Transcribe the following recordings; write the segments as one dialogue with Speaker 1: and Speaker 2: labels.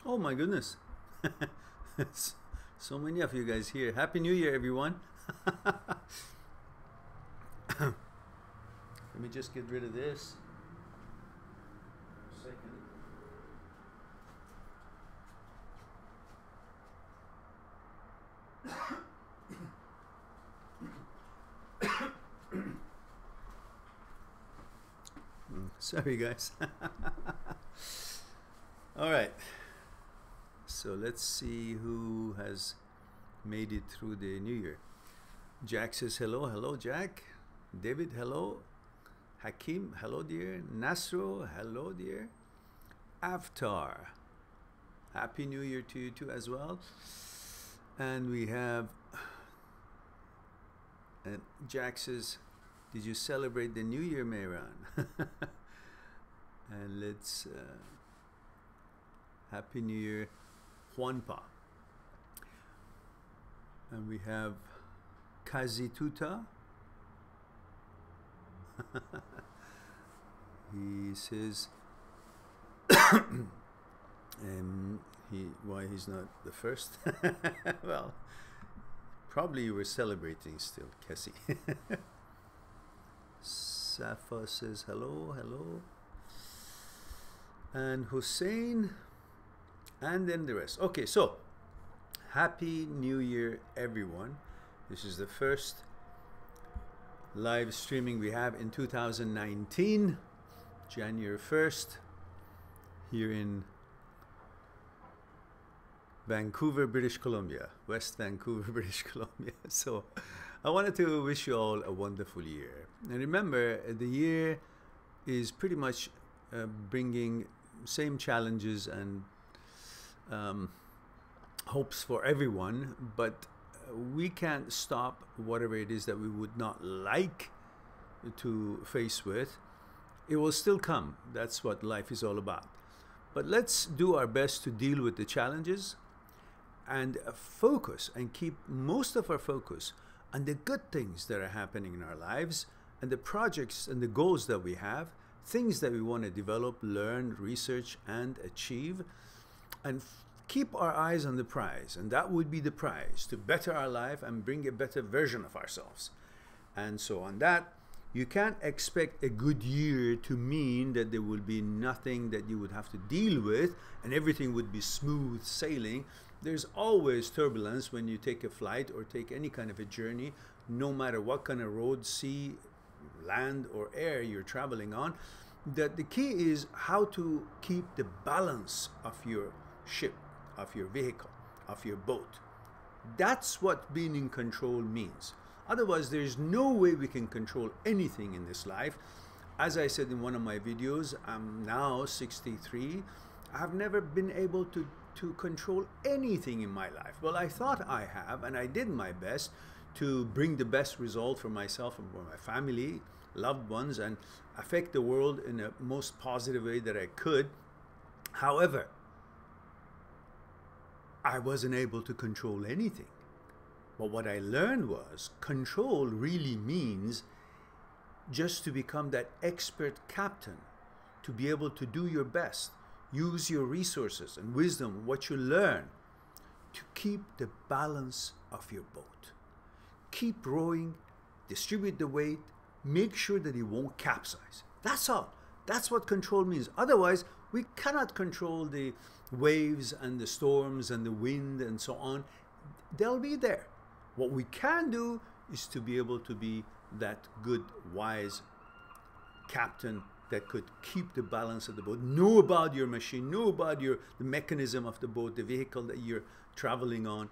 Speaker 1: Oh my goodness. So many of you guys here. Happy New Year, everyone. Let me just get rid of this. For a second. Sorry, guys. All right. So let's see who has made it through the new year. Jack says hello. Hello, Jack. David, hello. Hakim, hello, dear. Nasro, hello, dear. Avatar, happy new year to you too as well. And we have Jack says, did you celebrate the new year, Mehran? And let's happy new year, Juanpa. And we have Kazituta. He says why he's not the first. Well, probably you were celebrating still, Cassie. Safa says hello, hello. And Hussein, and then the rest. Okay, so happy new year, everyone. This is the first live streaming we have in 2019, January 1st, here in Vancouver, British Columbia, West Vancouver, British Columbia. So I wanted to wish you all a wonderful year. And remember, the year is pretty much bringing same challenges and hopes for everyone, but we can't stop whatever it is that we would not like to face with. It will still come. That's what life is all about. But let's do our best to deal with the challenges and focus and keep most of our focus on the good things that are happening in our lives and the projects and the goals that we have, things that we want to develop, learn, research, and achieve, and keep our eyes on the prize. And that would be the prize, to better our life and bring a better version of ourselves. And so on that, you can't expect a good year to mean that there will be nothing that you would have to deal with and everything would be smooth sailing. There's always turbulence when you take a flight or take any kind of a journey, no matter what kind of road, sea, land, or air you're traveling on. That the key is how to keep the balance of your ship, of your vehicle, of your boat. That's what being in control means. Otherwise, there's no way we can control anything in this life. As I said in one of my videos, I'm now 63. I've never been able to control anything in my life. Well, I thought I have, and I did my best to bring the best result for myself and for my family, loved ones, and affect the world in the most positive way that I could. However, I wasn't able to control anything. But what I learned was control really means just to become that expert captain, to be able to do your best, use your resources and wisdom, what you learn, to keep the balance of your boat. Keep rowing, distribute the weight, make sure that it won't capsize. That's all. That's what control means. Otherwise, we cannot control the waves and the storms and the wind and so on. They'll be there. What we can do is to be able to be that good, wise captain that could keep the balance of the boat, know about your machine, know about the mechanism of the boat, the vehicle that you're traveling on,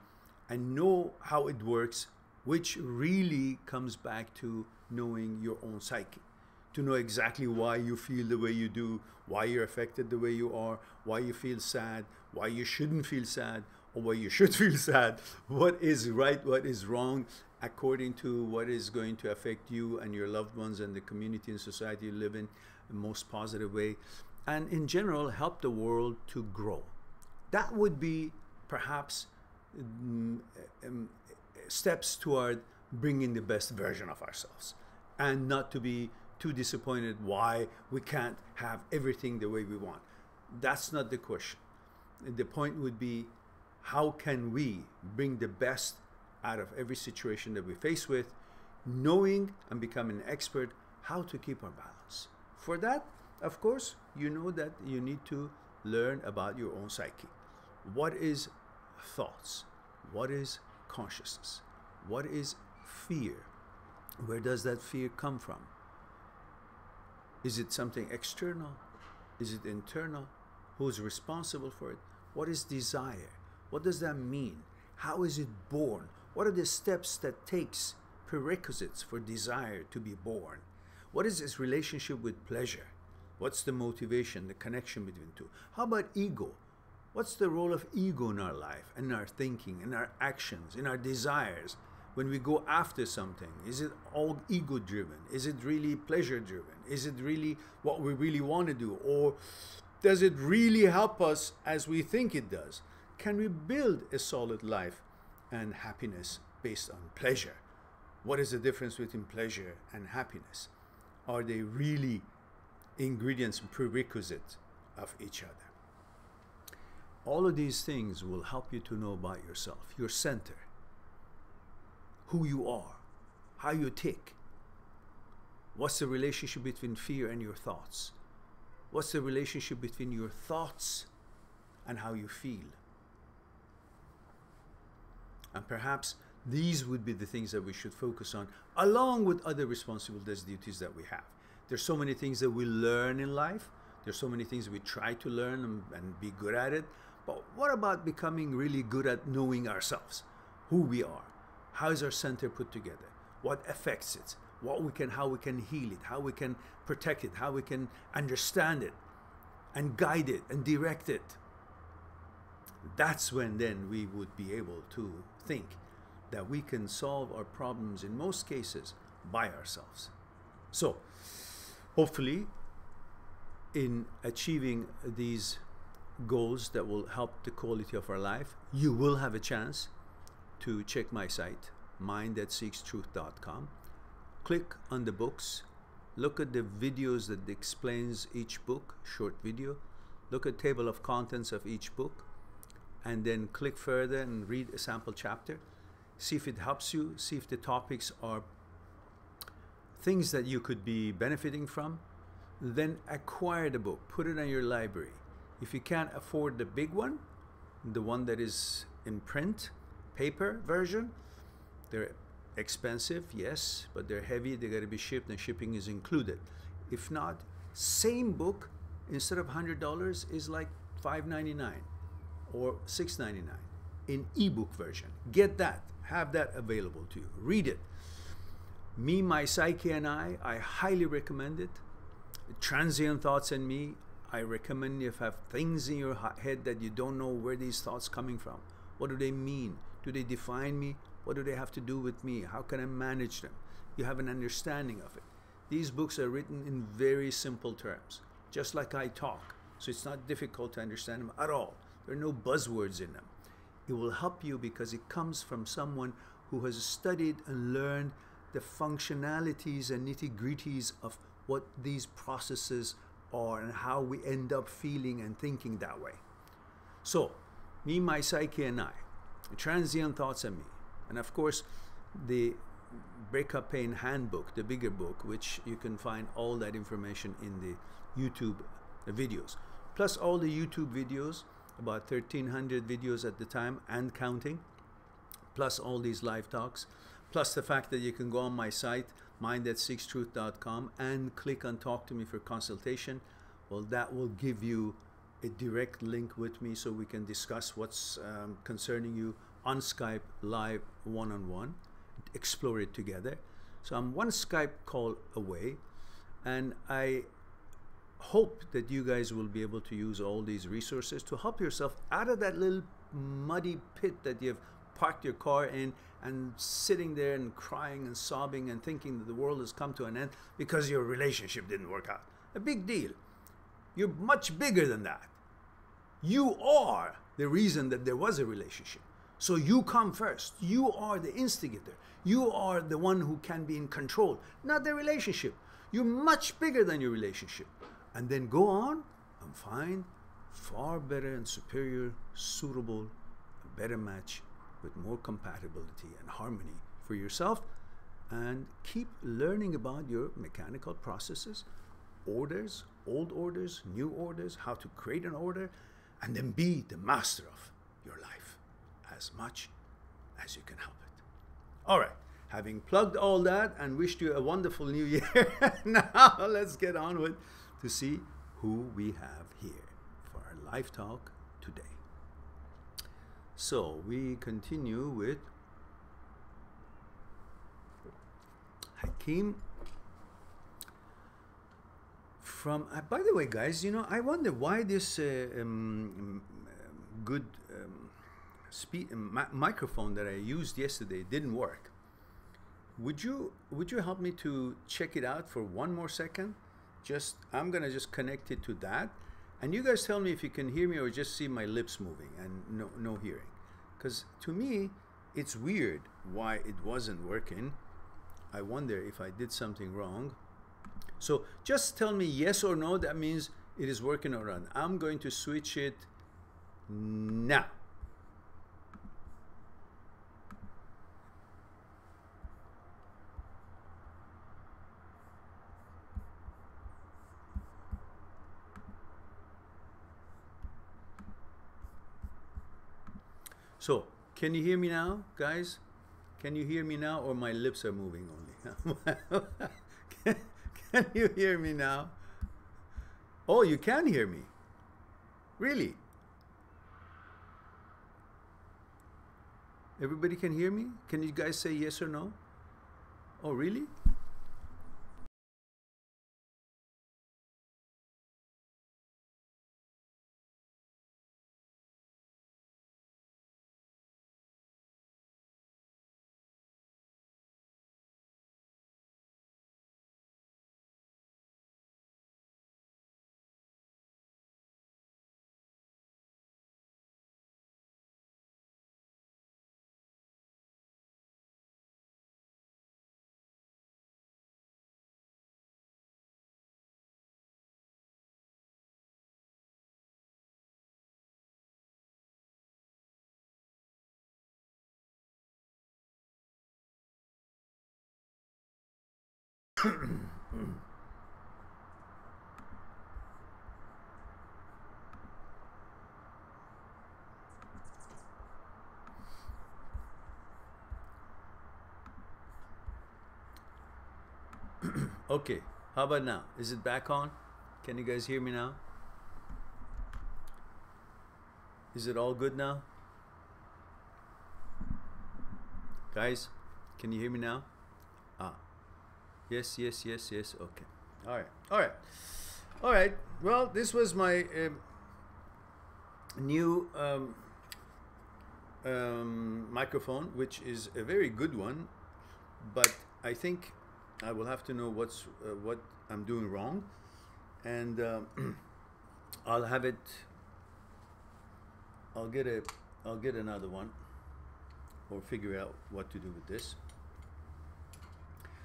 Speaker 1: and know how it works, which really comes back to knowing your own psyche, to know exactly why you feel the way you do, why you're affected the way you are, why you feel sad, why you shouldn't feel sad, or why you should feel sad, what is right, what is wrong, according to what is going to affect you and your loved ones and the community and society you live in the most positive way, and in general, help the world to grow. That would be perhaps steps toward bringing the best version of ourselves, and not to be too disappointed why we can't have everything the way we want. That's not the question. the point would be, how can we bring the best out of every situation that we face with, knowing and becoming an expert how to keep our balance. For that, of course, you know that you need to learn about your own psyche. What is thoughts? What is consciousness? What is fear? Where does that fear come from? Is it something external? Is it internal? Who's responsible for it? What is desire? What does that mean? How is it born? What are the steps that takes, prerequisites for desire to be born? What is its relationship with pleasure? What's the motivation, the connection between the two? How about ego? What's the role of ego in our life, in our thinking, in our actions, in our desires? When we go after something, is it all ego-driven? Is it really pleasure-driven? Is it really what we really want to do? Or does it really help us as we think it does? Can we build a solid life and happiness based on pleasure? What is the difference between pleasure and happiness? Are they really ingredients and prerequisites of each other? All of these things will help you to know about yourself, your center, who you are, how you tick. What's the relationship between fear and your thoughts? What's the relationship between your thoughts and how you feel? And perhaps these would be the things that we should focus on, along with other responsibilities, duties that we have. There's so many things that we learn in life. There's so many things we try to learn and be good at it. But what about becoming really good at knowing ourselves, who we are? How is our center put together? What affects it? How we can heal it, how we can protect it, how we can understand it and guide it and direct it. That's when then we would be able to think that we can solve our problems in most cases by ourselves. So hopefully in achieving these goals that will help the quality of our life, you will have a chance to check my site, mindthatseekstruth.com. Click on the books, look at the videos that explains each book, short video, look at table of contents of each book, and then click further and read a sample chapter. See if it helps you, see if the topics are things that you could be benefiting from. Then acquire the book, put it in your library. If you can't afford the big one, the one that is in print, paper version, they're expensive, yes, but they're heavy, they gotta be shipped, and shipping is included. If not, same book, instead of $100 is like $5.99 or $6.99 in ebook version. Get that, have that available to you, read it. Me, My Psyche, and I highly recommend it. Transient Thoughts and Me, I recommend if you have things in your head that you don't know where these thoughts coming from. What do they mean? Do they define me? What do they have to do with me? How can I manage them? You have an understanding of it. These books are written in very simple terms, just like I talk. So it's not difficult to understand them at all. There are no buzzwords in them. It will help you because it comes from someone who has studied and learned the functionalities and nitty-gritties of what these processes are and how we end up feeling and thinking that way. So, Me, My Psyche, and I, Transient Thoughts and Me, and of course the Breakup Pain Handbook, the bigger book, which you can find all that information in the YouTube videos, plus all the YouTube videos, about 1,300 videos at the time and counting, plus all these live talks, plus the fact that you can go on my site, mindthatseekstruth.com, and click on Talk to Me for consultation. Well, that will give you a direct link with me so we can discuss what's concerning you on Skype, live, one-on-one, explore it together. So I'm one Skype call away, and I hope that you guys will be able to use all these resources to help yourself out of that little muddy pit that you've parked your car in and sitting there and crying and sobbing and thinking that the world has come to an end because your relationship didn't work out. A big deal. You're much bigger than that. You are the reason that there was a relationship. So you come first. You are the instigator. You are the one who can be in control, not the relationship. You're much bigger than your relationship. And then go on and find far better and superior, suitable, a better match with more compatibility and harmony for yourself. And keep learning about your mechanical processes, orders, old orders, new orders, how to create an order, and then be the master of your life as much as you can help it. All right, having plugged all that and wished you a wonderful new year, now let's get on with to see who we have here for our live talk today. So we continue with Hakeem from, by the way, guys, you know, I wonder why this good microphone that I used yesterday didn't work. Would you help me to check it out for one more second? I'm gonna just connect it to that, and you guys tell me if you can hear me or just see my lips moving and no hearing. Because to me, it's weird why it wasn't working. I wonder if I did something wrong. So just tell me yes or no. That means it is working or not. I'm going to switch it now. So, can you hear me now, guys? Can you hear me now, or my lips are moving only? Can you hear me now? Oh, you can hear me. Really? Everybody can hear me? Can you guys say yes or no? Oh, really? Okay, how about now? Is it back on? Can you guys hear me now? Is it all good now? Guys, can you hear me now? Yes, yes, yes, yes. Okay. All right. All right. All right. Well, this was my new microphone, which is a very good one, but I think I will have to know what I'm doing wrong, and I'll have it. I'll get another one, or figure out what to do with this.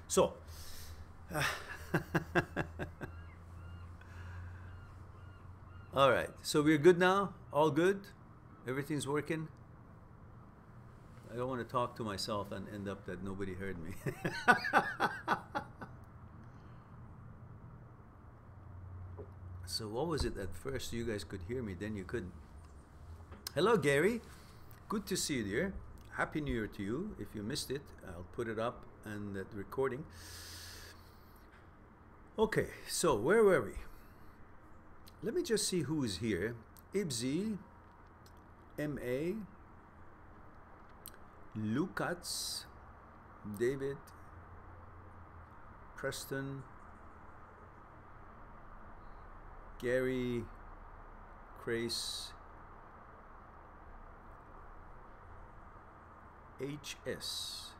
Speaker 1: So. All right, so we're good now. All good. Everything's working. I don't want to talk to myself and end up that nobody heard me. So what was it at first? You guys could hear me, then you couldn't. Hello, Gary. Good to see you, dear. Happy New Year to you. If you missed it, I'll put it up and that recording. Okay, so where were we? Let me just see who is here. Ibzi, M.A., Lucas, David, Preston, Gary, Grace, H.S.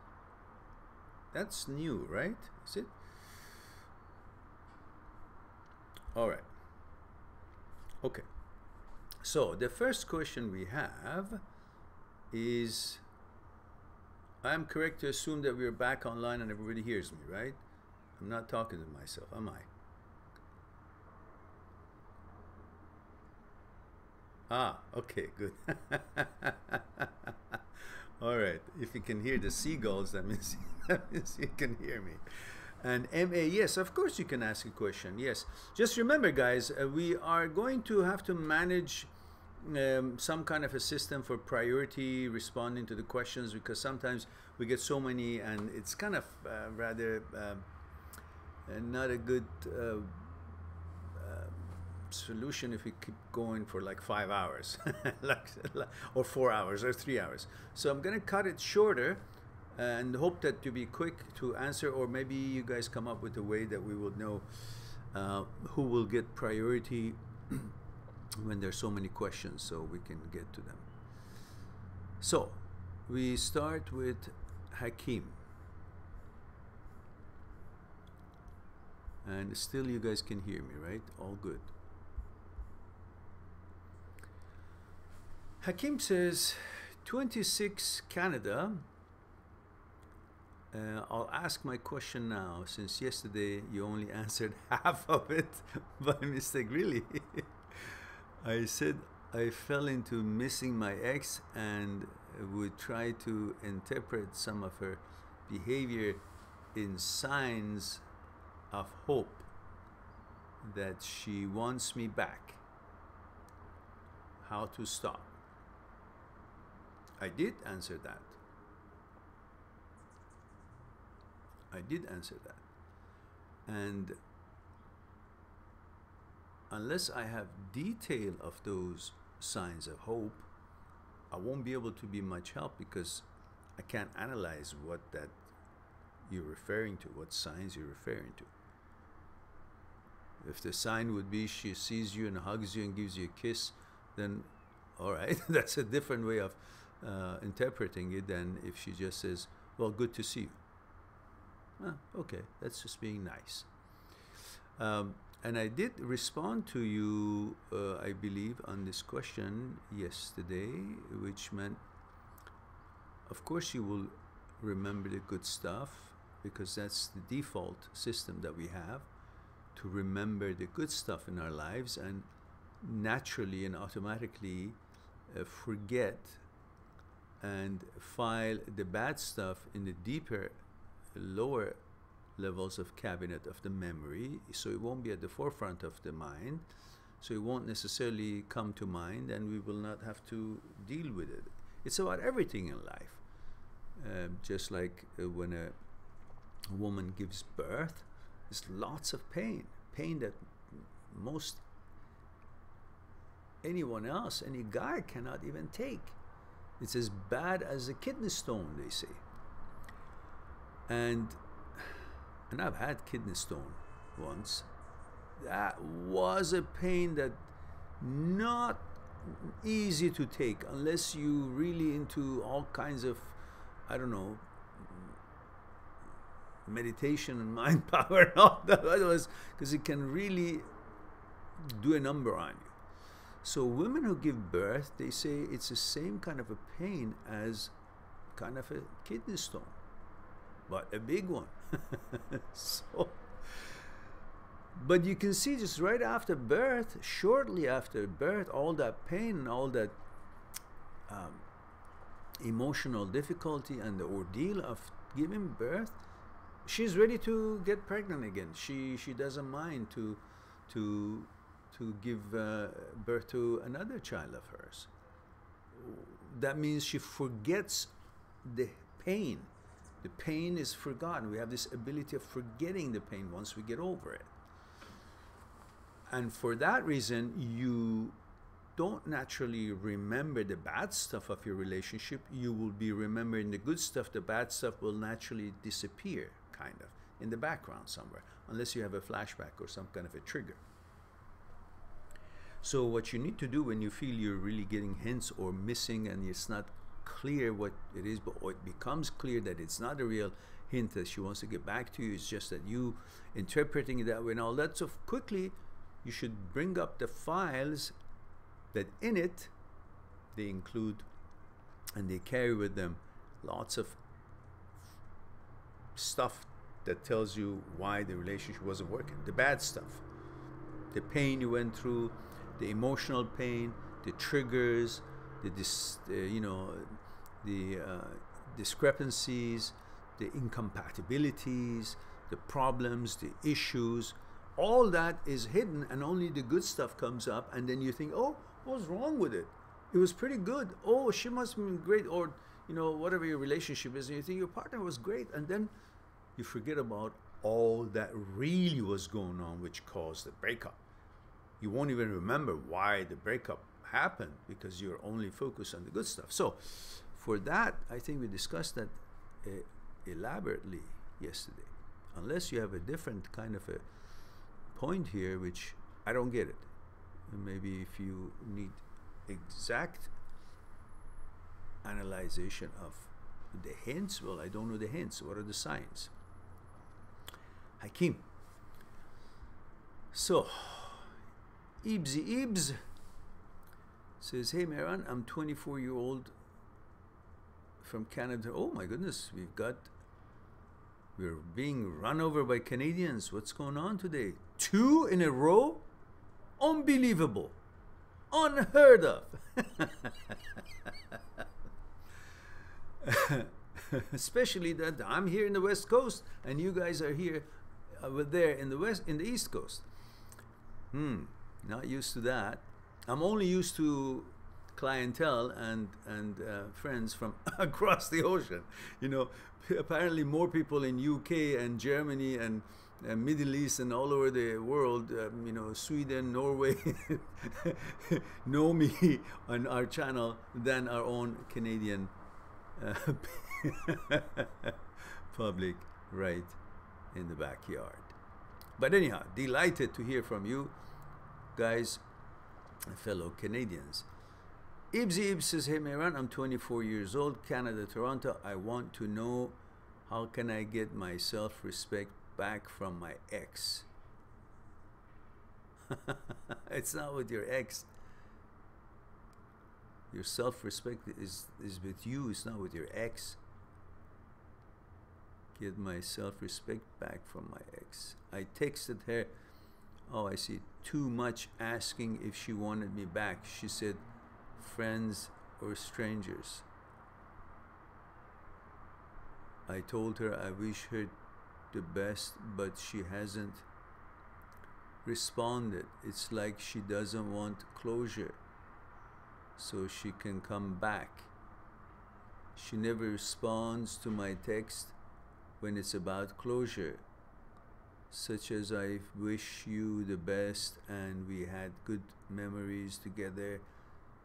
Speaker 1: That's new, right? Is it? All right. Okay. So the first question we have is, I am correct to assume that we're back online and everybody hears me, right? I'm not talking to myself, am I? Ah, okay, good. All right. If you can hear the seagulls, that means, that means you can hear me. And MA, yes, of course you can ask a question. Yes. Just remember, guys, we are going to have to manage some kind of a system for priority responding to the questions, because sometimes we get so many and it's kind of rather not a good solution if we keep going for like 5 hours or 4 hours or 3 hours. So I'm going to cut it shorter and hope that to be quick to answer, or maybe you guys come up with a way that we will know who will get priority when there's so many questions, so we can get to them. So we start with Hakim. And still you guys can hear me, right? All good. Hakim says, 26 Canada. I'll ask my question now, since yesterday you only answered half of it by mistake. Really? I said I fell into missing my ex and would try to interpret some of her behavior in signs of hope that she wants me back. How to stop? I did answer that. I did answer that. And unless I have detail of those signs of hope, I won't be able to be much help, because I can't analyze what that you're referring to, what signs you're referring to. If the sign would be she sees you and hugs you and gives you a kiss, then all right, that's a different way of interpreting it than if she just says, well, good to see you. Okay, that's just being nice. And I did respond to you, I believe, on this question yesterday, which meant, of course, you will remember the good stuff, because that's the default system that we have, to remember the good stuff in our lives, and naturally and automatically forget and file the bad stuff in the deeper, lower levels of cabinet of the memory, so it won't be at the forefront of the mind, so it won't necessarily come to mind, and we will not have to deal with it. It's about everything in life. Just like when a woman gives birth, there's lots of pain that most anyone else, any guy, cannot even take. It's as bad as a kidney stone, they say. And I've had kidney stone once. That was a pain that not easy to take unless you really into all kinds of, I don't know, meditation and mind power and all that was, because it can really do a number on you. So women who give birth, they say it's the same kind of a pain as kind of a kidney stone, but a big one. So, but you can see just right after birth, shortly after birth, all that pain and all that emotional difficulty and the ordeal of giving birth, she's ready to get pregnant again. She doesn't mind to give birth to another child of hers. That means she forgets the pain. The pain is forgotten. We have this ability of forgetting the pain once we get over it. And for that reason, you don't naturally remember the bad stuff of your relationship. You will be remembering the good stuff. The bad stuff will naturally disappear, kind of, in the background somewhere, unless you have a flashback or some kind of a trigger. So what you need to do when you feel you're really getting hints or missing and it's not clear what it is, but it becomes clear that it's not a real hint that she wants to get back to you, it's just that you interpreting it that way and all that, so quickly you should bring up the files that in it they include and they carry with them lots of stuff that tells you why the relationship wasn't working. The bad stuff, the pain you went through, the emotional pain, the triggers, the discrepancies, the incompatibilities, the problems, the issues. All that is hidden, and only the good stuff comes up, and then you think, oh, what's wrong with it? It was pretty good. Oh, she must have been great, or whatever your relationship is, and you think your partner was great, and then you forget about all that really was going on, which caused the breakup. You won't even remember why the breakup happened because you're only focused on the good stuff. So for that, I think we discussed that elaborately yesterday. Unless you have a different kind of a point here, which I don't get it. And maybe if you need exact analyzation of the hints, well, I don't know the hints. What are the signs? Hakim. So, Ibsy Ibs says, hey Mehran, I'm 24-year-old from Canada. Oh my goodness, we're being run over by Canadians. What's going on today? 2 in a row? Unbelievable. Unheard of. Especially that I'm here in the West Coast and you guys are here over there in the East Coast. Not used to that. I'm only used to clientele and friends from across the ocean. Apparently more people in UK and Germany and Middle East and all over the world, Sweden, Norway, know me on our channel than our own Canadian public right in the backyard. But anyhow, delighted to hear from you guys, fellow Canadians. Ibsy Ibs says, hey Mehran, I'm 24 years old, Canada, Toronto. I want to know, how can I get my self-respect back from my ex? It's not with your ex. Your self-respect is with you, it's not with your ex. Get my self-respect back from my ex. I texted her, oh I see, too much asking if she wanted me back. She said, friends or strangers. I told her I wish her the best, but she hasn't responded. It's like she doesn't want closure, so she can come back. She never responds to my text when it's about closure, such as I wish you the best and we had good memories together.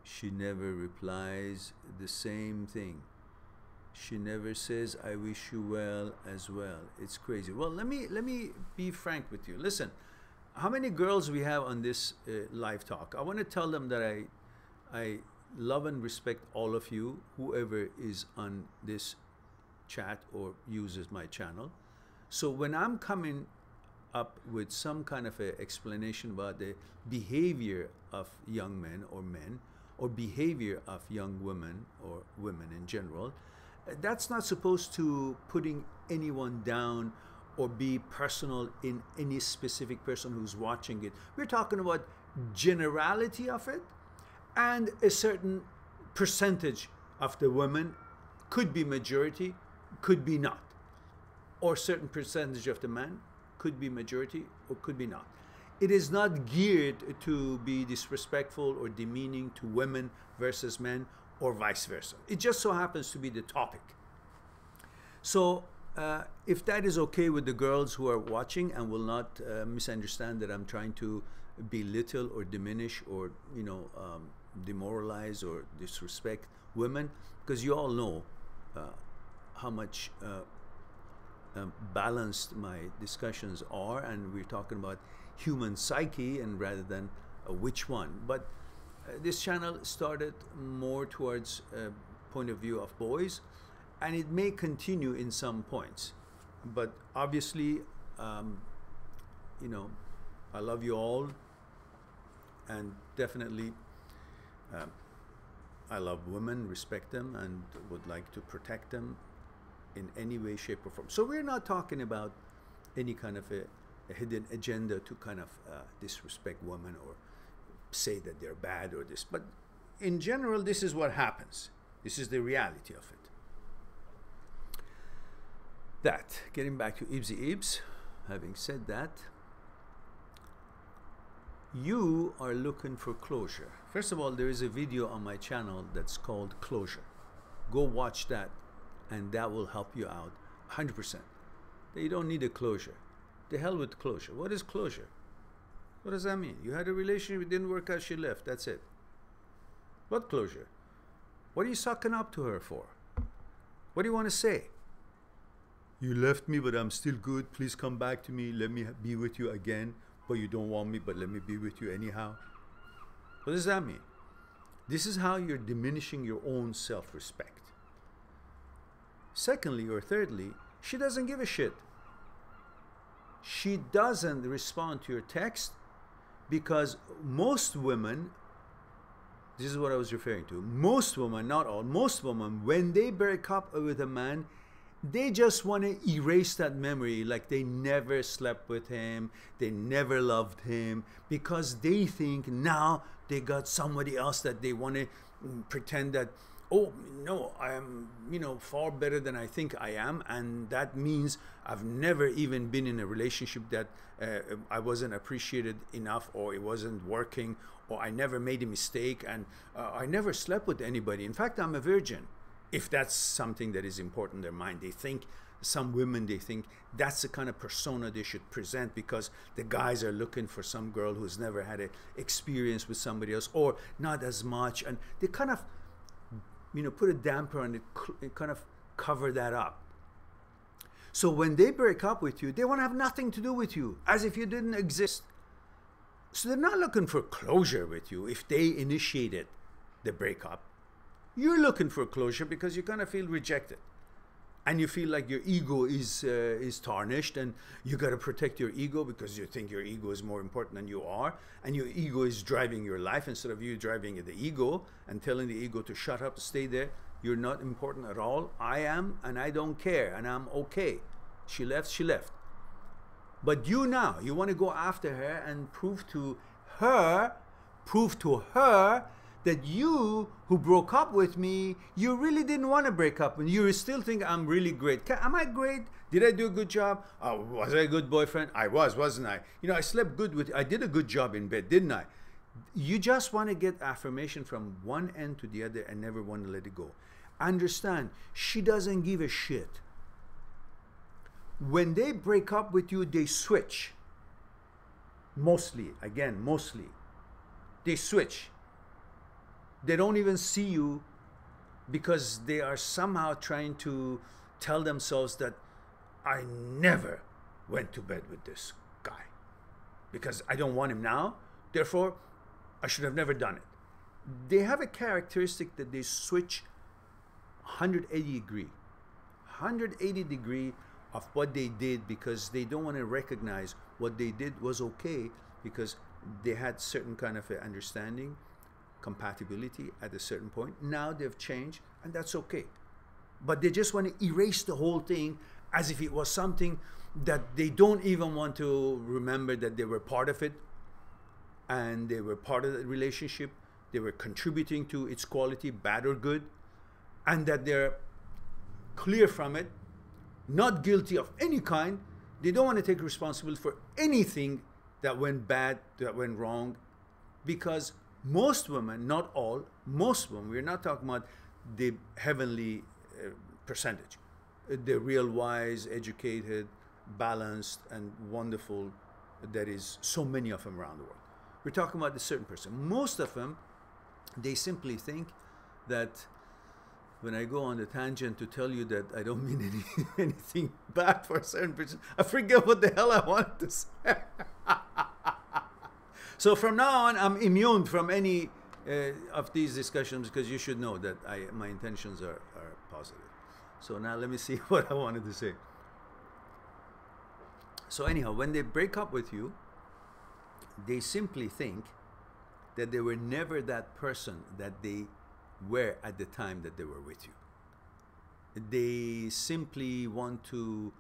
Speaker 1: She never replies the same thing. She never says I wish you well as well. It's crazy. Well, let me be frank with you. Listen, how many girls we have on this live talk? I want to tell them that I love and respect all of you, whoever is on this chat or uses my channel. So when I'm coming up with some kind of a explanation about the behavior of young men or men, or behavior of young women or women in general, that's not supposed to putting anyone down or be personal in any specific person who's watching it. We're talking about generality of it, and a certain percentage of the women, could be majority, could be not, or certain percentage of the man, could be majority or could be not. It is not geared to be disrespectful or demeaning to women versus men or vice versa. It just so happens to be the topic. So if that is okay with the girls who are watching and will not misunderstand that I'm trying to belittle or diminish or demoralize or disrespect women, because you all know how much balanced my discussions are, and we're talking about human psyche and rather than which one. But this channel started more towards a point of view of boys, and it may continue in some points, but obviously I love you all, and definitely I love women, respect them, and would like to protect them in any way, shape, or form. So we're not talking about any kind of a hidden agenda to kind of disrespect women or say that they're bad or this, but in general, this is what happens. This is the reality of it. That, getting back to Ibsy Ibs, having said that, you are looking for closure. First of all, there is a video on my channel that's called Closure. Go watch that, and that will help you out 100%. You don't need a closure. The hell with closure. What is closure? What does that mean? You had a relationship, it didn't work out, she left. That's it. What closure? What are you sucking up to her for? What do you want to say? You left me, but I'm still good. Please come back to me. Let me be with you again. But you don't want me, but let me be with you anyhow. What does that mean? This is how you're diminishing your own self-respect. Secondly, or thirdly, she doesn't give a shit. She doesn't respond to your text because most women, this is what I was referring to, most women, not all, most women, when they break up with a man, they just want to erase that memory, like they never slept with him, they never loved him, because they think now they got somebody else that they want to pretend that, oh, no, I am, far better than I think I am, and that means I've never even been in a relationship that I wasn't appreciated enough, or it wasn't working, or I never made a mistake, and I never slept with anybody. In fact, I'm a virgin. If that's something that is important in their mind, they think, some women, they think that's the kind of persona they should present because the guys are looking for some girl who's never had an experience with somebody else, or not as much, and they kind of, put a damper on it, kind of cover that up. So when they break up with you, they want to have nothing to do with you, as if you didn't exist. So they're not looking for closure with you if they initiated the breakup. You're looking for closure because you kind of feel rejected, and you feel like your ego is tarnished, and you got to protect your ego because you think your ego is more important than you are, and your ego is driving your life instead of you driving the ego and telling the ego to shut up, stay there. You're not important at all. I am, and I don't care, and I'm okay. She left, she left. But you now, you want to go after her and prove to her that you, who broke up with me, you really didn't want to break up, and you still think I'm really great. Am I great? Did I do a good job? Was I a good boyfriend? I was, wasn't I? I slept good with, I did a good job in bed, didn't I? You just want to get affirmation from one end to the other and never want to let it go. Understand, she doesn't give a shit. When they break up with you, they switch. Mostly, again, mostly. They switch. They don't even see you because they are somehow trying to tell themselves that I never went to bed with this guy because I don't want him now. Therefore, I should have never done it. They have a characteristic that they switch 180 degree. 180 degree of what they did because they don't want to recognize what they did was okay because they had certain kind of understanding, compatibility at a certain point. Now they've changed, and that's okay. But they just want to erase the whole thing as if it was something that they don't even want to remember that they were part of it, and they were part of the relationship. They were contributing to its quality, bad or good, and that they're clear from it, not guilty of any kind. They don't want to take responsibility for anything that went bad, that went wrong, because most women, not all, most women, we're not talking about the heavenly percentage, the real wise, educated, balanced, and wonderful, there is so many of them around the world. We're talking about a certain person. Most of them, they simply think that when I go on the tangent to tell you that I don't mean anything bad for a certain person, I forget what the hell I wanted to say. So from now on, I'm immune from any of these discussions because you should know that my intentions are positive. So now let me see what I wanted to say. So anyhow, when they break up with you, they simply think that they were never that person that they were at the time that they were with you. They simply want to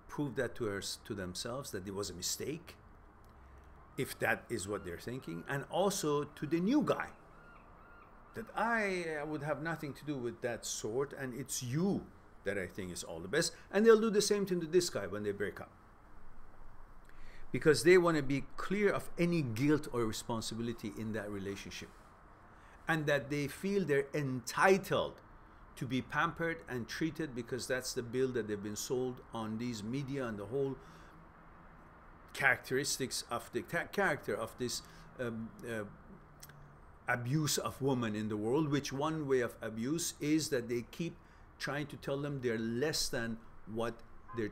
Speaker 1: prove that to themselves that it was a mistake, if that is what they're thinking, and also to the new guy. that I would have nothing to do with that sort, and it's you that I think is all the best. And they'll do the same thing to this guy when they break up, because they want to be clear of any guilt or responsibility in that relationship, and that they feel they're entitled to be pampered and treated, because that's the bill that they've been sold on these media and the whole characteristics of the character of this abuse of women in the world, which one way of abuse is that they keep trying to tell them they're less than what their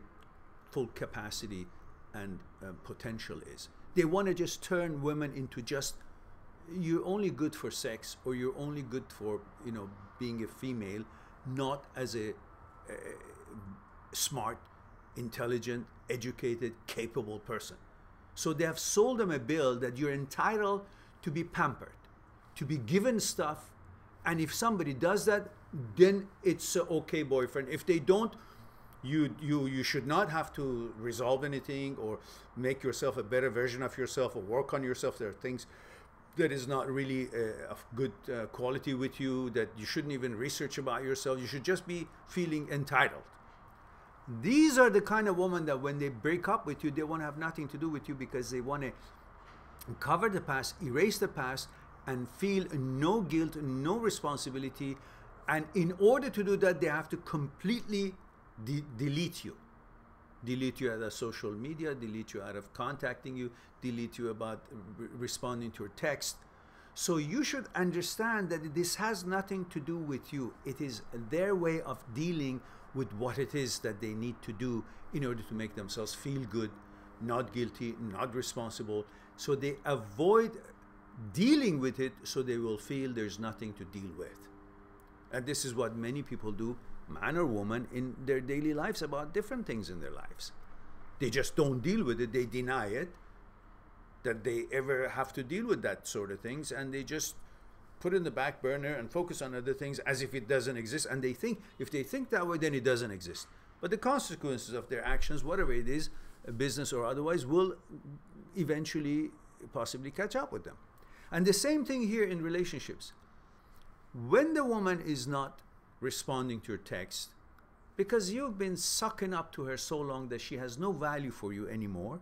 Speaker 1: full capacity and potential is. They want to just turn women into just, you're only good for sex, or you're only good for, you know, being a female, not as a smart, intelligent, educated, capable person. So they have sold them a bill that you're entitled to be pampered, to be given stuff, and if somebody does that, then it's a okay boyfriend. If they don't, you should not have to resolve anything or make yourself a better version of yourself or work on yourself. There are things that is not really of good quality with you, that you shouldn't even research about yourself. You should just be feeling entitled. These are the kind of women that when they break up with you, they want to have nothing to do with you, because they want to cover the past, erase the past, and feel no guilt, no responsibility. And in order to do that, they have to completely delete you. Delete you out of social media, delete you out of contacting you, delete you about responding to your text. So you should understand that this has nothing to do with you. It is their way of dealing with what it is that they need to do in order to make themselves feel good, not guilty, not responsible. So they avoid dealing with it, so they will feel there's nothing to deal with. And this is what many people do, man or woman, in their daily lives about different things in their lives. They just don't deal with it. They deny it, that they ever have to deal with that sort of things, and they just put it in the back burner and focus on other things as if it doesn't exist. And they think, if they think that way, then it doesn't exist. But the consequences of their actions, whatever it is, business or otherwise, will eventually possibly catch up with them. And the same thing here in relationships. When the woman is not responding to your text, because you've been sucking up to her so long that she has no value for you anymore,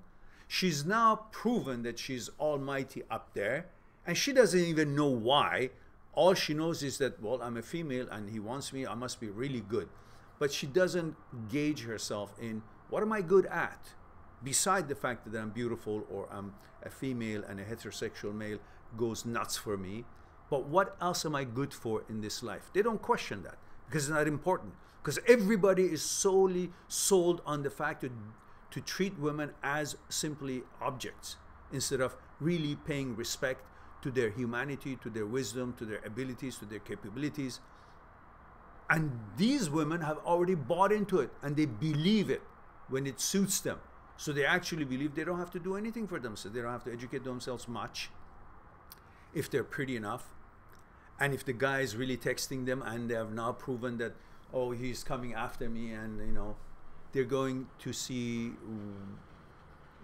Speaker 1: she's now proven that she's almighty up there, and she doesn't even know why. All she knows is that, well, I'm a female and he wants me, I must be really good. But she doesn't gauge herself in, what am I good at? Beside the fact that I'm beautiful, or I'm a female and a heterosexual male goes nuts for me, but what else am I good for in this life? They don't question that, because it's not important. Because everybody is solely sold on the fact to treat women as simply objects, instead of really paying respect to their humanity, to their wisdom, to their abilities, to their capabilities. And these women have already bought into it, and they believe it when it suits them. So they actually believe they don't have to do anything for themselves. They don't have to educate themselves much if they're pretty enough. And if the guy is really texting them and they have now proven that, oh, he's coming after me, and, you know, they're going to see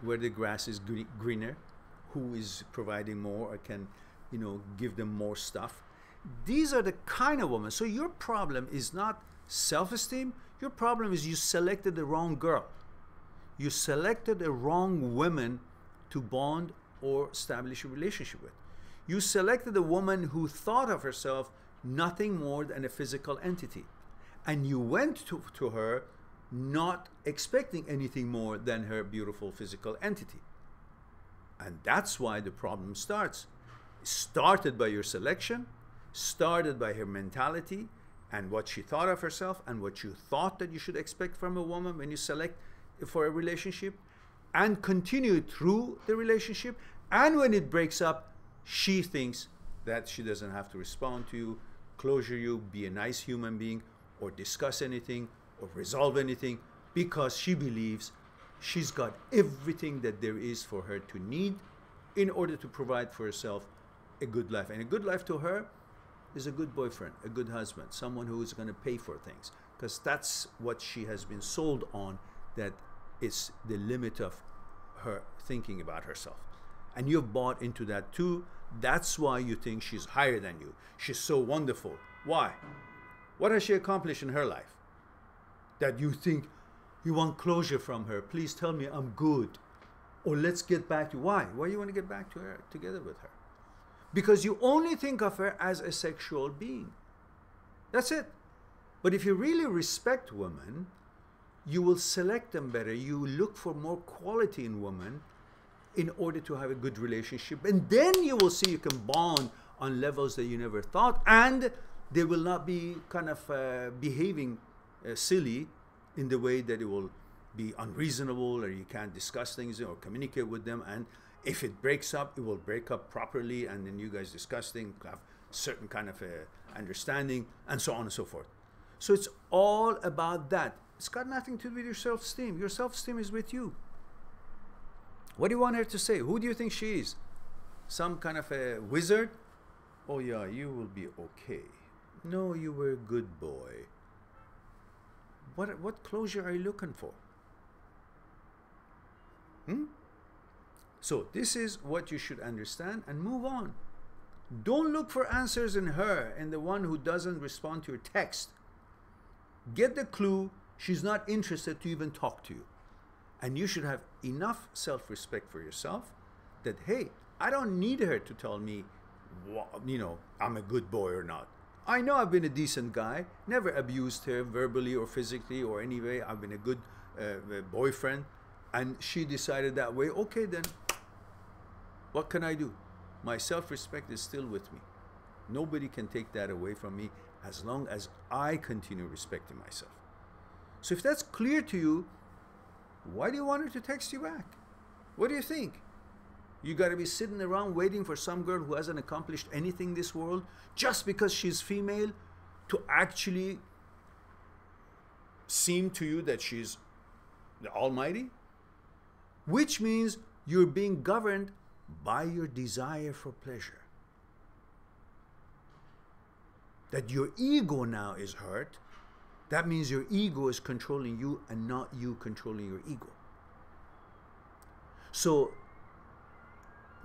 Speaker 1: where the grass is greener, who is providing more or can, you know, give them more stuff. These are the kind of women. So your problem is not self-esteem. Your problem is you selected the wrong girl. You selected the wrong women to bond or establish a relationship with. You selected a woman who thought of herself nothing more than a physical entity. And you went to her not expecting anything more than her beautiful physical entity. And that's why the problem starts. It started by your selection, started by her mentality and what she thought of herself and what you thought that you should expect from a woman when you select for a relationship, and continued through the relationship. And when it breaks up, she thinks that she doesn't have to respond to you, closure you, be a nice human being, or discuss anything, or resolve anything, because she believes she's got everything that there is for her to need in order to provide for herself a good life. And a good life to her is a good boyfriend, a good husband, someone who is going to pay for things, because that's what she has been sold on, that is the limit of her thinking about herself. And you've bought into that too, That's why you think she's higher than you. She's so wonderful. Why? What has she accomplished in her life that you think you want closure from her? Please tell me I'm good. Or let's get back to why? Why you want to get back to her, together with her? Because you only think of her as a sexual being. That's it. But if you really respect women, you will select them better. You look for more quality in women in order to have a good relationship. And then you will see you can bond on levels that you never thought. And they will not be kind of behaving silly in the way that it will be unreasonable, or you can't discuss things or communicate with them. And if it breaks up, it will break up properly, and then you guys discuss things, have certain kind of understanding, and so on and so forth. So it's all about that. It's got nothing to do with your self-esteem. Your self-esteem is with you. What do you want her to say? Who do you think she is? Some kind of a wizard? Oh yeah, you will be okay. No, you were a good boy. What closure are you looking for? So this is what you should understand and move on. Don't look for answers in her and the one who doesn't respond to your text. Get the clue she's not interested to even talk to you. And you should have enough self-respect for yourself that, hey, I don't need her to tell me, you know, I'm a good boy or not. I know I've been a decent guy, never abused her verbally or physically or any way. I've been a good boyfriend. And she decided that way. Okay, then what can I do? My self-respect is still with me. Nobody can take that away from me as long as I continue respecting myself. So if that's clear to you, why do you want her to text you back? What do you think? You got to be sitting around waiting for some girl who hasn't accomplished anything in this world just because she's female to actually seem to you that she's the almighty? Which means you're being governed by your desire for pleasure. That your ego now is hurt. That means your ego is controlling you and not you controlling your ego. So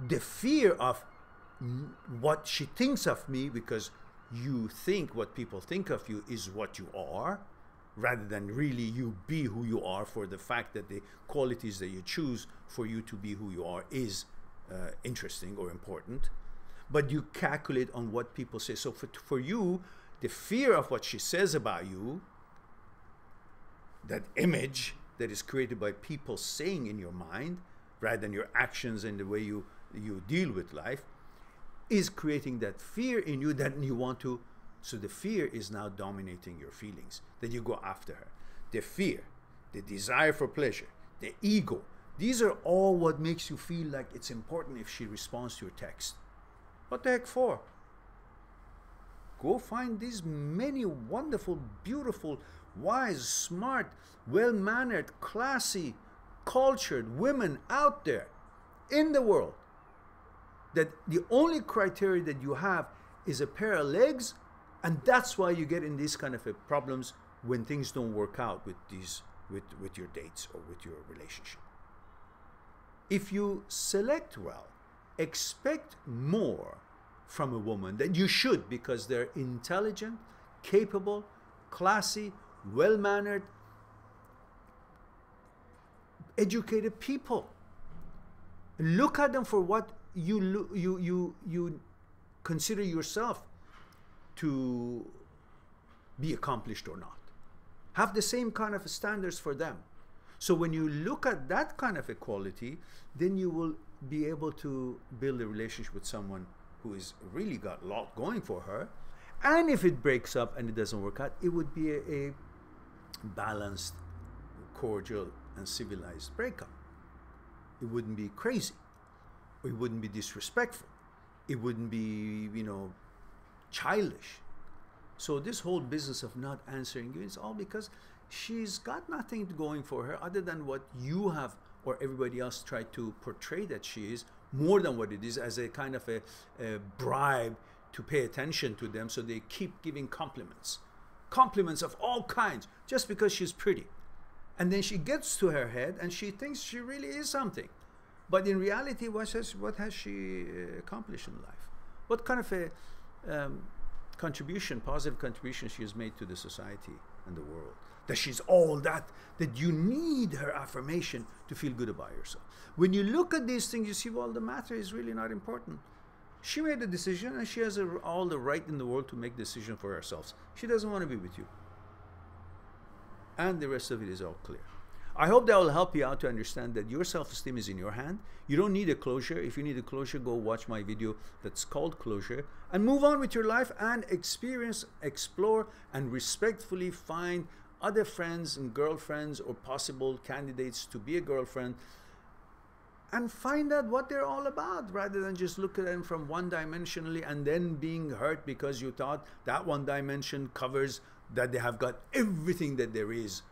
Speaker 1: the fear of what she thinks of me, because you think what people think of you is what you are, rather than really you be who you are, for the fact that the qualities that you choose for you to be who you are is interesting or important. But you calculate on what people say. So for you, the fear of what she says about you, that image that is created by people saying in your mind, rather than your actions and the way you deal with life, is creating that fear in you that you want to. So the fear is now dominating your feelings, that you go after her. The fear, the desire for pleasure, the ego, these are all what makes you feel like it's important if she responds to your text. What the heck for? Go find these many wonderful, beautiful, wise, smart, well-mannered, classy, cultured women out there in the world, that the only criteria that you have is a pair of legs, and that's why you get in these kind of problems when things don't work out with your dates or with your relationship. If you select well, expect more from a woman that you should, because they're intelligent, capable, classy, well-mannered, educated people. Look at them for what you consider yourself to be accomplished or not. Have the same kind of standards for them. So when you look at that kind of equality, then you will be able to build a relationship with someone who is really got a lot going for her. And if it breaks up and it doesn't work out, it would be a balanced, cordial, and civilized breakup. It wouldn't be crazy. It wouldn't be disrespectful. It wouldn't be, childish. So this whole business of not answering you is all because she's got nothing going for her other than what you have or everybody else tried to portray that she is, more than what it is, as a kind of a bribe to pay attention to them, so they keep giving compliments of all kinds, just because she's pretty. And then she gets to her head and she thinks she really is something. But in reality, what has she accomplished in life? What kind of a contribution, positive contribution she has made to the society and the world? That she's all that you need her affirmation to feel good about yourself. When you look at these things, you see, well, the matter is really not important. She made a decision, and she has all the right in the world to make decision for herself. She doesn't want to be with you. And the rest of it is all clear. I hope that will help you out to understand that your self-esteem is in your hand. You don't need a closure. If you need a closure, go watch my video that's called Closure, and move on with your life and experience, explore, and respectfully find other friends and girlfriends or possible candidates to be a girlfriend, and find out what they're all about, rather than just look at them from one-dimensionally and then being hurt because you thought that one dimension covers that they have got everything that there is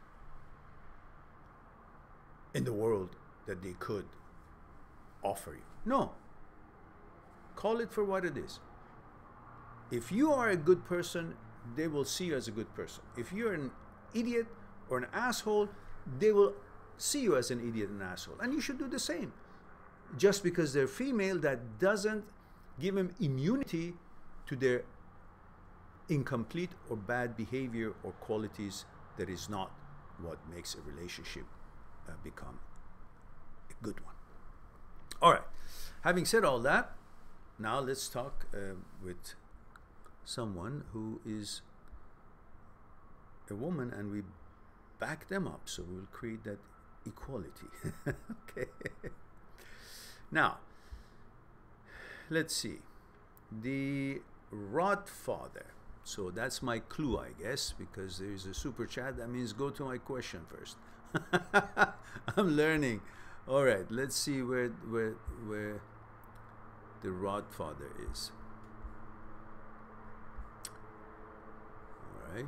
Speaker 1: in the world that they could offer you. No. Call it for what it is. If you are a good person, they will see you as a good person. If you're an idiot or an asshole, they will see you as an idiot and asshole. And you should do the same. Just because they're female, that doesn't give them immunity to their incomplete or bad behavior or qualities. That is not what makes a relationship become a good one. All right. Having said all that, now let's talk with someone who is a woman, and we back them up, so we'll create that equality. Okay. Now, let's see. The Rodfather. So that's my clue, I guess, because there's a super chat. That means go to my question first. I'm learning. All right, let's see where the Rodfather is. All right.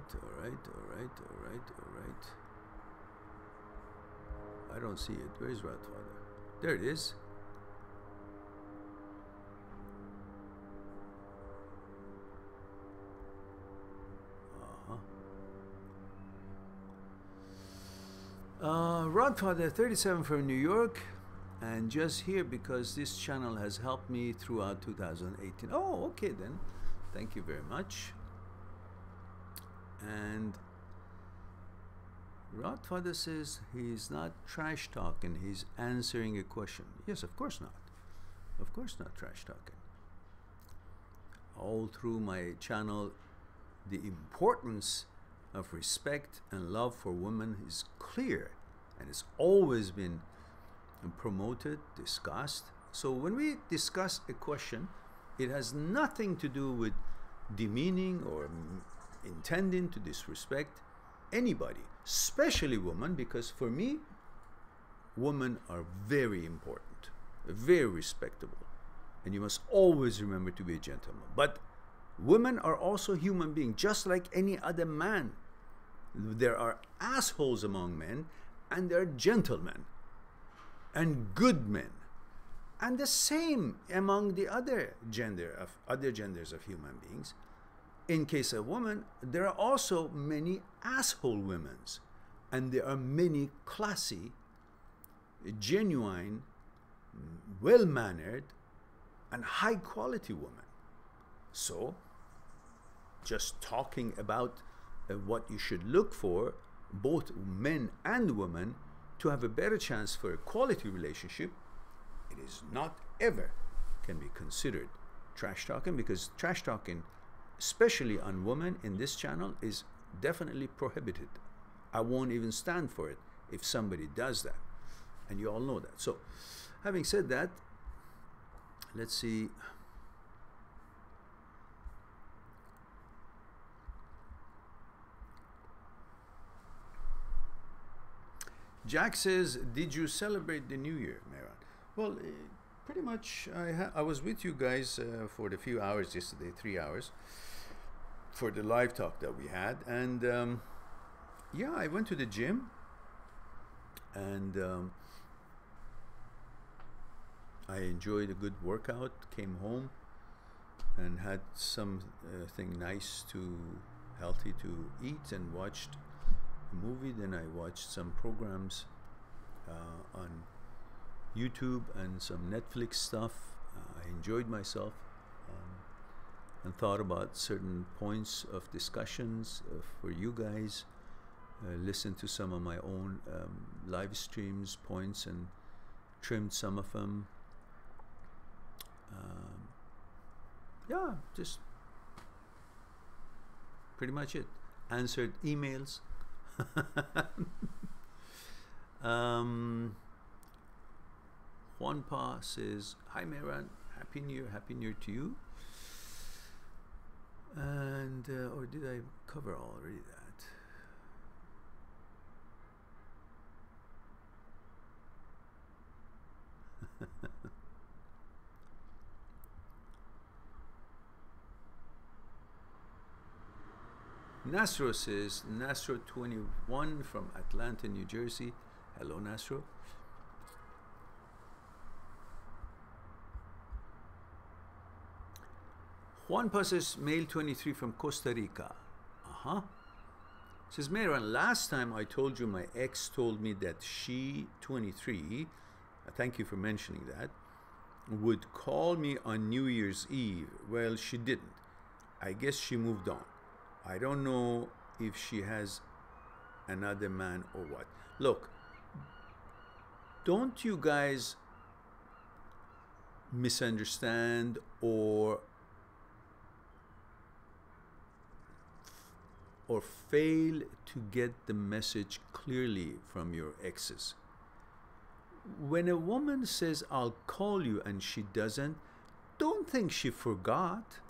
Speaker 1: I don't see it. Where's Rodfather? There it is. Rodfather 37 from New York, and just here because this channel has helped me throughout 2018. Oh, okay then. Thank you very much. And Rodfather says he's not trash talking, he's answering a question. Yes, of course not. Of course not trash talking. All through my channel, the importance of respect and love for women is clear, and it's always been promoted, discussed. So when we discuss a question, it has nothing to do with demeaning or intending to disrespect anybody, especially women, because for me, women are very important, very respectable, and you must always remember to be a gentleman. But women are also human beings, just like any other man. There are assholes among men, and there are gentlemen and good men, and the same among the other genders of human beings. In case of women, there are also many asshole women, and there are many classy, genuine, well-mannered, and high-quality women. So, just talking about what you should look for, both men and women, to have a better chance for a quality relationship, it is not ever can be considered trash talking, because trash talking, especially on women in this channel, is definitely prohibited. I won't even stand for it if somebody does that, and you all know that. So, having said that, let's see. Jack says, did you celebrate the New Year, Mehran? Well, pretty much I was with you guys for the few hours yesterday, 3 hours, for the live talk that we had. And yeah, I went to the gym, and I enjoyed a good workout, came home and had something nice healthy to eat, and watched movie. Then I watched some programs on YouTube and some Netflix stuff. I enjoyed myself and thought about certain points of discussions for you guys. Listened to some of my own live streams, points, and trimmed some of them. Yeah, just pretty much it. Answered emails. Juan Pa says, "Hi Mehran, Happy New Year, Happy New Year to you." And or did I cover already that? Nasro says, Nasro 21 from Atlanta, New Jersey. Hello, Nasro. Juan passes male 23 from Costa Rica. Says, Mehran, last time I told you my ex told me that she, 23, thank you for mentioning that, would call me on New Year's Eve. Well, she didn't. I guess she moved on. I don't know if she has another man or what. Look, don't you guys misunderstand or fail to get the message clearly from your exes. When a woman says, I'll call you, and she doesn't, don't think she forgot.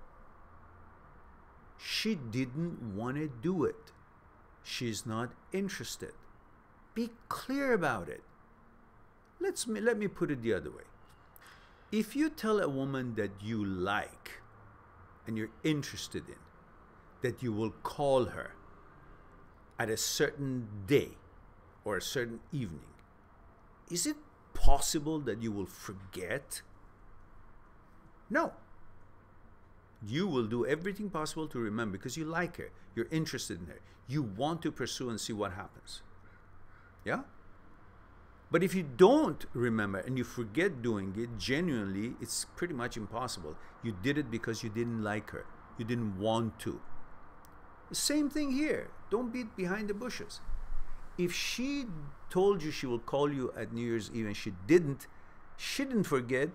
Speaker 1: She didn't want to do it. She's not interested. Be clear about it. Let me put it the other way. If you tell a woman that you like and you're interested in, that you will call her at a certain day or a certain evening, is it possible that you will forget? No. You will do everything possible to remember because you like her, you're interested in her, you want to pursue and see what happens. Yeah? But if you don't remember and you forget doing it, genuinely, it's pretty much impossible. You did it because you didn't like her, you didn't want to. The same thing here. Don't beat behind the bushes. If she told you she will call you at New Year's Eve and she didn't forget,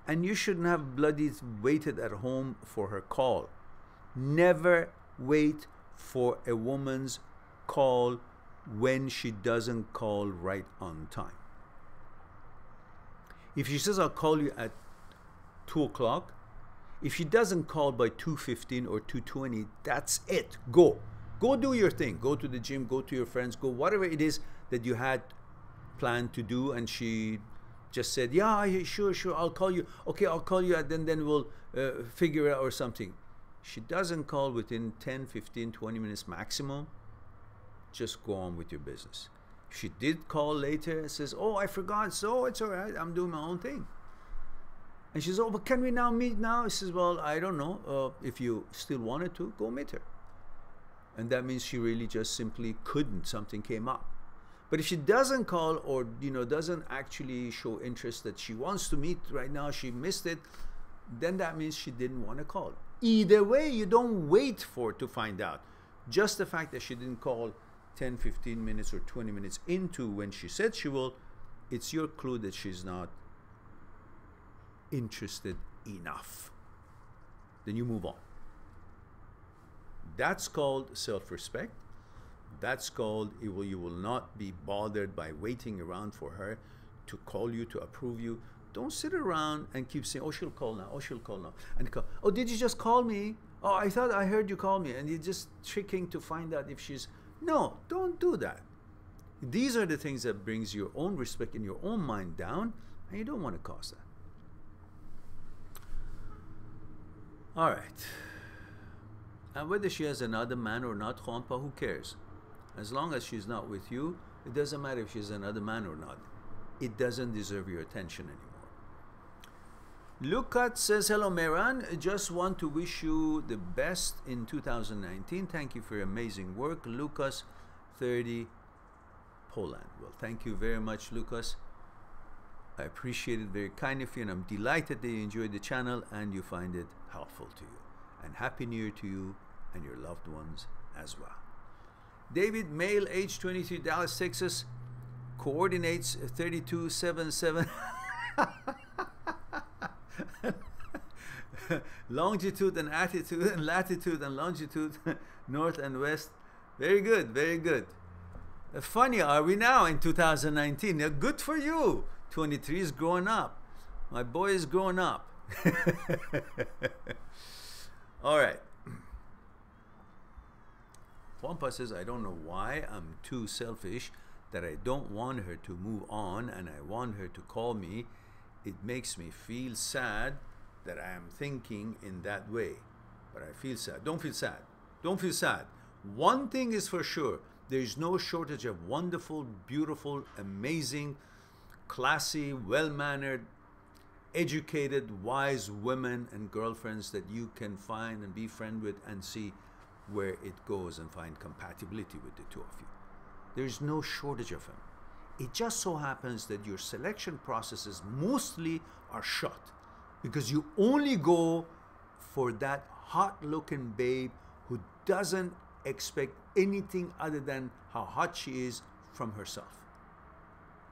Speaker 1: and you shouldn't have bloody waited at home for her call. Never wait for a woman's call when she doesn't call right on time. If she says, I'll call you at 2 o'clock, if she doesn't call by 2:15 or 2:20, that's it. Go do your thing. Go to the gym, go to your friends, go whatever it is that you had planned to do, and she just said, yeah, sure, I'll call you. Okay, I'll call you, and then we'll figure it out or something. She doesn't call within 10, 15, 20 minutes maximum, just go on with your business. If she did call later and says, oh, I forgot, so it's all right, I'm doing my own thing. And she says, oh, but can we now meet now? He says, well, I don't know. If you still wanted to, go meet her. And that means she really just simply couldn't. Something came up. But if she doesn't call or, doesn't actually show interest that she wants to meet right now, she missed it, then that means she didn't want to call. Either way, you don't wait for it to find out. Just the fact that she didn't call 10, 15 minutes or 20 minutes into when she said she will, it's your clue that she's not interested enough. Then you move on. That's called self-respect. That's called you will not be bothered by waiting around for her to call you, to approve you. Don't sit around and keep saying, oh, she'll call now, oh, she'll call now. And call, oh, did you just call me? Oh, I thought I heard you call me. And you're just tricking to find out if she's... No, don't do that. These are the things that brings your own respect in your own mind down, and you don't want to cause that. All right. And whether she has another man or not, Juanpa, who cares? As long as she's not with you, it doesn't matter if she's another man or not. It doesn't deserve your attention anymore. Lukat says, hello, Mehran. Just want to wish you the best in 2019. Thank you for your amazing work. Lucas, 30, Poland. Well, thank you very much, Lucas. I appreciate it, very kind of you, and I'm delighted that you enjoyed the channel and you find it helpful to you. And Happy New Year to you and your loved ones as well. David, male, age 23, Dallas, Texas, coordinates 3277. Longitude and attitude and latitude and longitude, north and west. Very good, very good. Funny, are we now in 2019? Now, good for you. 23 is growing up. My boy is growing up. All right. Wampa says, I don't know why I'm too selfish that I don't want her to move on and I want her to call me. It makes me feel sad that I am thinking in that way. But I feel sad. Don't feel sad. Don't feel sad. One thing is for sure. There is no shortage of wonderful, beautiful, amazing, classy, well-mannered, educated, wise women and girlfriends that you can find and be friend with and see where it goes and find compatibility with the two of you. There's no shortage of them. It just so happens that your selection processes mostly are shut because you only go for that hot-looking babe who doesn't expect anything other than how hot she is from herself.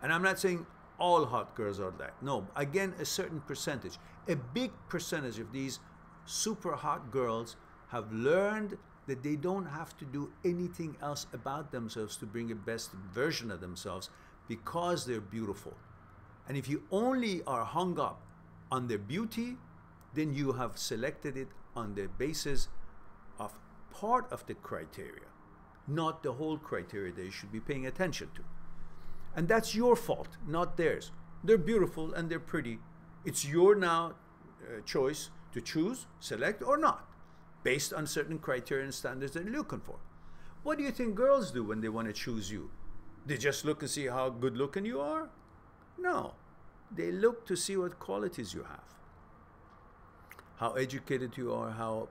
Speaker 1: And I'm not saying all hot girls are that. No, again, a certain percentage. A big percentage of these super hot girls have learned that they don't have to do anything else about themselves to bring a best version of themselves because they're beautiful. And if you only are hung up on their beauty, then you have selected it on the basis of part of the criteria, not the whole criteria that you should be paying attention to. And that's your fault, not theirs. They're beautiful and they're pretty. It's your now choice to choose, select, or not, based on certain criteria and standards that you're looking for. What do you think girls do when they want to choose you? They just look and see how good looking you are? No. They look to see what qualities you have. How educated you are, how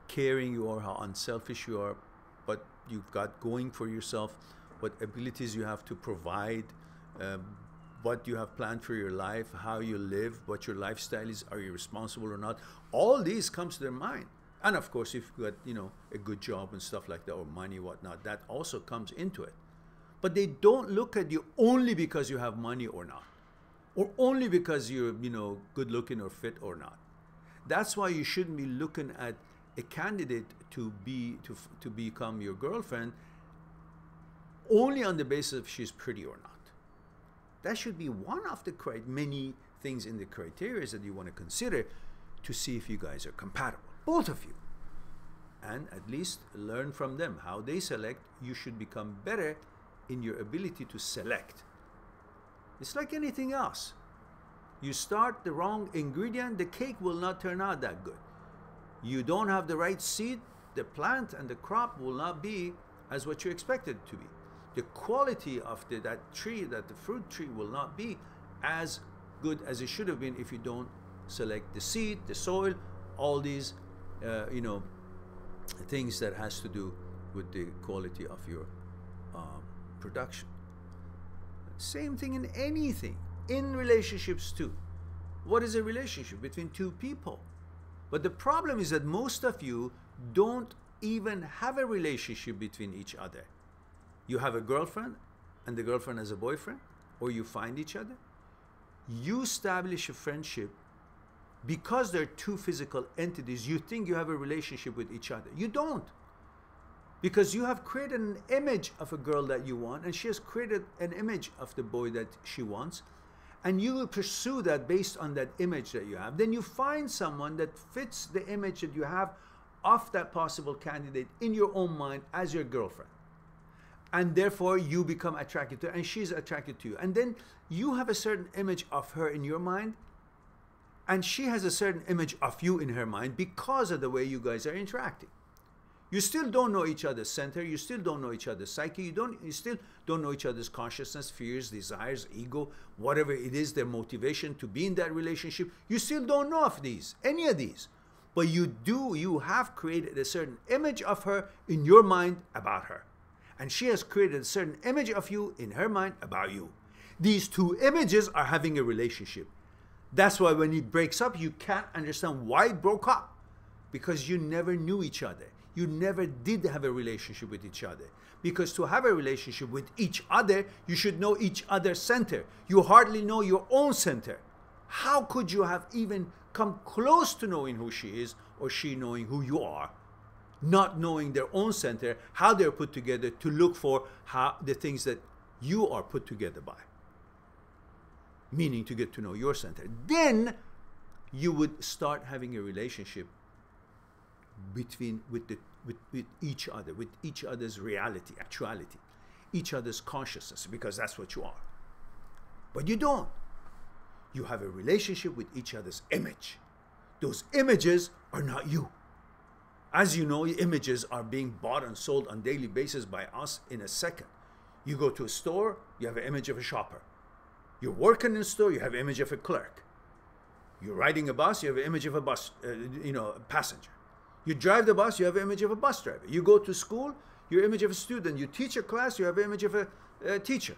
Speaker 1: caring you are, how unselfish you are, what you've got going for yourself, what abilities you have to provide, what you have planned for your life, how you live, what your lifestyle is, are you responsible or not? All these comes to their mind. And of course, if you've got, you know, a good job and stuff like that, or money, whatnot, that also comes into it. But they don't look at you only because you have money or not, or only because you're, you know, good looking or fit or not. That's why you shouldn't be looking at a candidate to become your girlfriend only on the basis of she's pretty or not. That should be one of the many things in the criteria that you want to consider to see if you guys are compatible, both of you. And at least learn from them how they select. You should become better in your ability to select. It's like anything else. You start the wrong ingredient, the cake will not turn out that good. You don't have the right seed, the plant and the crop will not be as what you expected it to be. The quality of that tree, the fruit tree, will not be as good as it should have been if you don't select the seed, the soil, all these, you know, things that has to do with the quality of your production. Same thing in anything, in relationships too. What is a relationship? Between two people. But the problem is that most of you don't even have a relationship between each other. You have a girlfriend and the girlfriend has a boyfriend, or you find each other. You establish a friendship because they're two physical entities. You think you have a relationship with each other. You don't. Because you have created an image of a girl that you want, and she has created an image of the boy that she wants, and you will pursue that based on that image that you have. Then you find someone that fits the image that you have of that possible candidate in your own mind as your girlfriend. And therefore you become attracted to her and she's attracted to you. And then you have a certain image of her in your mind, and she has a certain image of you in her mind because of the way you guys are interacting. You still don't know each other's center. You still don't know each other's psyche. You still don't know each other's consciousness, fears, desires, ego, whatever it is, their motivation to be in that relationship. You still don't know of these, any of these. But you have created a certain image of her in your mind about her. And she has created a certain image of you in her mind about you. These two images are having a relationship. That's why when it breaks up, you can't understand why it broke up. Because you never knew each other. You never did have a relationship with each other. Because to have a relationship with each other, you should know each other's center. You hardly know your own center. How could you have even come close to knowing who she is or she knowing who you are? Not knowing their own center, how they're put together to look for how the things that you are put together by. Meaning to get to know your center. Then you would start having a relationship with each other, with each other's reality, actuality, each other's consciousness, because that's what you are. But you don't. You have a relationship with each other's image. Those images are not you. As you know, images are being bought and sold on a daily basis by us in a second. You go to a store, you have an image of a shopper. You're working in a store, you have an image of a clerk. You're riding a bus, you have an image of a bus, a passenger. You drive the bus, you have an image of a bus driver. You go to school, your image of a student. You teach a class, you have an image of a teacher.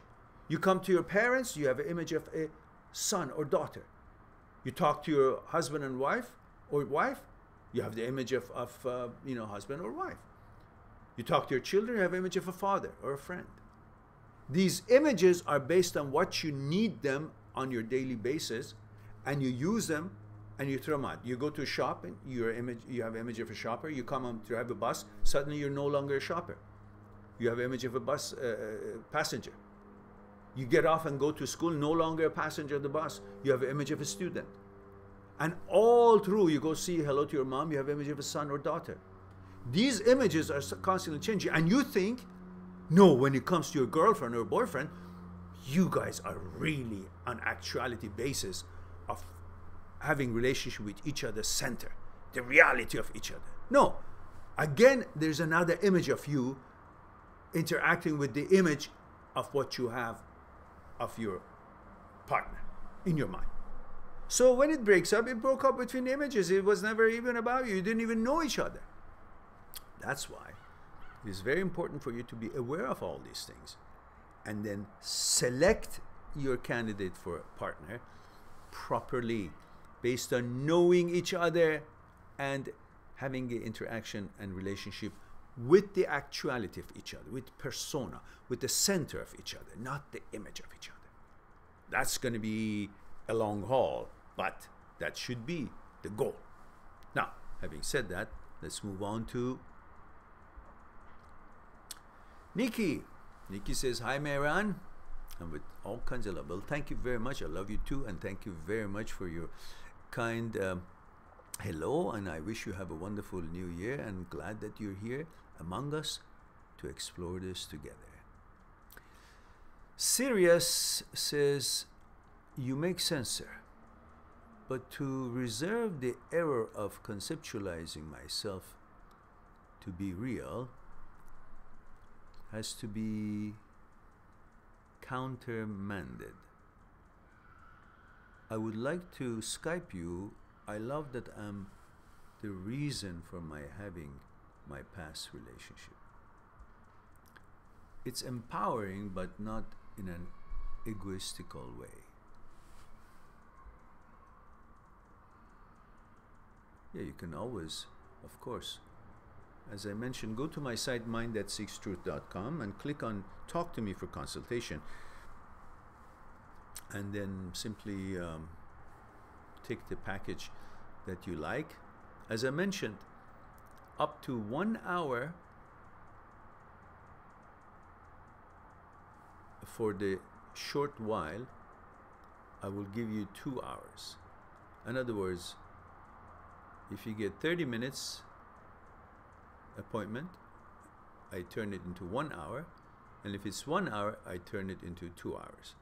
Speaker 1: You come to your parents, you have an image of a son or daughter. You talk to your husband and wife, you have the image of husband or wife. You talk to your children, you have an image of a father or a friend. These images are based on what you need them on your daily basis, and you use them and you throw them out. You go to a shop and you have an image of a shopper. You come and drive a bus, suddenly you're no longer a shopper. You have an image of a bus passenger. You get off and go to school, no longer a passenger of the bus. You have an image of a student. And all through, you go see hello to your mom, you have an image of a son or daughter. These images are constantly changing. And you think, no, when it comes to your girlfriend or boyfriend, you guys are really on actuality basis of having relationship with each other's center, the reality of each other. No. Again, there's another image of you interacting with the image of what you have of your partner in your mind. So when it breaks up, it broke up between images. It was never even about you. You didn't even know each other. That's why it is very important for you to be aware of all these things and then select your candidate for a partner properly based on knowing each other and having an interaction and relationship with the actuality of each other, with persona, with the center of each other, not the image of each other. That's going to be a long haul, but that should be the goal. Now, having said that, let's move on to Nikki. Nikki says, hi, Mehran. And with all kinds of love. Well, thank you very much. I love you too. And thank you very much for your kind hello. And I wish you have a wonderful new year. And glad that you're here among us to explore this together. Sirius says, you make sense, sir. But to reserve the error of conceptualizing myself to be real has to be countermanded. I would like to Skype you. I love that I'm the reason for my having my past relationship. It's empowering, but not in an egoistical way. Yeah, you can always, of course, as I mentioned, go to my site mind@seekstruth.com and click on Talk to Me for consultation, and then simply take the package that you like. As I mentioned, up to 1 hour for the short while, I will give you 2 hours. In other words, if you get 30 minutes appointment, I turn it into 1 hour, and if it's 1 hour, I turn it into 2 hours.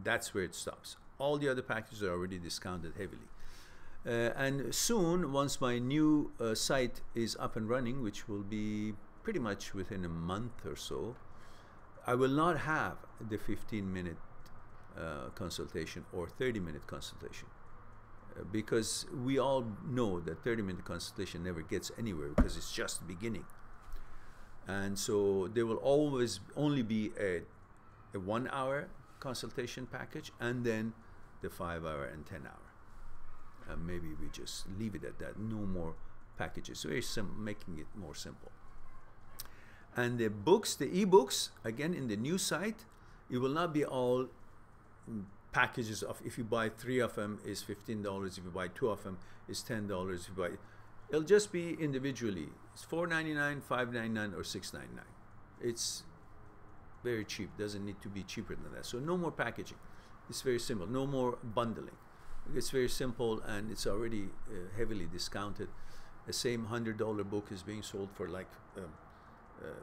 Speaker 1: That's where it stops. All the other packages are already discounted heavily. And soon, once my new site is up and running, which will be pretty much within a month or so, I will not have the 15-minute consultation or 30-minute consultation. Because we all know that 30-minute consultation never gets anywhere because it's just the beginning. And so there will always only be a 1 hour consultation package, and then the 5-hour and 10-hour. Maybe we just leave it at that. No more packages. Very simple, making it more simple. And the books, the e-books, again in the new site, it will not be all packages of, if you buy 3 of them is $15, if you buy 2 of them is $10, if you buy, it'll just be individually. It's $4.99, $5.99, or $6.99. It's very cheap. Doesn't need to be cheaper than that. So no more packaging. It's very simple. No more bundling. It's very simple, and it's already heavily discounted. The same $100 book is being sold for like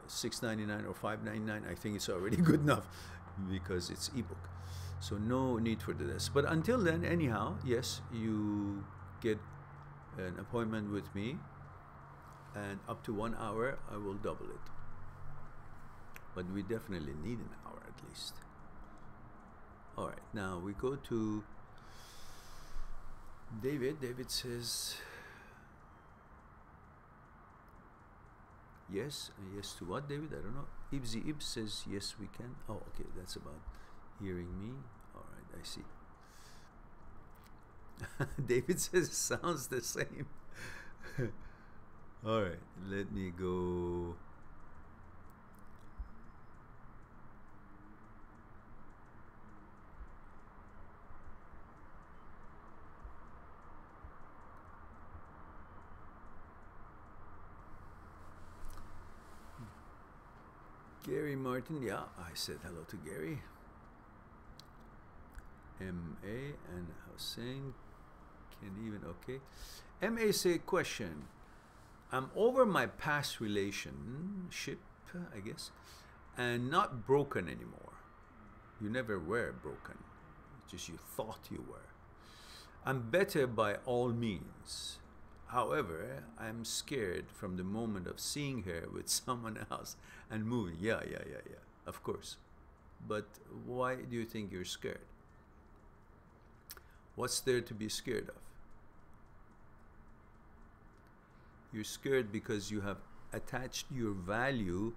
Speaker 1: $6.99 or $5.99. I think it's already good enough because it's ebook. So no need for this. But until then, anyhow, yes, you get an appointment with me, and up to 1 hour, I will double it. But we definitely need an hour at least. All right, now we go to David. David says, yes. Yes to what, David? I don't know. Ibzi Ibs says, yes, we can. Oh, okay, that's about hearing me. All right, I see. David says, sounds the same. All right, let me go. Gary Martin, yeah, I said hello to Gary. M.A. and Hussein can even, okay. M.A. say, question. I'm over my past relationship, I guess, and not broken anymore. You never were broken. Just you thought you were. I'm better by all means. However, I'm scared from the moment of seeing her with someone else and moving. Yeah, of course. But why do you think you're scared? What's there to be scared of? You're scared because you have attached your value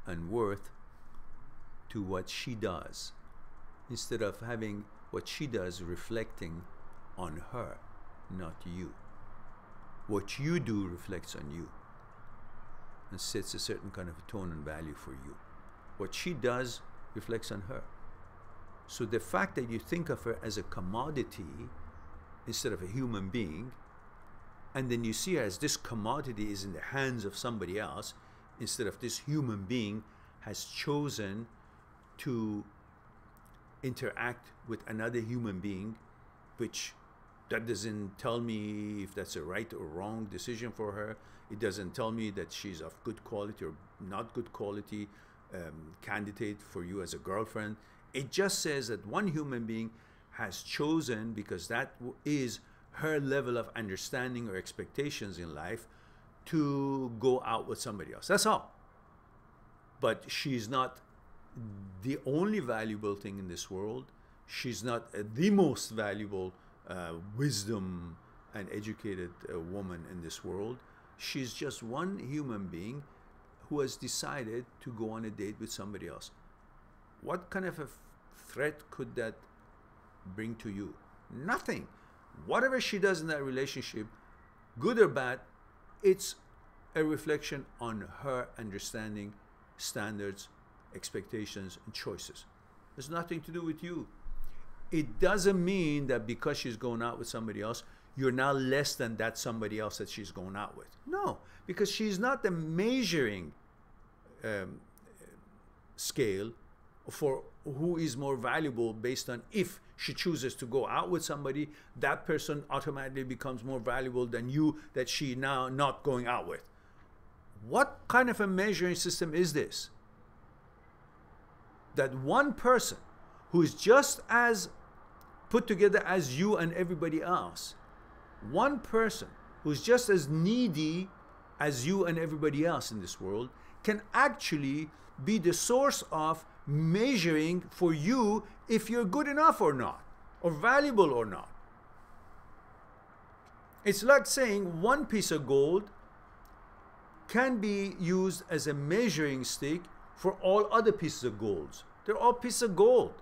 Speaker 1: and worth to what she does, instead of having what she does reflecting on her, not you. What you do reflects on you and sets a certain kind of a tone and value for you. What she does reflects on her. So the fact that you think of her as a commodity instead of a human being, and then you see her as this commodity is in the hands of somebody else, instead of this human being has chosen to interact with another human being, which that doesn't tell me if that's a right or wrong decision for her. It doesn't tell me that she's of good quality or not good quality candidate for you as a girlfriend. It just says that one human being has chosen, because that is her level of understanding or expectations in life, to go out with somebody else. That's all. But she's not the only valuable thing in this world. She's not the most valuable wisdom and educated woman in this world. She's just one human being who has decided to go on a date with somebody else. What kind of a threat could that bring to you? Nothing. Whatever she does in that relationship, good or bad, it's a reflection on her understanding, standards, expectations, and choices. There's nothing to do with you. It doesn't mean that because she's going out with somebody else, you're now less than that somebody else that she's going out with. No, because she's not the measuring scale for who is more valuable based on if she chooses to go out with somebody, that person automatically becomes more valuable than you that she now not going out with. What kind of a measuring system is this? That one person who is just as put together as you and everybody else, one person who's just as needy as you and everybody else in this world, can actually be the source of measuring for you if you're good enough or not, or valuable or not. It's like saying one piece of gold can be used as a measuring stick for all other pieces of gold. They're all pieces of gold.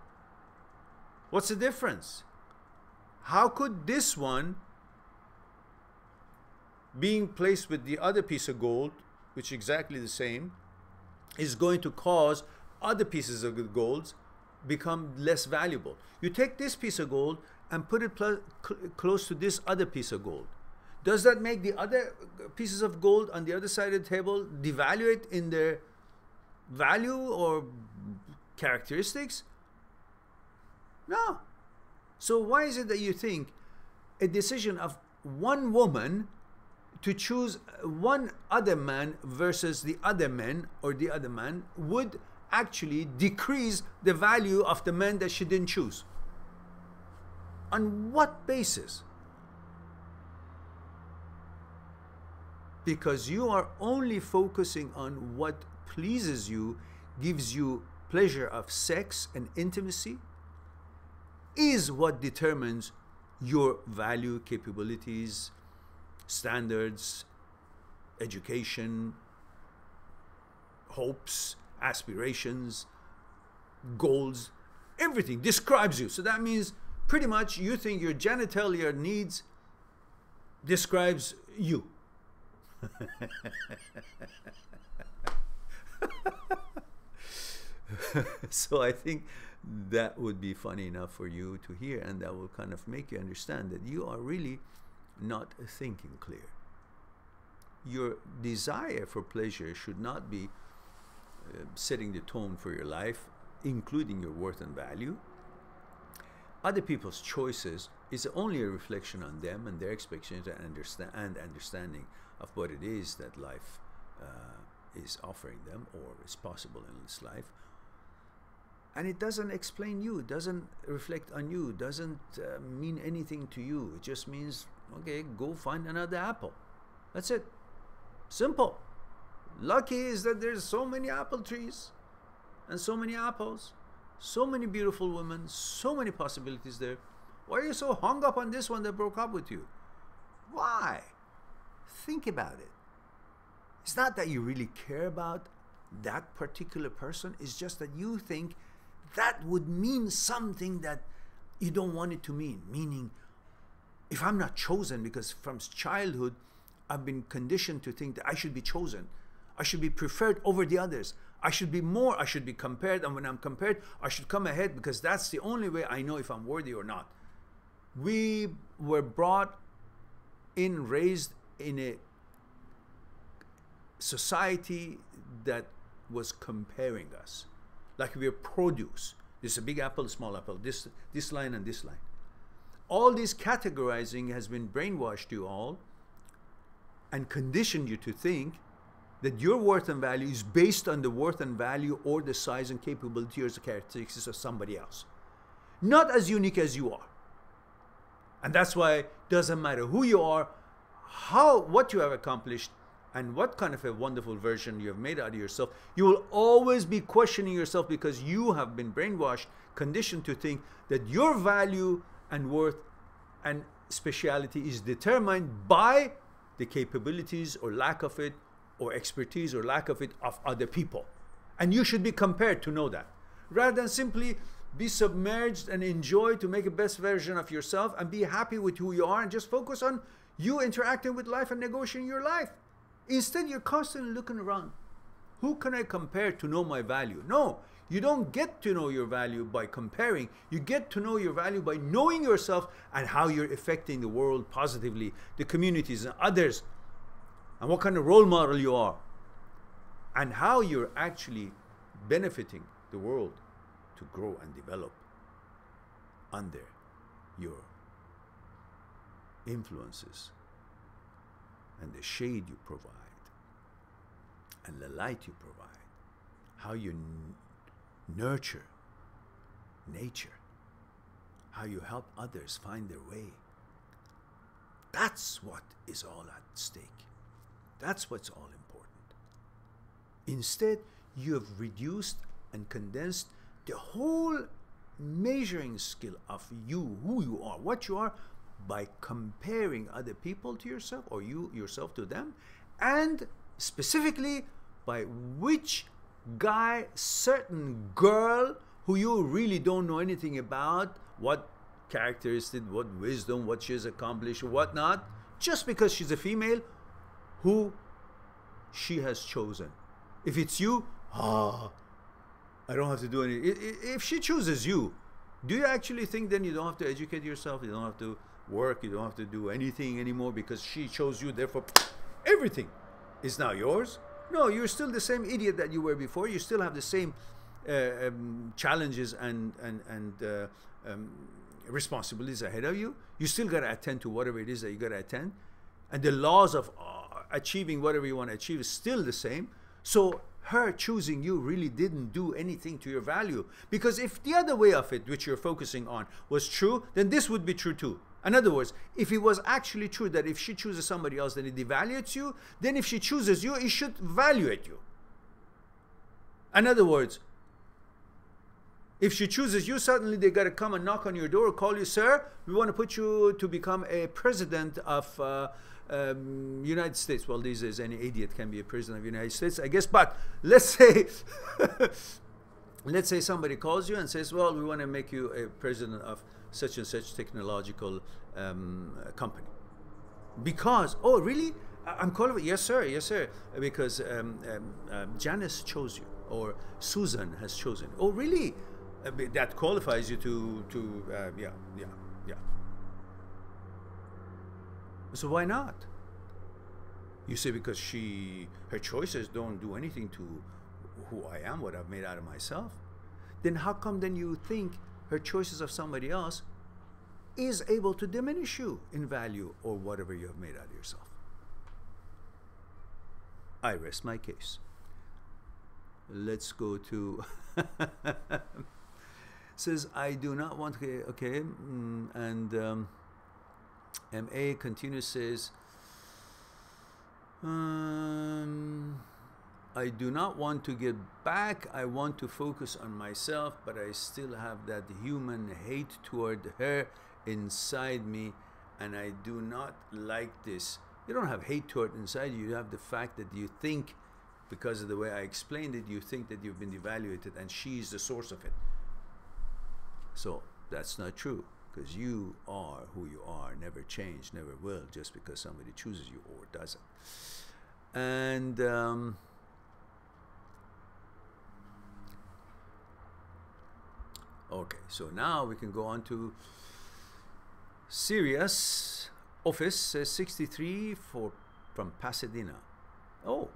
Speaker 1: What's the difference? How could this one being placed with the other piece of gold, which is exactly the same, is going to cause other pieces of gold become less valuable? You take this piece of gold and put it close to this other piece of gold. Does that make the other pieces of gold on the other side of the table devaluate in their value or characteristics? No. So why is it that you think a decision of one woman to choose one other man versus the other men or the other man would actually decrease the value of the man that she didn't choose? On what basis? Because you are only focusing on what pleases you, gives you pleasure of sex and intimacy, is what determines your value, capabilities, standards, education, hopes, aspirations, goals. Everything describes you. So that means pretty much you think your genitalia needs describes you. So I think that would be funny enough for you to hear, and that will kind of make you understand that you are really not thinking clear. Your desire for pleasure should not be setting the tone for your life, including your worth and value. Other people's choices is only a reflection on them and their expectations and understanding of what it is that life is offering them or is possible in this life. And it doesn't explain you, doesn't reflect on you, doesn't mean anything to you. It just means, okay, go find another apple. That's it. Simple. Lucky is that there's so many apple trees and so many apples, so many beautiful women, so many possibilities there. Why are you so hung up on this one that broke up with you? Why? Think about it. It's not that you really care about that particular person. It's just that you think that would mean something that you don't want it to mean. Meaning, if I'm not chosen, because from childhood I've been conditioned to think that I should be chosen, I should be preferred over the others, I should be more, I should be compared, and when I'm compared, I should come ahead because that's the only way I know if I'm worthy or not. We were brought in, raised in a society that was comparing us. Like we are produce. This is a big apple, a small apple, this line and this line. All this categorizing has been brainwashed you all and conditioned you to think that your worth and value is based on the worth and value or the size and capability or the characteristics of somebody else. Not as unique as you are. And that's why it doesn't matter who you are, what you have accomplished, and what kind of a wonderful version you have made out of yourself, you will always be questioning yourself because you have been brainwashed, conditioned to think that your value and worth and speciality is determined by the capabilities or lack of it, or expertise or lack of it of other people. And you should be compared to know that. Rather than simply be submerged and enjoy to make a best version of yourself and be happy with who you are and just focus on you interacting with life and negotiating your life. Instead, you're constantly looking around. Who can I compare to know my value? No, you don't get to know your value by comparing. You get to know your value by knowing yourself and how you're affecting the world positively, the communities and others, and what kind of role model you are, and how you're actually benefiting the world to grow and develop under your influences and the shade you provide and the light you provide, how you nurture nature, how you help others find their way. That's what is all at stake. That's what's all important. Instead, you have reduced and condensed the whole measuring skill of you, who you are, what you are, by comparing other people to yourself or you yourself to them, and specifically by which guy, certain girl who you really don't know anything about, what characteristics, what wisdom, what she has accomplished, what not, just because she's a female who she has chosen. If it's you, I don't have to do anything. If she chooses you, do you actually think then you don't have to educate yourself, you don't have to work, you don't have to do anything anymore because she chose you, therefore everything is now yours? No, you're still the same idiot that you were before. You still have the same challenges and responsibilities ahead of you. You still got to attend to whatever it is that you got to attend. And the laws of achieving whatever you want to achieve is still the same. So her choosing you really didn't do anything to your value. Because if the other way of it, which you're focusing on, was true, then this would be true too. In other words, if it was actually true that if she chooses somebody else, then it devaluates you, then if she chooses you, it should evaluate you. In other words, if she chooses you, suddenly they got to come and knock on your door, call you, sir, we want to put you to become a president of United States. Well, these days any idiot can be a president of the United States, I guess. But let's say, let's say somebody calls you and says, well, we want to make you a president of such and such technological company. Because, oh, really? I'm calling, yes, sir, yes, sir. Because Janice chose you, or Susan has chosen. Oh, really? That qualifies you to yeah. So why not? You say because her choices don't do anything to who I am, what I've made out of myself. Then how come then you think her choices of somebody else is able to diminish you in value or whatever you have made out of yourself? I rest my case. Let's go to says I do not want to, okay, and MA continues, says I do not want to get back. I want to focus on myself, but I still have that human hate toward her inside me, and I do not like this. You don't have hate toward inside you. You have the fact that you think, because of the way I explained it, you think that you've been devaluated and she's the source of it. So that's not true, because you are who you are, never change, never will, just because somebody chooses you or doesn't. And okay, so now we can go on to Sirius Office 63 from Pasadena. Oh,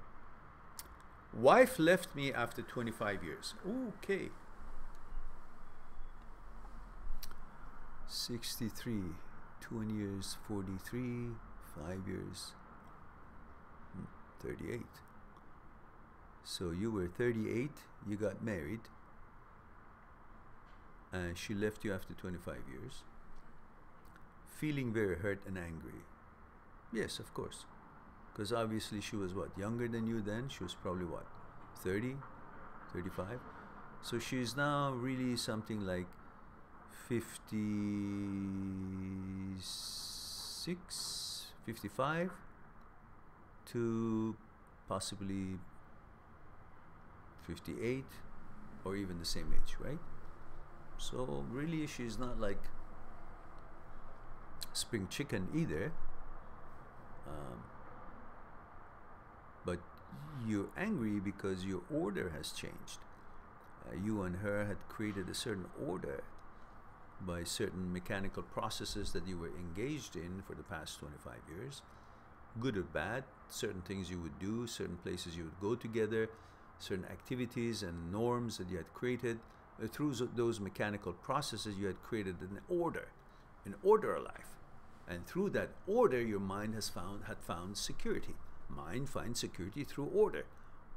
Speaker 1: wife left me after 25 years. Okay. 63, 20 years, 43, 5 years, 38. So you were 38, you got married, and she left you after 25 years. Feeling very hurt and angry. Yes, of course. Because obviously she was what, younger than you then? She was probably what, 30, 35? So she's now really something like 56, 55 to possibly 58 or even the same age, right? So really she's not like spring chicken either, but you're angry because your order has changed. You and her had created a certain order by certain mechanical processes that you were engaged in for the past 25 years, good or bad, certain things you would do, certain places you would go together, certain activities and norms that you had created. Through those mechanical processes, you had created an order of life. And through that order, your mind had found security. Mind finds security through order.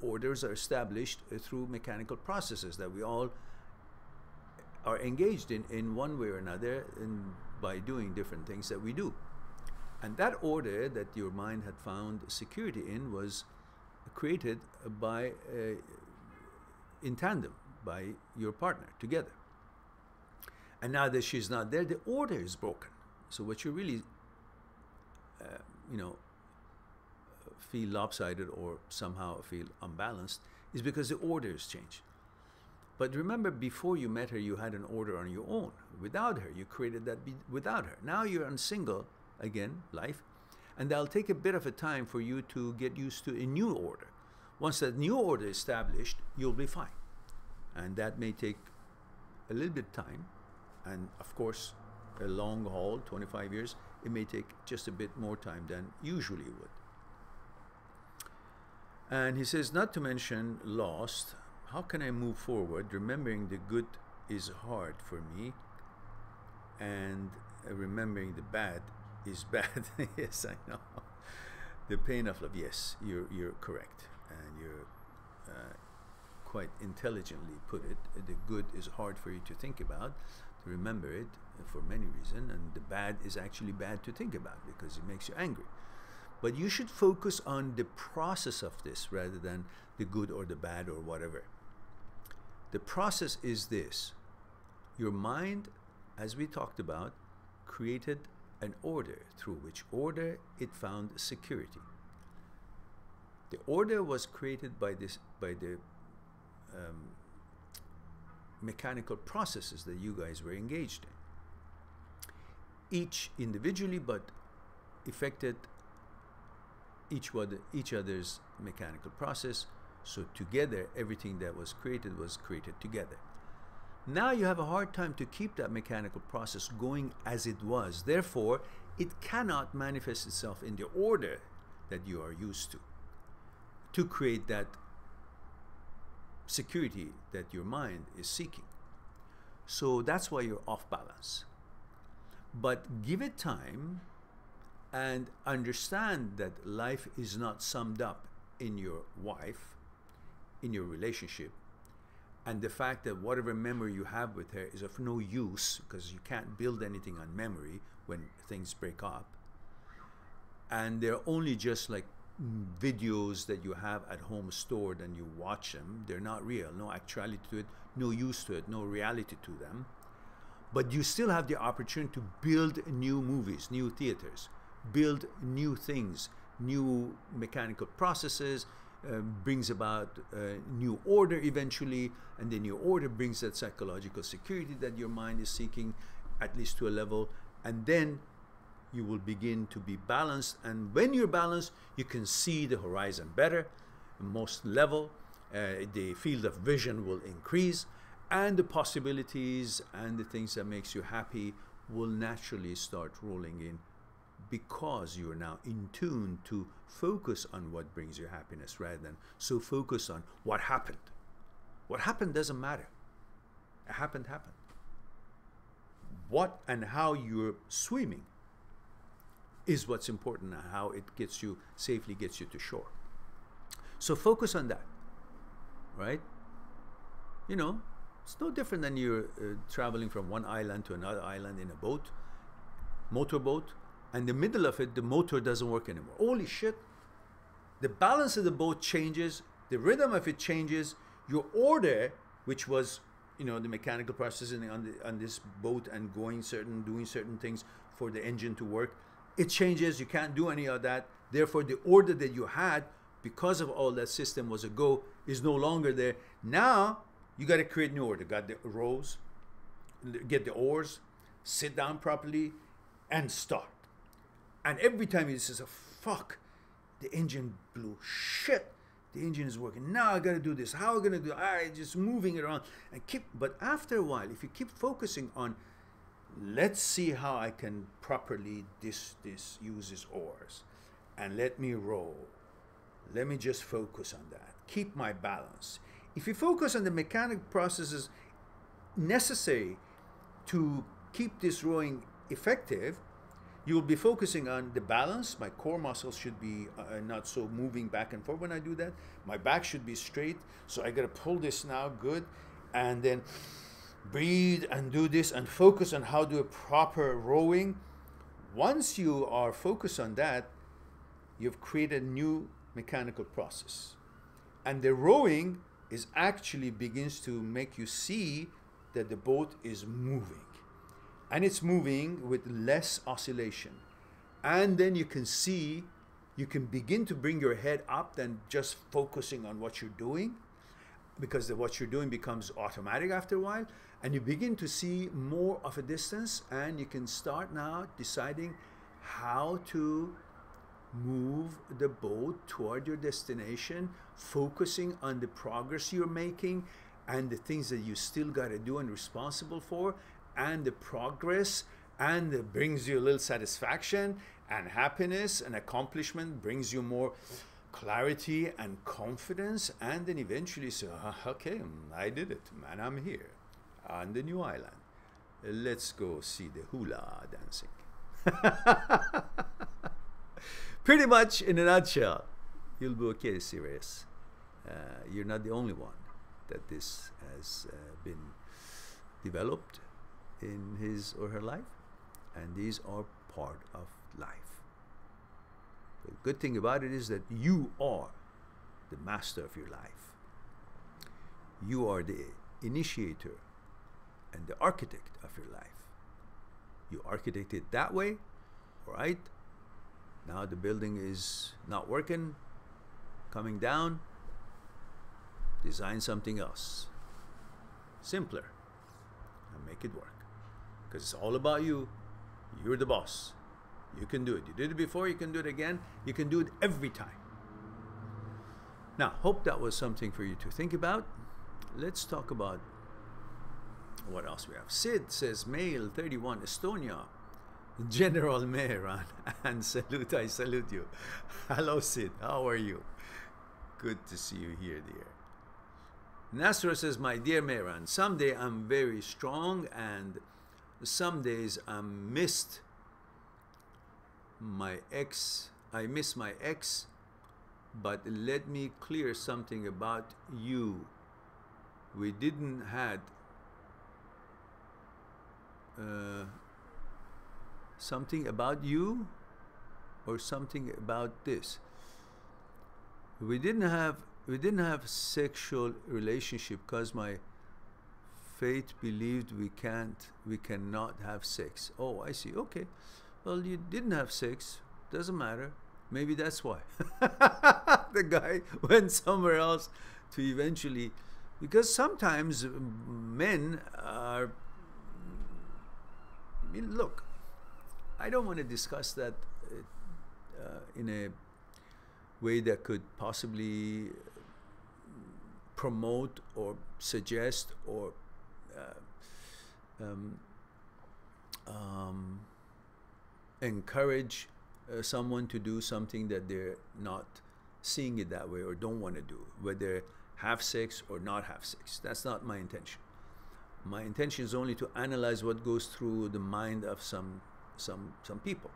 Speaker 1: Orders are established through mechanical processes that we all are engaged in one way or another, by doing different things that we do. And that order that your mind had found security in was created by in tandem by your partner together. And now that she's not there, the order is broken. So what you really feel lopsided or somehow feel unbalanced is because the order has changed. But remember, before you met her, you had an order on your own. Without her, you created that without her. Now you're on single, again, life, and that'll take a bit of a time for you to get used to a new order. Once that new order is established, you'll be fine. And that may take a little bit of time. And of course, a long haul, 25 years, it may take just a bit more time than usually it would. And he says, not to mention lost. How can I move forward? Remembering the good is hard for me, and remembering the bad is bad. Yes, I know. The pain of love. Yes, you're correct, and you're quite intelligently put it. The good is hard for you to think about, to remember it for many reasons, and the bad is actually bad to think about because it makes you angry. But you should focus on the process of this rather than the good or the bad or whatever. The process is this. Your mind, as we talked about, created an order through which order it found security. The order was created by the mechanical processes that you guys were engaged in. Each individually, but affected each other's mechanical process. So together, everything that was created together. Now you have a hard time to keep that mechanical process going as it was. Therefore, it cannot manifest itself in the order that you are used to create that security that your mind is seeking. So that's why you're off balance. But give it time and understand that life is not summed up in your wife, in your relationship, and the fact that whatever memory you have with her is of no use because you can't build anything on memory when things break up. And they're only just like videos that you have at home stored and you watch them. They're not real, no actuality to it, no use to it, no reality to them. But you still have the opportunity to build new movies, new theaters, build new things, new mechanical processes, brings about new order eventually, and the new order brings that psychological security that your mind is seeking, at least to a level, and then you will begin to be balanced. And when you're balanced, you can see the horizon better, most level, the field of vision will increase, and the possibilities and the things that makes you happy will naturally start rolling in, because you are now in tune to focus on what brings you happiness rather than so focus on what happened. What happened doesn't matter. It happened. What and how you're swimming is what's important, and how it safely gets you to shore. So focus on that, right? You know, it's no different than you're traveling from one island to another island in a boat, motorboat. And in the middle of it, the motor doesn't work anymore. Holy shit. The balance of the boat changes. The rhythm of it changes. Your order, which was, you know, the mechanical processing on this boat and doing certain things for the engine to work, it changes. You can't do any of that. Therefore, the order that you had, because of all that system was a go, is no longer there. Now, you got to create new order. Got the rows, get the oars, sit down properly, and start. And every time he says, oh, fuck, the engine blew. Shit, the engine is working. Now I got to do this. How am I going to do it? I just moving it around. But after a while, if you keep focusing on, let's see how I can properly use these oars. And let me roll. Let me just focus on that. Keep my balance. If you focus on the mechanical processes necessary to keep this rowing effective, you will be focusing on the balance. My core muscles should be not so moving back and forth when I do that. My back should be straight. So I got to pull this now, good. And then breathe and do this and focus on how to do a proper rowing. Once you are focused on that, you've created a new mechanical process. And the rowing actually begins to make you see that the boat is moving. And it's moving with less oscillation. And then you can begin to bring your head up than just focusing on what you're doing. because what you're doing becomes automatic after a while, and you begin to see more of a distance, and you can start now deciding how to move the boat toward your destination, focusing on the progress you're making and the things that you still got to do and responsible for, and the progress, and it brings you a little satisfaction and happiness and accomplishment, brings you more clarity and confidence, and then eventually say, okay, I did it, man, I'm here on the new island. Let's go see the hula dancing. Pretty much in a nutshell, you'll be okay, serious. You're not the only one that this has been developed in his or her life, and these are part of life. The good thing about it is that you are the master of your life. You are the initiator and the architect of your life. You architect it that way, all right? Now the building is not working, coming down, design something else, simpler, and make it work. Because it's all about you. You're the boss. You can do it. You did it before, you can do it again. You can do it every time. Now, hope that was something for you to think about. Let's talk about what else we have. Sid says, male, 31, Estonia. General Mehran, and salute, I salute you. Hello, Sid, how are you? Good to see you here, dear. Nasra says, my dear Mehran, someday I'm very strong, and some days I miss my ex, but let me clear something about you. We didn't had something about you or something about this. We didn't have sexual relationship because my faith believed we cannot have sex. Oh, I see. Okay. Well, you didn't have sex. Doesn't matter. Maybe that's why. The guy went somewhere else to eventually, because sometimes men are, look, I don't want to discuss that in a way that could possibly promote or suggest or encourage someone to do something that they're not seeing it that way or don't want to do, whether have sex or not have sex. That's not my intention. My intention is only to analyze what goes through the mind of some people,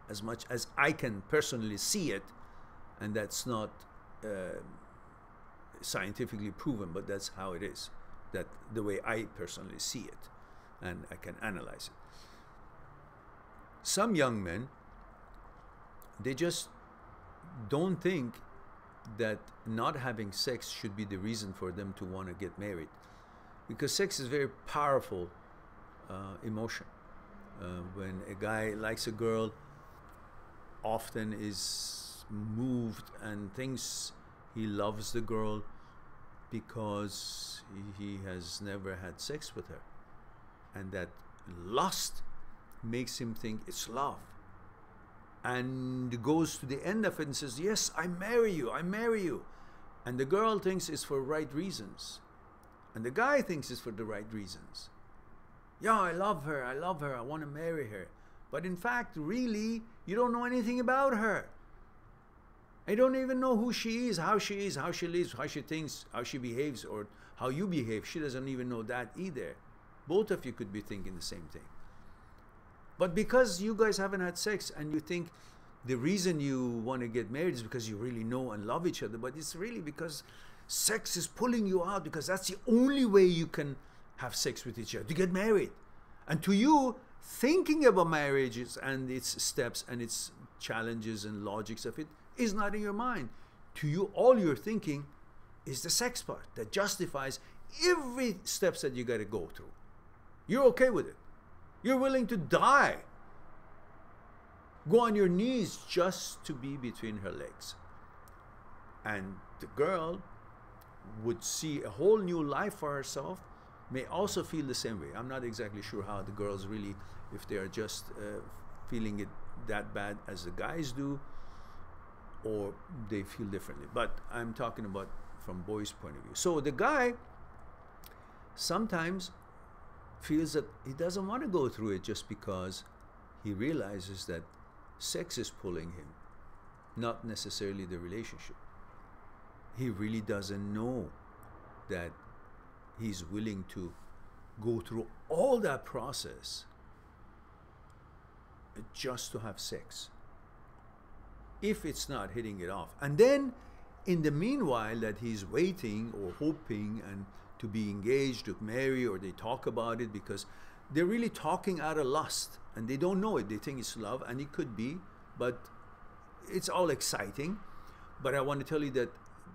Speaker 1: as much as I can personally see it, and that's not scientifically proven, but that's how it is, that the way I personally see it, and I can analyze it. Some young men, they just don't think that not having sex should be the reason for them to want to get married, because sex is a very powerful emotion. When a guy likes a girl, often is moved and thinks he loves the girl because he has never had sex with her, and that lust makes him think it's love, and goes to the end of it and says, yes, I marry you, and the girl thinks it's for right reasons, and the guy thinks it's for the right reasons. Yeah, I love her, I want to marry her. But in fact, really, you don't know anything about her. I don't even know who she is, how she lives, how she thinks, how she behaves, or how you behave. She doesn't even know that either. Both of you could be thinking the same thing. But because you guys haven't had sex and you think the reason you want to get married is because you really know and love each other, but it's really because sex is pulling you out, because that's the only way you can have sex with each other, to get married. And to you, thinking about marriages and its steps and its challenges and logics of it is not in your mind. To you, all you're thinking is the sex part that justifies every steps that you got to go through. You're okay with it. You're willing to die, go on your knees just to be between her legs. And the girl would see a whole new life for herself may also feel the same way. I'm not exactly sure how the girls really, if they are just feeling it that bad as the guys do, or they feel differently. But I'm talking about from boys' point of view. So the guy sometimes feels that he doesn't want to go through it just because he realizes that sex is pulling him, not necessarily the relationship. He really doesn't know that he's willing to go through all that process just to have sex, if it's not hitting it off. And then in the meanwhile that he's waiting or hoping and to be engaged, to marry, or they talk about it because they're really talking out of lust and they don't know it. They think it's love, and it could be, but it's all exciting. But I want to tell you that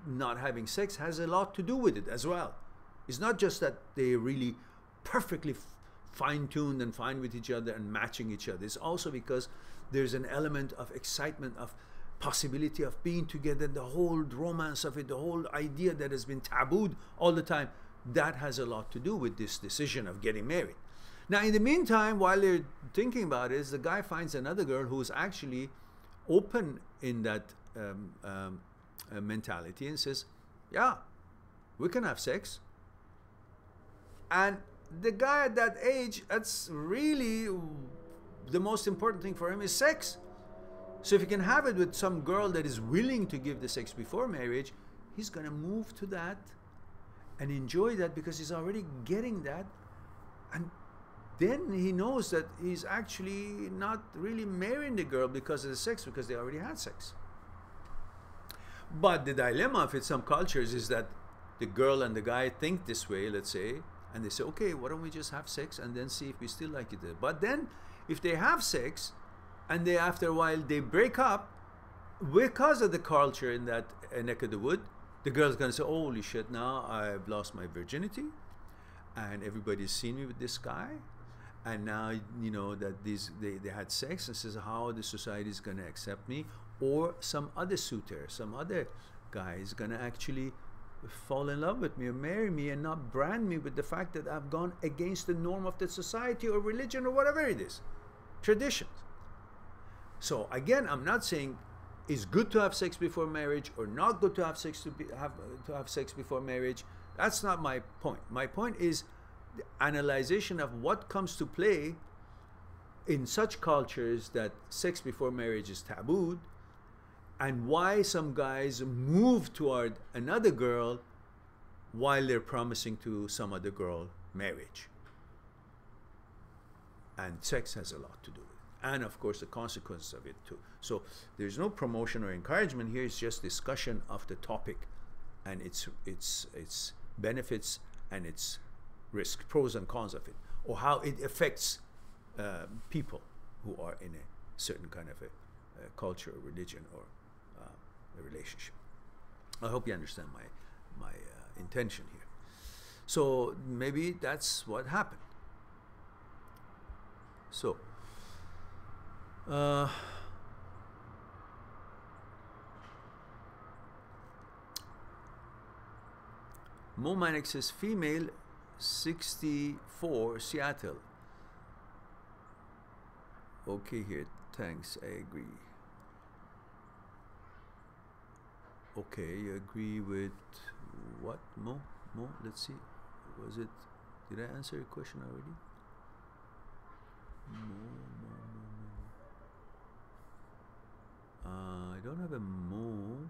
Speaker 1: not having sex has a lot to do with it as well. It's not just that they're really perfectly fine-tuned and fine with each other and matching each other. It's also because there's an element of excitement, of possibility of being together, the whole romance of it, the whole idea that has been tabooed all the time. That has a lot to do with this decision of getting married. Now, in the meantime, while they're thinking about it, the guy finds another girl who's actually open in that mentality and says, yeah, we can have sex. And the guy at that age, that's really the most important thing for him is sex. So if he can have it with some girl that is willing to give the sex before marriage, he's going to move to that and enjoy that because he's already getting that. And then he knows that he's actually not really marrying the girl because of the sex, because they already had sex. But the dilemma of it, some cultures, is that the girl and the guy think this way, let's say, and they say, okay, why don't we just have sex and then see if we still like it. But then if they have sex and they, after a while, they break up because of the culture in that neck of the wood, the girl's going to say, holy shit, now I've lost my virginity and everybody's seen me with this guy. And now, you know, that they had sex, and says how the society is going to accept me. Or some other suitor, some other guy is going to actually fall in love with me or marry me and not brand me with the fact that I've gone against the norm of the society or religion or whatever it is, traditions. So again, I'm not saying it's good to have sex before marriage or not good to have sex to have sex before marriage. That's not my point. My point is the analyzation of what comes to play in such cultures that sex before marriage is tabooed, and why some guys move toward another girl while they're promising to some other girl marriage. And sex has a lot to do with it. And of course the consequences of it too. So there's no promotion or encouragement here, it's just discussion of the topic and its benefits and its risk, pros and cons of it, or how it affects people who are in a certain kind of a culture or religion or a relationship. I hope you understand my intention here. So maybe that's what happened. So Mo Manik says female 64 Seattle. Okay here, thanks, I agree. Okay, you agree with what, Mo? Mo, let's see. Was it, did I answer your question already? I don't have a Mo.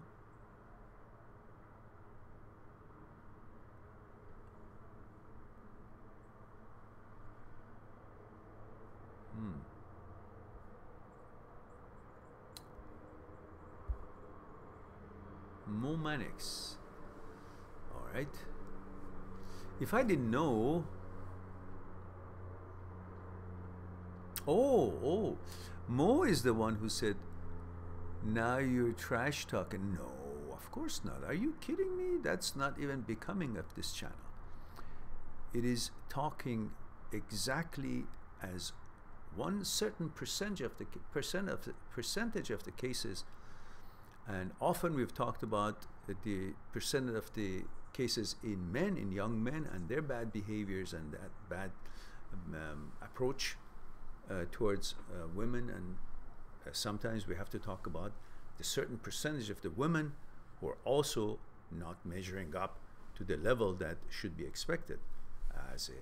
Speaker 1: Mo Manix. All right. If I didn't know. Oh, Mo is the one who said, now you're trash talking. No, of course not. Are you kidding me? That's not even becoming of this channel. It is talking exactly as one certain percentage of the cases, and often we've talked about the percentage of the cases in men, in young men, and their bad behaviors and that bad approach towards women. And sometimes we have to talk about the certain percentage of the women who are also not measuring up to the level that should be expected as a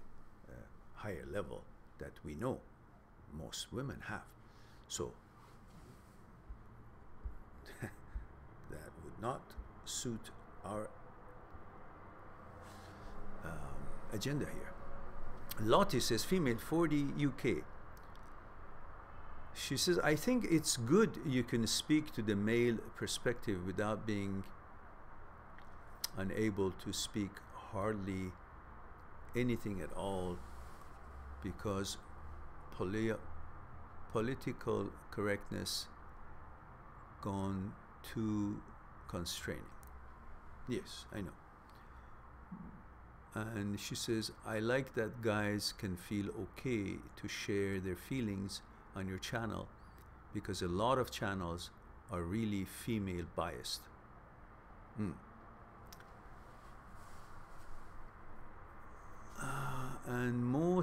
Speaker 1: higher level that we know most women have. So that would not suit our agenda here. Lottie says, female, 40, UK. She says, I think it's good you can speak to the male perspective without being unable to speak hardly anything at all, because political correctness gone too constraining. Yes, I know. And she says, I like that guys can feel okay to share their feelings on your channel, because a lot of channels are really female biased. And Mo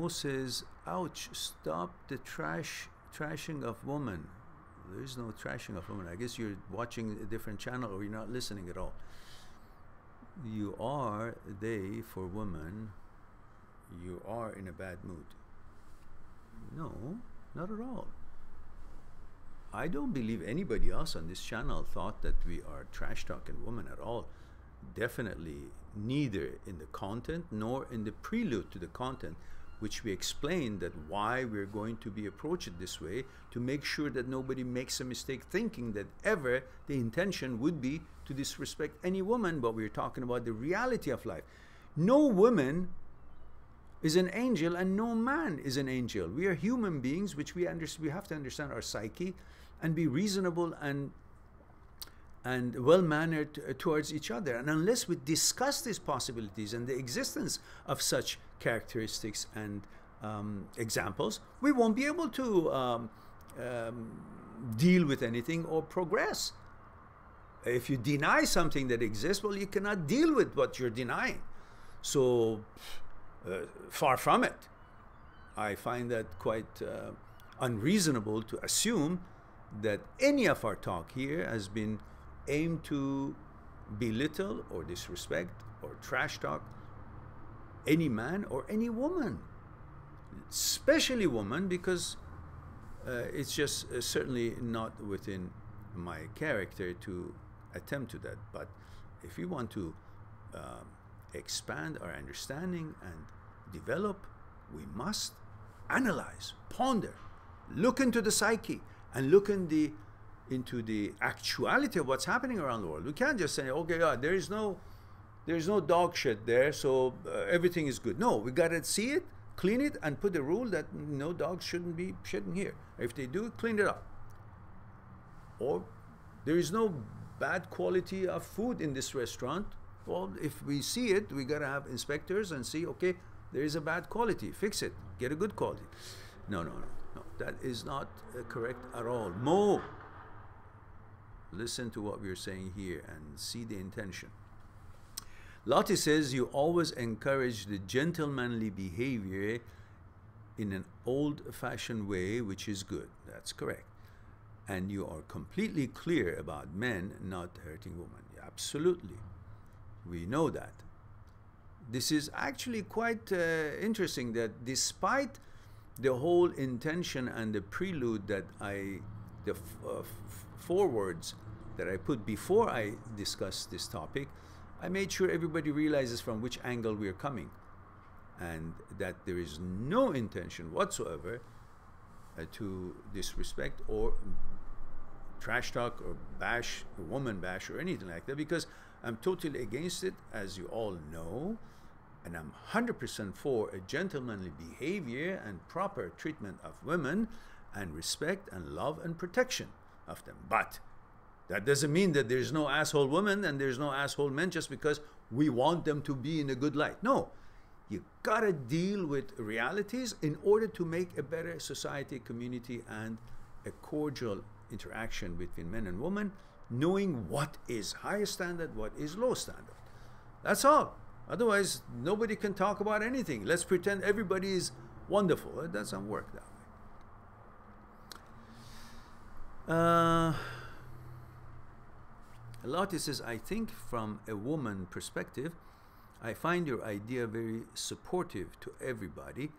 Speaker 1: says, ouch, stop the trashing of women. There is no trashing of women. I guess you're watching a different channel, or you're not listening at all. You are they for women. You are in a bad mood. No, not at all. I don't believe anybody else on this channel thought that we are trash talking women at all. Definitely neither in the content nor in the prelude to the content, which we explained that why we're going to be approached this way, to make sure that nobody makes a mistake thinking that ever the intention would be to disrespect any woman. But we're talking about the reality of life. No woman is an angel and no man is an angel. We are human beings, which we have to understand our psyche and be reasonable and well-mannered towards each other. And unless we discuss these possibilities and the existence of such characteristics and examples, we won't be able to deal with anything or progress. If you deny something that exists, well, you cannot deal with what you're denying. So far from it. I find that quite unreasonable to assume that any of our talk here has been aimed to belittle or disrespect or trash talk any man or any woman, especially woman, because it's just certainly not within my character to attempt to that. But if we want to expand our understanding and develop, we must analyze, ponder, look into the psyche, and look into the actuality of what's happening around the world. We can't just say, okay, yeah, there is no dog shit there, so everything is good. No, we gotta see it, clean it, and put a rule that no dogs shouldn't be shitting here. If they do, clean it up. Or there is no bad quality of food in this restaurant. Well, if we see it, we gotta have inspectors and see, okay, there is a bad quality, fix it, get a good quality. No, that is not correct at all. Mo, listen to what we're saying here and see the intention. Lottie says, you always encourage the gentlemanly behavior in an old-fashioned way, which is good. That's correct. And you are completely clear about men not hurting women. Absolutely. We know that. This is actually quite interesting that despite the whole intention and the prelude that the forewords that I put before I discussed this topic, I made sure everybody realizes from which angle we are coming, and that there is no intention whatsoever to disrespect or trash talk or bash, or woman bash or anything like that, because I'm totally against it, as you all know, and I'm 100% for a gentlemanly behavior and proper treatment of women and respect and love and protection of them. But that doesn't mean that there's no asshole women and there's no asshole men just because we want them to be in a good light. No, you gotta deal with realities in order to make a better society, community, and a cordial interaction between men and women, knowing what is high standard, what is low standard. That's all. Otherwise, nobody can talk about anything. Let's pretend everybody is wonderful. It doesn't work that way. Lottie says, I think from a woman perspective, I find your idea very supportive to everybody.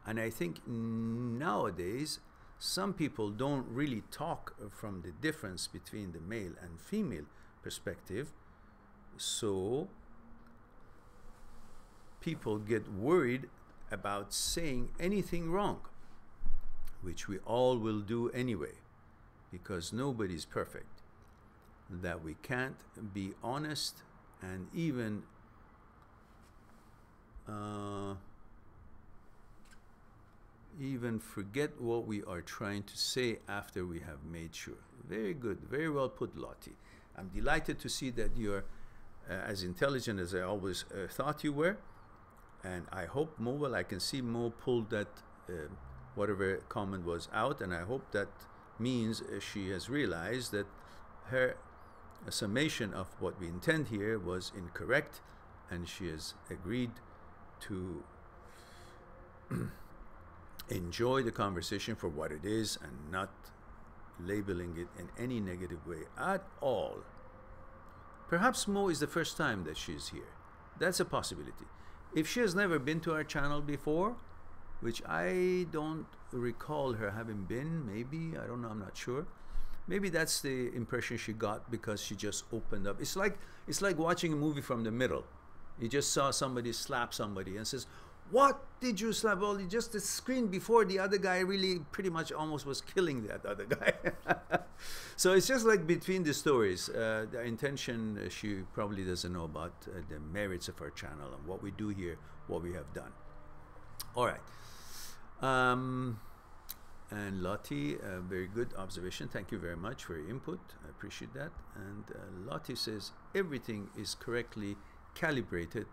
Speaker 1: And I think nowadays, some people don't really talk from the difference between the male and female perspective. So people get worried about saying anything wrong, which we all will do anyway, because nobody's perfect. That we can't be honest and even forget what we are trying to say after we have made sure. Very good, very well put, Lottie. I'm delighted to see that you're as intelligent as I always thought you were. And I hope Mo, well, I can see Mo pulled that whatever comment was out, and I hope that means she has realized that her summation of what we intend here was incorrect, and she has agreed to enjoy the conversation for what it is and not labeling it in any negative way at all. Perhaps Mo is the first time that she's here. That's a possibility. If she has never been to our channel before, which I don't recall her having been, maybe, I don't know, I'm not sure. Maybe that's the impression she got because she just opened up. It's like watching a movie from the middle. You just saw somebody slap somebody and says, what did you slap? Well, just the screen before the other guy really pretty much almost was killing that other guy. So it's just like between the stories. The intention, she probably doesn't know about the merits of our channel and what we do here, what we have done. All right. And Lottie, very good observation. Thank you very much for your input. I appreciate that. And Lottie says, everything is correctly calibrated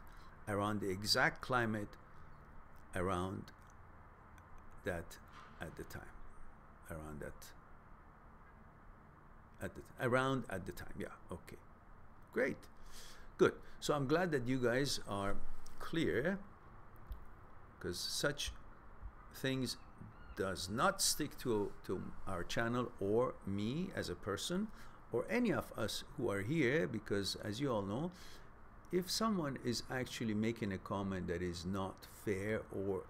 Speaker 1: around the exact climate around that at the time. Around at the time. Yeah, okay. Great. Good. So I'm glad that you guys are clear, because such things does not stick to our channel or me as a person or any of us who are here, because as you all know, if someone is actually making a comment that is not fair or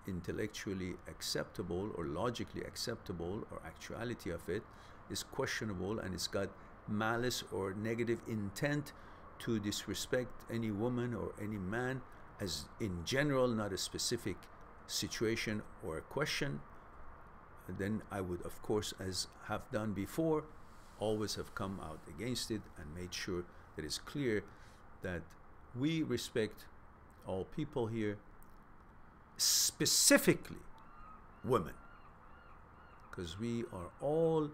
Speaker 1: intellectually acceptable or logically acceptable, or actuality of it is questionable, and it's got malice or negative intent to disrespect any woman or any man as in general, not a specific situation or a question, then I would, of course, as have done before, always have come out against it and made sure that it's clear that we respect all people here, specifically women, because we are all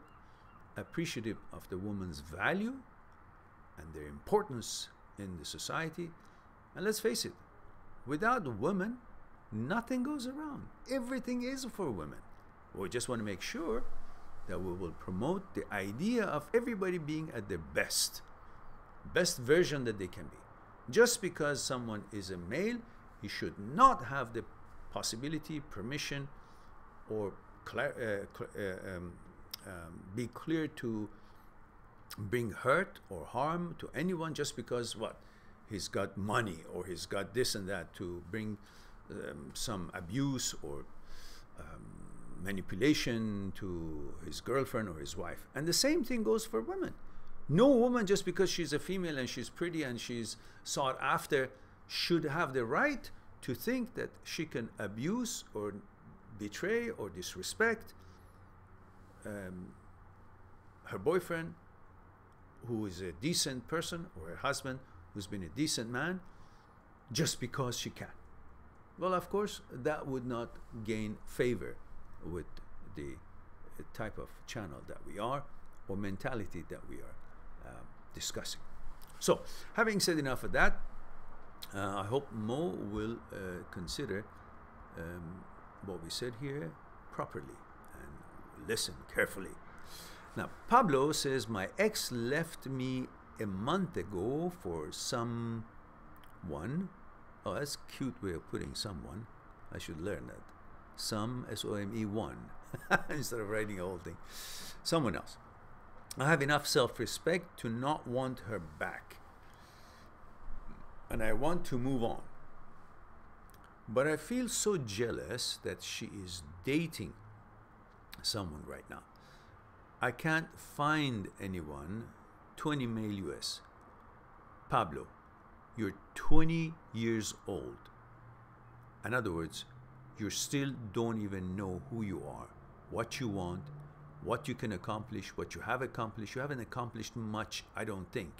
Speaker 1: appreciative of the woman's value and their importance in the society. And let's face it, without women, nothing goes around. Everything is for women. We just want to make sure that we will promote the idea of everybody being at their best version that they can be. Just because someone is a male, he should not have the possibility, permission, or be clear to bring hurt or harm to anyone just because what? He's got money or he's got this and that, to bring some abuse or manipulation to his girlfriend or his wife. And the same thing goes for women. No woman, just because she's a female and she's pretty and she's sought after, should have the right to think that she can abuse or betray or disrespect her boyfriend, who is a decent person, or her husband who's been a decent man, just because she can. Well, of course, that would not gain favor with the type of channel that we are, or mentality that we are discussing. So, having said enough of that, I hope Mo will consider what we said here properly and listen carefully. Now, Pablo says, my ex left me a month ago for someone. Oh, that's a cute way of putting someone. I should learn that. Some, S-O-M-E, one, instead of writing a whole thing. Someone else. I have enough self-respect to not want her back. And I want to move on. But I feel so jealous that she is dating someone right now. I can't find anyone. 20 male US. Pablo, you're 20 years old. In other words, you still don't even know who you are, what you want, what you can accomplish, what you have accomplished. You haven't accomplished much, I don't think.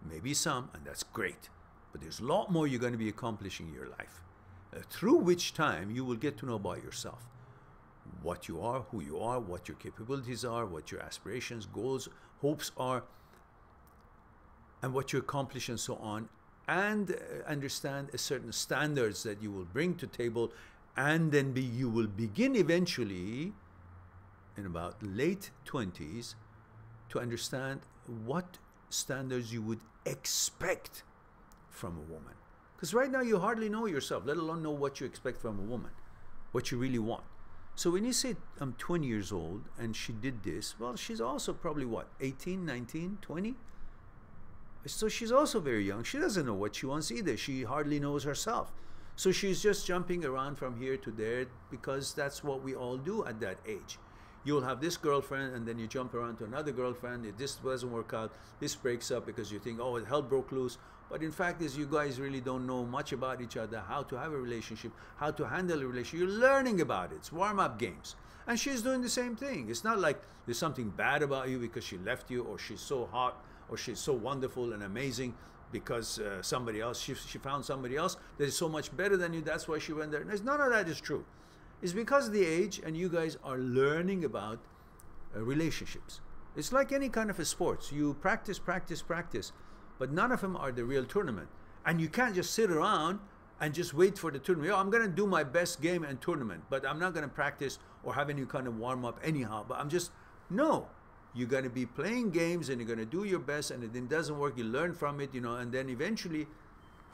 Speaker 1: Maybe some, and that's great. But there's a lot more you're going to be accomplishing in your life. Through which time you will get to know about yourself. What you are, who you are, what your capabilities are, what your aspirations, goals, hopes are, and what you accomplish and so on. And understand a certain standards that you will bring to table, and then you will begin eventually in about late 20s to understand what standards you would expect from a woman. Because right now you hardly know yourself, let alone know what you expect from a woman, what you really want. So when you say I'm 20 years old and she did this, well, she's also probably what, 18, 19, 20? So she's also very young. She doesn't know what she wants either. She hardly knows herself. So she's just jumping around from here to there because that's what we all do at that age. You'll have this girlfriend and then you jump around to another girlfriend. If this doesn't work out, this breaks up because you think, oh, hell broke loose. But in fact, is you guys really don't know much about each other, how to have a relationship, how to handle a relationship. You're learning about it. It's warm-up games. And she's doing the same thing. It's not like there's something bad about you because she left you, or she's so hot, or she's so wonderful and amazing because somebody else, she found somebody else that is so much better than you, that's why she went there. None of that is true. It's because of the age, and you guys are learning about relationships. It's like any kind of a sports. You practice, practice, practice, but none of them are the real tournament. And you can't just sit around and just wait for the tournament. Oh, I'm going to do my best game and tournament, but I'm not going to practice or have any kind of warm-up anyhow. But no. You're going to be playing games and you're going to do your best, and if it doesn't work, you learn from it, and then eventually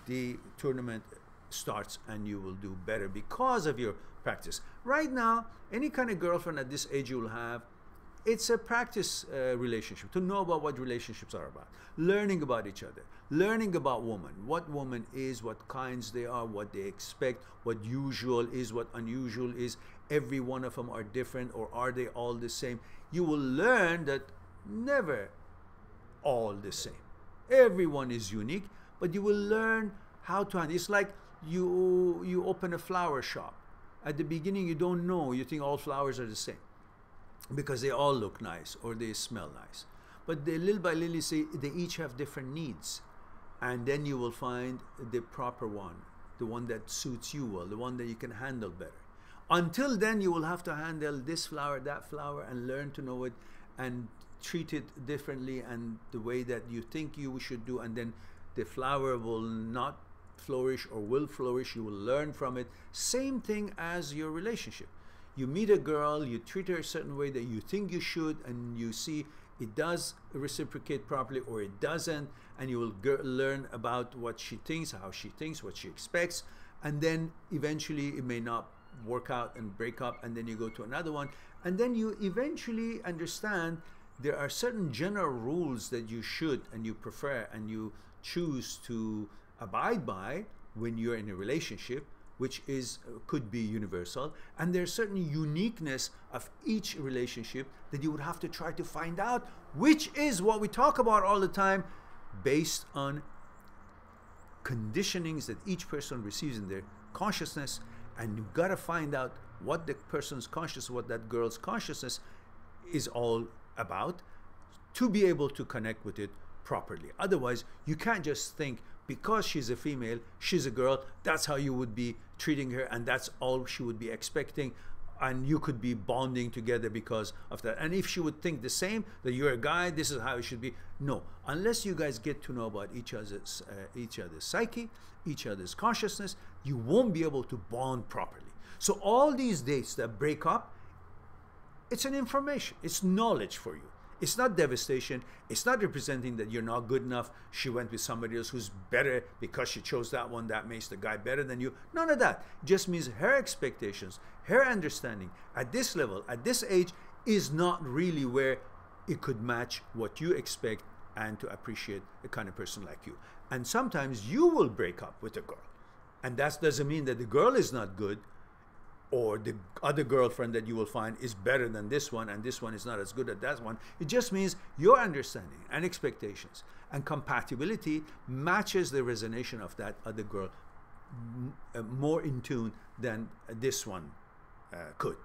Speaker 1: the tournament starts and you will do better because of your practice. Right now, any kind of girlfriend at this age you will have, it's a practice relationship, to know about what relationships are about, learning about each other, learning about woman, what woman is, what kinds they are, what they expect, what usual is, what unusual is. Every one of them are different, or are they all the same? You will learn that never all the same. Everyone is unique, but you will learn how to handle. It's like you open a flower shop. At the beginning, you don't know. You think all flowers are the same because they all look nice or they smell nice. But they, little by little, you see they each have different needs. And then you will find the proper one, the one that suits you well, the one that you can handle better. Until then, you will have to handle this flower, that flower, and learn to know it and treat it differently and the way that you think you should do. And then the flower will not flourish or will flourish. You will learn from it. Same thing as your relationship. You meet a girl, you treat her a certain way that you think you should, and you see it does reciprocate properly or it doesn't, and you will learn about what she thinks, how she thinks, what she expects, and then eventually it may not work out and break up, and then you go to another one, and then you eventually understand there are certain general rules that you should and you prefer and you choose to abide by when you're in a relationship, which could be universal, and there's certain uniqueness of each relationship that you would have to try to find out, which is what we talk about all the time, based on conditionings that each person receives in their consciousness. And you've got to find out what the person's consciousness, what that girl's consciousness is all about, to be able to connect with it properly. Otherwise, you can't just think because she's a female, she's a girl, that's how you would be treating her, and that's all she would be expecting, and you could be bonding together because of that. And if she would think the same, that you're a guy, this is how it should be. No, unless you guys get to know about each other's psyche, each other's consciousness, you won't be able to bond properly. So all these dates that break up, it's an information, it's knowledge for you. It's not devastation. It's not representing that you're not good enough. She went with somebody else who's better because she chose that one. That makes the guy better than you. None of that. It just means her expectations, her understanding at this level, at this age, is not really where it could match what you expect and to appreciate a kind of person like you. And sometimes you will break up with a girl. And that doesn't mean that the girl is not good, or the other girlfriend that you will find is better than this one, and this one is not as good as that one. It just means your understanding and expectations and compatibility matches the resonation of that other girl more in tune than this one could.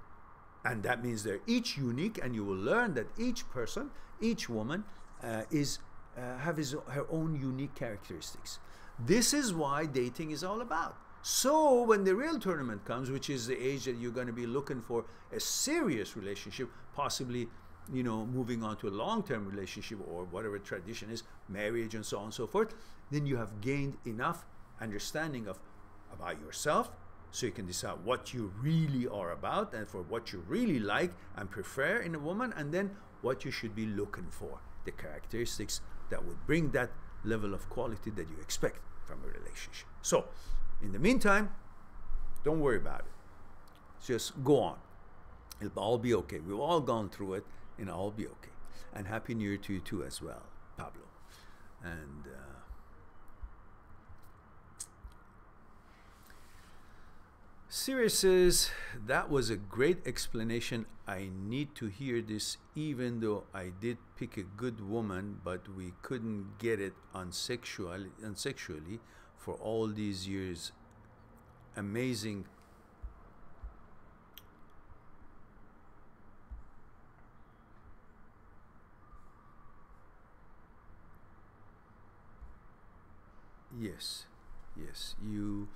Speaker 1: And that means they're each unique, and you will learn that each person, each woman have her own unique characteristics. This is why dating is all about. So when the real tournament comes, which is the age that you're going to be looking for a serious relationship, possibly, you know, moving on to a long-term relationship or whatever tradition is, marriage and so on and so forth, then you have gained enough understanding about yourself, so you can decide what you really are about and for what you really like and prefer in a woman, and then what you should be looking for, the characteristics that would bring that level of quality that you expect from a relationship. So in the meantime, don't worry about it. Just go on. It'll all be okay. We've all gone through it, and it'll all be okay. And Happy New Year to you too as well, Pablo. And Sirius says, that was a great explanation. I need to hear this, even though I did pick a good woman, but we couldn't get it unsexually for all these years. Amazing. Yes, you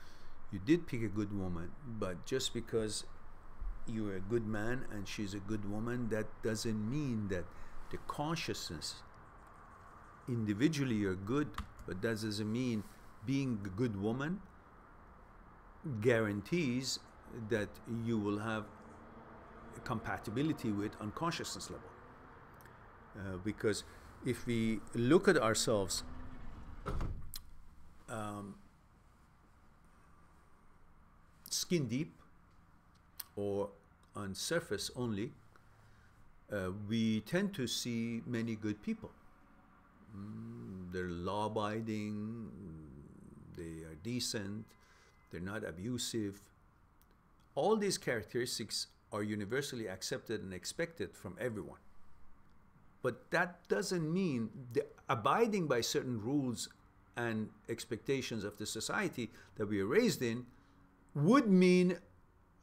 Speaker 1: did pick a good woman, but just because you're a good man and she's a good woman, that doesn't mean that the consciousness, individually you're good, but that doesn't mean being a good woman guarantees that you will have compatibility with on consciousness level. Because if we look at ourselves skin deep or on surface only, we tend to see many good people. They're law-abiding, they are decent, they're not abusive. All these characteristics are universally accepted and expected from everyone. But that doesn't mean the abiding by certain rules and expectations of the society that we are raised in would mean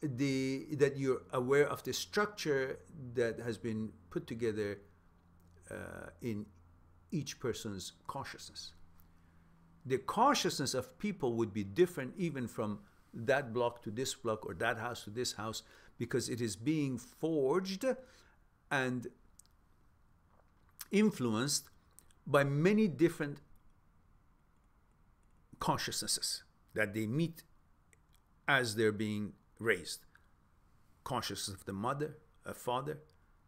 Speaker 1: that you're aware of the structure that has been put together in each person's consciousness. The consciousness of people would be different even from that block to this block or that house to this house, because it is being forged and influenced by many different consciousnesses that they meet as they're being raised. Consciousness of the mother, a father,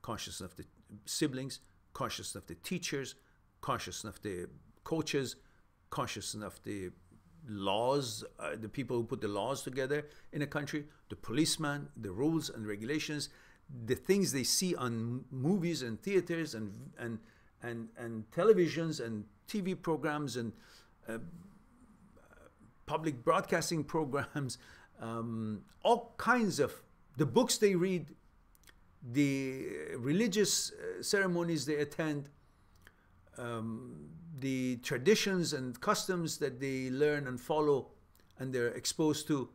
Speaker 1: consciousness of the siblings, consciousness of the teachers, consciousness of the coaches, consciousness of the laws, the people who put the laws together in a country, the policeman, the rules and regulations, the things they see on movies and theaters and televisions and TV programs and public broadcasting programs, all kinds of the books they read, the religious ceremonies they attend, the traditions and customs that they learn and follow and they're exposed to.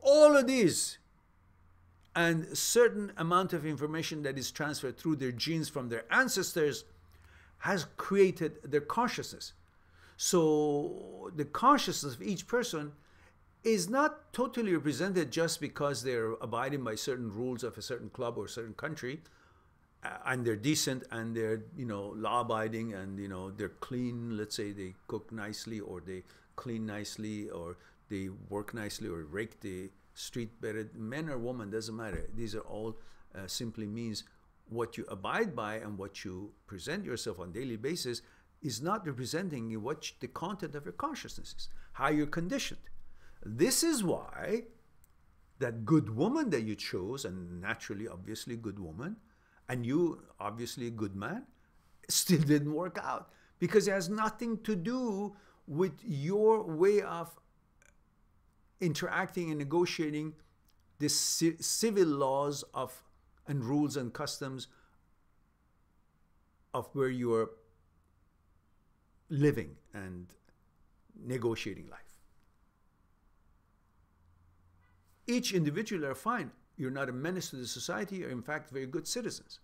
Speaker 1: All of these and a certain amount of information that is transferred through their genes from their ancestors has created their consciousness. So the consciousness of each person is not totally represented just because they're abiding by certain rules of a certain club or a certain country, and they're decent and they're, you know, law-abiding and, you know, they're clean. Let's say they cook nicely or they clean nicely or they work nicely or rake the street better. Men or women, doesn't matter. These are all simply means what you abide by and what you present yourself on a daily basis is not representing what the content of your consciousness is, how you're conditioned. This is why that good woman that you chose, and naturally, obviously, good woman, and you, obviously, a good man, still didn't work out, because it has nothing to do with your way of interacting and negotiating the civil laws of and rules and customs of where you are living and negotiating life. Each individual are fine. You're not a menace to the society. You're in fact very good citizens.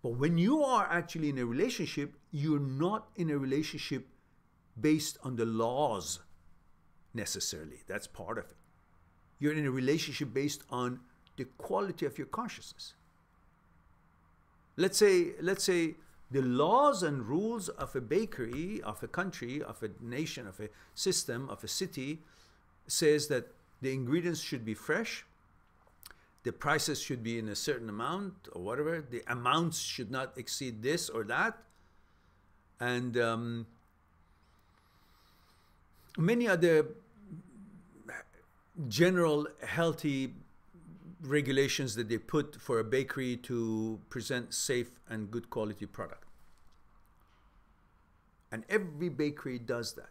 Speaker 1: But when you are actually in a relationship, you're not in a relationship based on the laws necessarily. That's part of it. You're in a relationship based on the quality of your consciousness. Let's say the laws and rules of a bakery, of a country, of a nation, of a system, of a city says that the ingredients should be fresh, the prices should be in a certain amount or whatever, the amounts should not exceed this or that, and many other general healthy regulations that they put for a bakery to present safe and good quality product. And every bakery does that.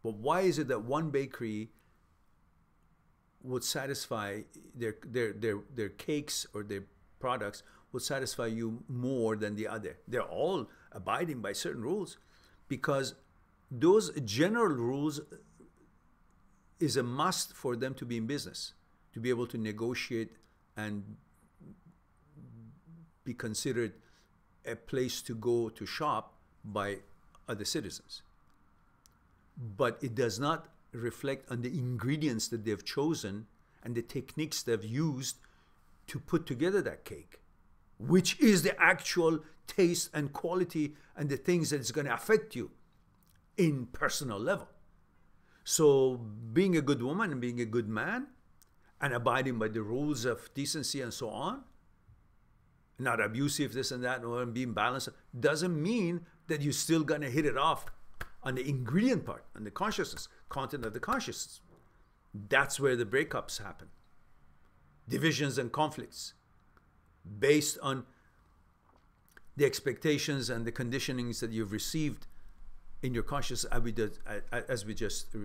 Speaker 1: But why is it that one bakery would satisfy their cakes or their products would satisfy you more than the other? They're all abiding by certain rules, because those general rules is a must for them to be in business, to be able to negotiate and be considered a place to go to shop by other citizens. But it does not reflect on the ingredients that they've chosen and the techniques they've used to put together that cake, which is the actual taste and quality and the things that is going to affect you in personal level. So being a good woman and being a good man and abiding by the rules of decency and so on, not abusive, this and that, and being balanced, doesn't mean that you're still going to hit it off on the ingredient part, on the consciousness, content of the consciousness. That's where the breakups happen. Divisions and conflicts based on the expectations and the conditionings that you've received in your consciousness, as we just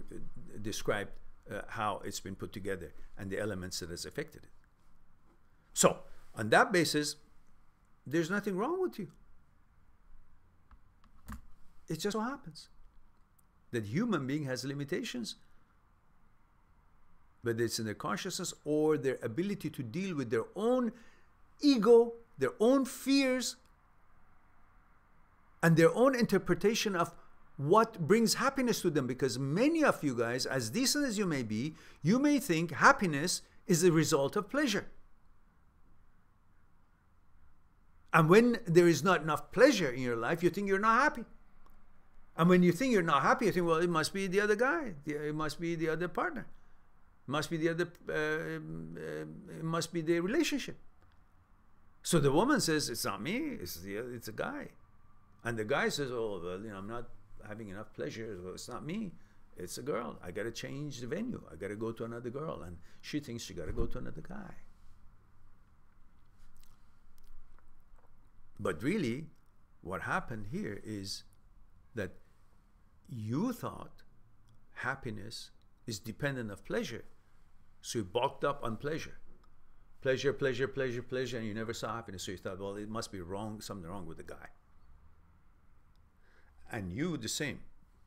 Speaker 1: described how it's been put together and the elements that has affected it. So, on that basis, there's nothing wrong with you. It just so happens that human being has limitations, whether it's in their consciousness or their ability to deal with their own ego, their own fears, and their own interpretation of what brings happiness to them. Because many of you guys, as decent as you may be, you may think happiness is a result of pleasure. And when there is not enough pleasure in your life, you think you're not happy. And when you think you're not happy, you think, well, it must be the other guy. It must be the other partner. It must be the other, it must be the relationship. So the woman says, it's not me, it's a guy. And the guy says, oh, well, I'm not having enough pleasure. Well, it's not me, it's a girl. I got to change the venue. I got to go to another girl. And she thinks she got to go to another guy. But really, what happened here is that you thought happiness is dependent of pleasure. So you bulked up on pleasure. Pleasure, pleasure, pleasure, pleasure, and you never saw happiness. So you thought, well, it must be wrong, something wrong with the guy. And you, the same.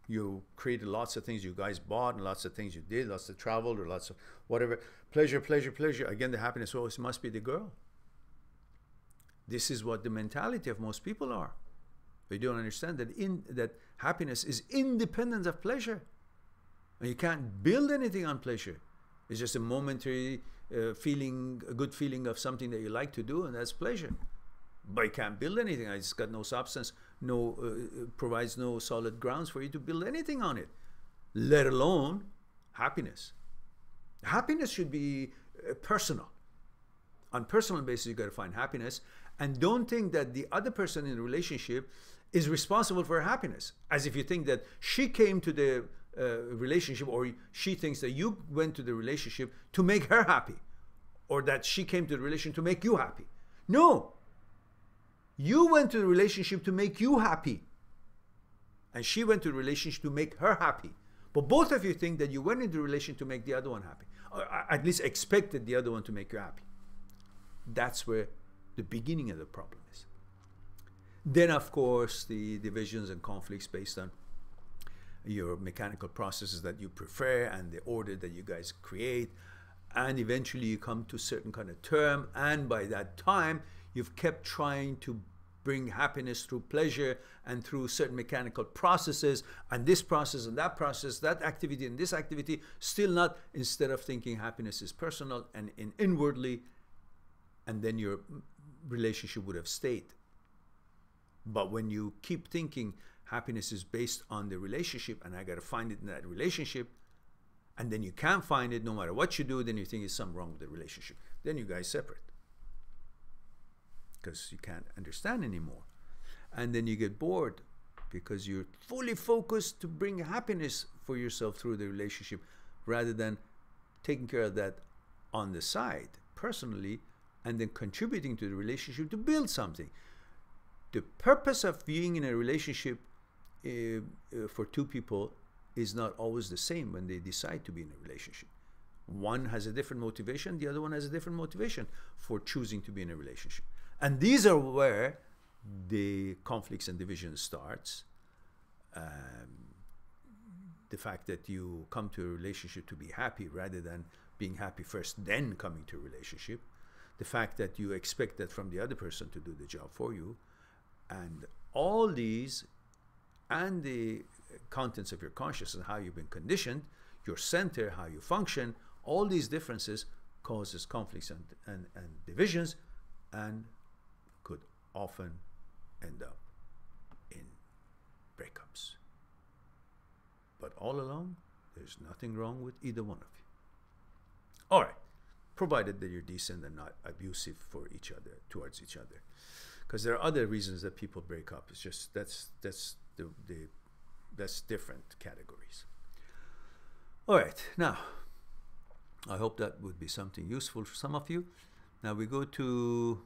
Speaker 1: You created lots of things you guys bought and lots of things you did, lots of travel or lots of whatever. Pleasure, pleasure, pleasure. Again, the happiness, oh, it must be the girl. This is what the mentality of most people are. They don't understand that happiness is independent of pleasure. And you can't build anything on pleasure. It's just a momentary feeling, a good feeling of something that you like to do, and that's pleasure. But you can't build anything. It's got no substance, provides no solid grounds for you to build anything on it, let alone happiness. Happiness should be personal. On personal basis, you got to find happiness, And don't think that the other person in the relationship is responsible for her happiness, as if you think that she came to the relationship, or she thinks that you went to the relationship to make her happy, or that she came to the relationship to make you happy. No, you went to the relationship to make you happy, and she went to the relationship to make her happy. But both of you think that you went into the relationship to make the other one happy, or at least expected the other one to make you happy. That's where the beginning of the problem is. Then, of course, the divisions and conflicts based on your mechanical processes that you prefer and the order that you guys create. And eventually you come to a certain kind of term. And by that time, you've kept trying to bring happiness through pleasure and through certain mechanical processes, and this process and that process, that activity and this activity, still not, instead of thinking happiness is personal and inwardly, and then your relationship would have stayed. But when you keep thinking happiness is based on the relationship, and I got to find it in that relationship, and then you can't find it no matter what you do, then you think there's something wrong with the relationship. Then you guys separate because you can't understand anymore. And then you get bored because you're fully focused to bring happiness for yourself through the relationship, rather than taking care of that on the side personally and then contributing to the relationship to build something. The purpose of being in a relationship for two people is not always the same when they decide to be in a relationship. One has a different motivation, the other one has a different motivation for choosing to be in a relationship. And these are where the conflicts and division starts. The fact that you come to a relationship to be happy rather than being happy first, then coming to a relationship. The fact that you expect that from the other person to do the job for you. And all these, and the contents of your consciousness, how you've been conditioned, your center, how you function, all these differences causes conflicts and divisions, and could often end up in breakups. But all along, there's nothing wrong with either one of you. All right, provided that you're decent and not abusive for each other, towards each other. Because there are other reasons that people break up. It's just that's different categories. All right, now I hope that would be something useful for some of you. Now we go to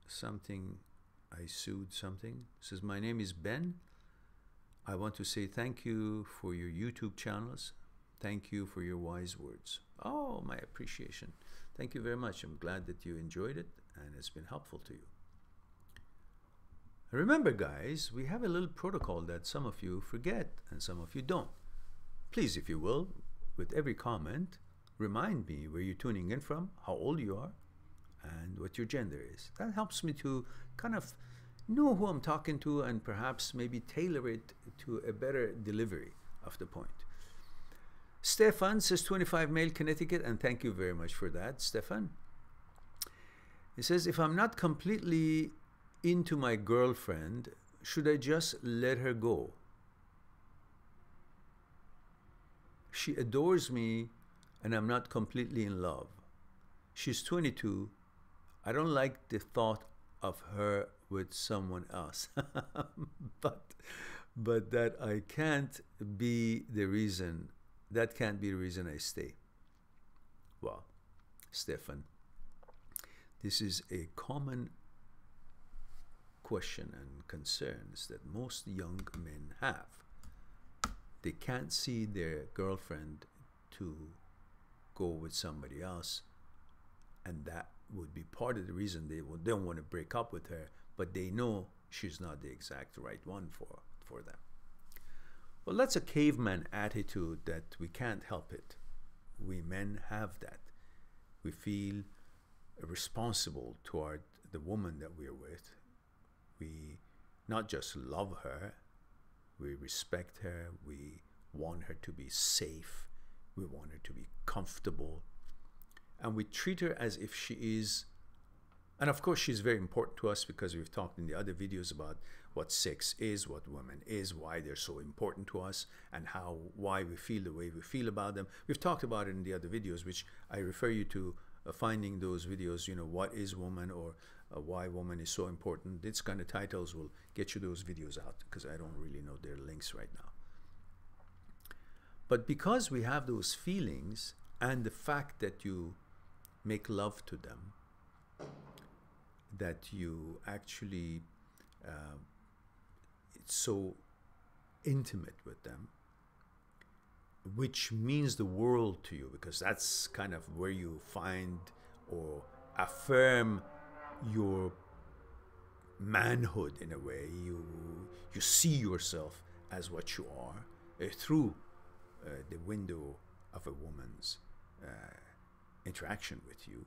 Speaker 1: something. I sued something. It says, my name is Ben. I want to say thank you for your YouTube channels. Thank you for your wise words. Oh, my appreciation. Thank you very much. I'm glad that you enjoyed it and it's been helpful to you. Remember, guys, we have a little protocol that some of you forget and some of you don't. Please, if you will, with every comment, remind me where you're tuning in from, how old you are, and what your gender is. That helps me to kind of know who I'm talking to and perhaps maybe tailor it to a better delivery of the point. Stefan says 25 male Connecticut, and thank you very much for that, Stefan. He says, if I'm not completely into my girlfriend, should I just let her go? She adores me and I'm not completely in love. She's 22. I don't like the thought of her with someone else. but that I can't be the reason. That can't be the reason I stay. Well, Stefan, this is a common question and concerns that most young men have. They can't see their girlfriend to go with somebody else, and that would be part of the reason they don't want to break up with her, but they know she's not the exact right one for them. Well, that's a caveman attitude that we can't help it. We men have that. We feel responsible toward the woman that we're with. We not just love her, we respect her, we want her to be safe, we want her to be comfortable, and we treat her as if she is And of course, she's very important to us because we've talked in the other videos about what sex is, what women is, why they're so important to us, and why we feel the way we feel about them. We've talked about it in the other videos, which I refer you to finding those videos, you know, what is woman, or why woman is so important. These kind of titles will get you those videos out, because I don't really know their links right now. But because we have those feelings, and the fact that you make love to them, that you actually it's so intimate with them, which means the world to you, because that's kind of where you find or affirm your manhood in a way. You see yourself as what you are through the window of a woman's interaction with you,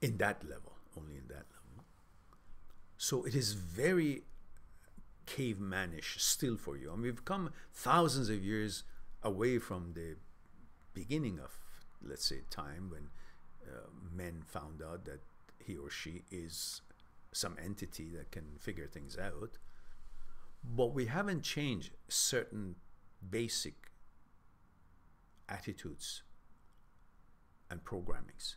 Speaker 1: in that level, only in that level. So it is very cavemanish still for you. I mean, we've come thousands of years away from the beginning of, let's say, time when men found out that he or she is some entity that can figure things out. But we haven't changed certain basic attitudes and programmings.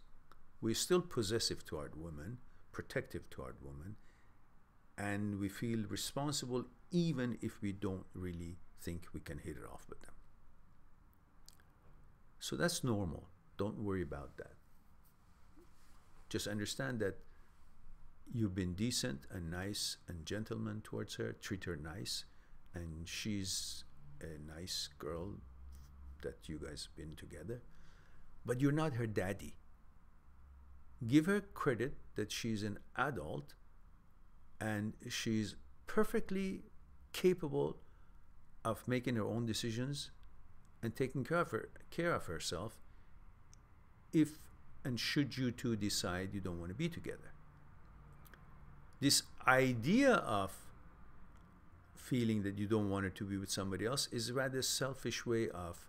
Speaker 1: We're still possessive toward women, protective toward women, and we feel responsible even if we don't really think we can hit it off with them. So that's normal. Don't worry about that. Just understand that you've been decent and nice and gentleman towards her. Treat her nice, and she's a nice girl that you guys have been together. But you're not her daddy. Give her credit that she's an adult and she's perfectly capable of making her own decisions and taking care of herself if and should you two decide you don't want to be together. This idea of feeling that you don't want her to be with somebody else is a rather selfish way of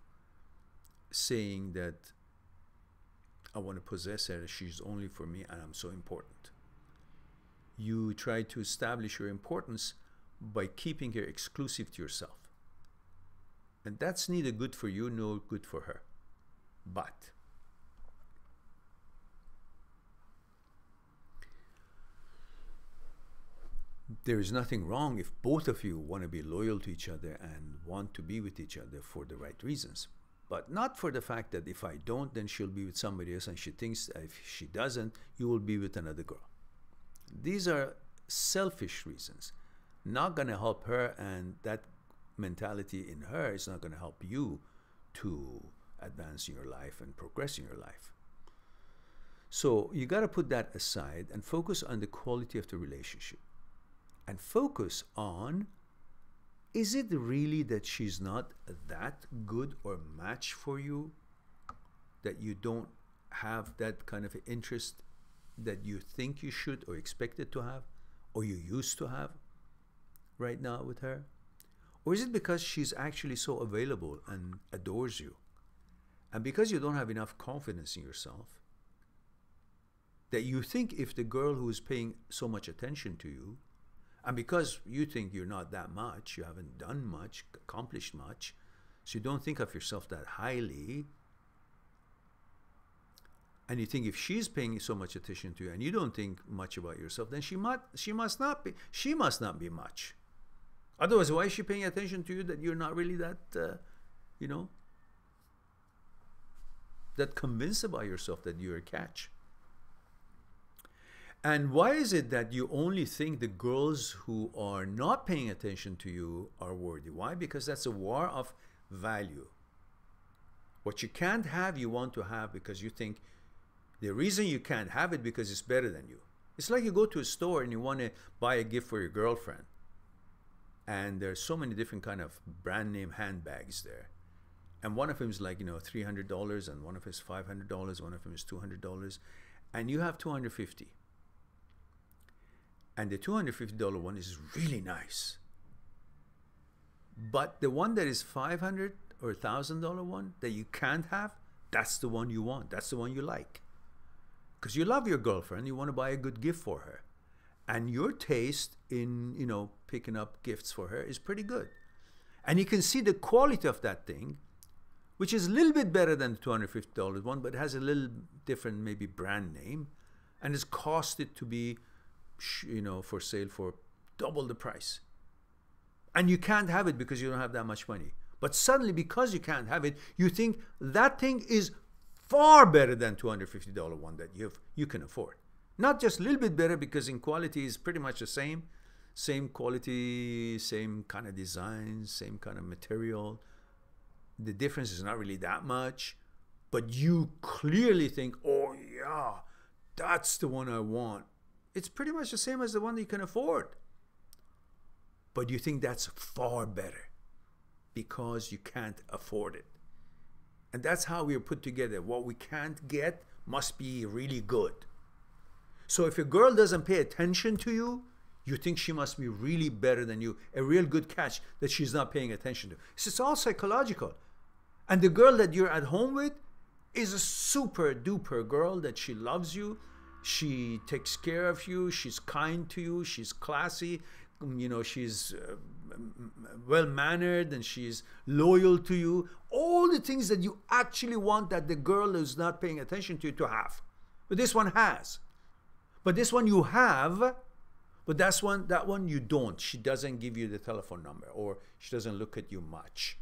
Speaker 1: saying that I want to possess her, she's only for me, and I'm so important. You try to establish your importance by keeping her exclusive to yourself. And that's neither good for you nor good for her. But there is nothing wrong if both of you want to be loyal to each other and want to be with each other for the right reasons. But not for the fact that if I don't, then she'll be with somebody else, and she thinks that if she doesn't, you will be with another girl. These are selfish reasons. Not going to help her, and that mentality in her is not going to help you to advance in your life and progress in your life. So you got to put that aside and focus on the quality of the relationship. And focus on, is it really that she's not that good or match for you, that you don't have that kind of interest that you think you should or expected to have, or you used to have right now with her? Or is it because she's actually so available and adores you, and because you don't have enough confidence in yourself, that you think if the girl who is paying so much attention to you, and because you think you're not that much, you haven't done much, accomplished much, so you don't think of yourself that highly, and you think if she's paying so much attention to you and you don't think much about yourself, then she must not be much. Otherwise, why is she paying attention to you that you're not really that, that convinced about yourself that you're a catch? And why is it that you only think the girls who are not paying attention to you are worthy? Why? Because that's a war of value. What you can't have, you want to have because you think the reason you can't have it because it's better than you. It's like you go to a store and you want to buy a gift for your girlfriend. And there's so many different kind of brand name handbags there. And one of them is like, $300, and one of them is $500, one of them is $200. And you have $250. And the $250 one is really nice. But the one that is $500 or $1,000 one that you can't have, that's the one you want. That's the one you like. because you love your girlfriend, you want to buy a good gift for her. And your taste in, you know, picking up gifts for her is pretty good. And you can see the quality of that thing, which is a little bit better than the $250 one, but has a little different maybe brand name, and it's cost it to be, you know, for sale for double the price. And you can't have it because you don't have that much money. But suddenly, because you can't have it, you think that thing is far better than $250 one that you can afford. Not just a little bit better, because in quality is pretty much the same quality, same kind of design, same kind of material. The difference is not really that much, but you clearly think, oh yeah, that's the one I want. It's pretty much the same as the one that you can afford. But you think that's far better because you can't afford it. And that's how we are put together. What we can't get must be really good. So if a girl doesn't pay attention to you, you think she must be really better than you. A real good catch that she's not paying attention to. It's all psychological. And the girl that you're at home with is a super duper girl that she loves you. She takes care of you. She's kind to you. She's classy. You know, she's well-mannered, and she's loyal to you. All the things that you actually want that the girl who's not paying attention to you to have. But this one has. But this one you have, but that one you don't. She doesn't give you the telephone number, or she doesn't look at you much.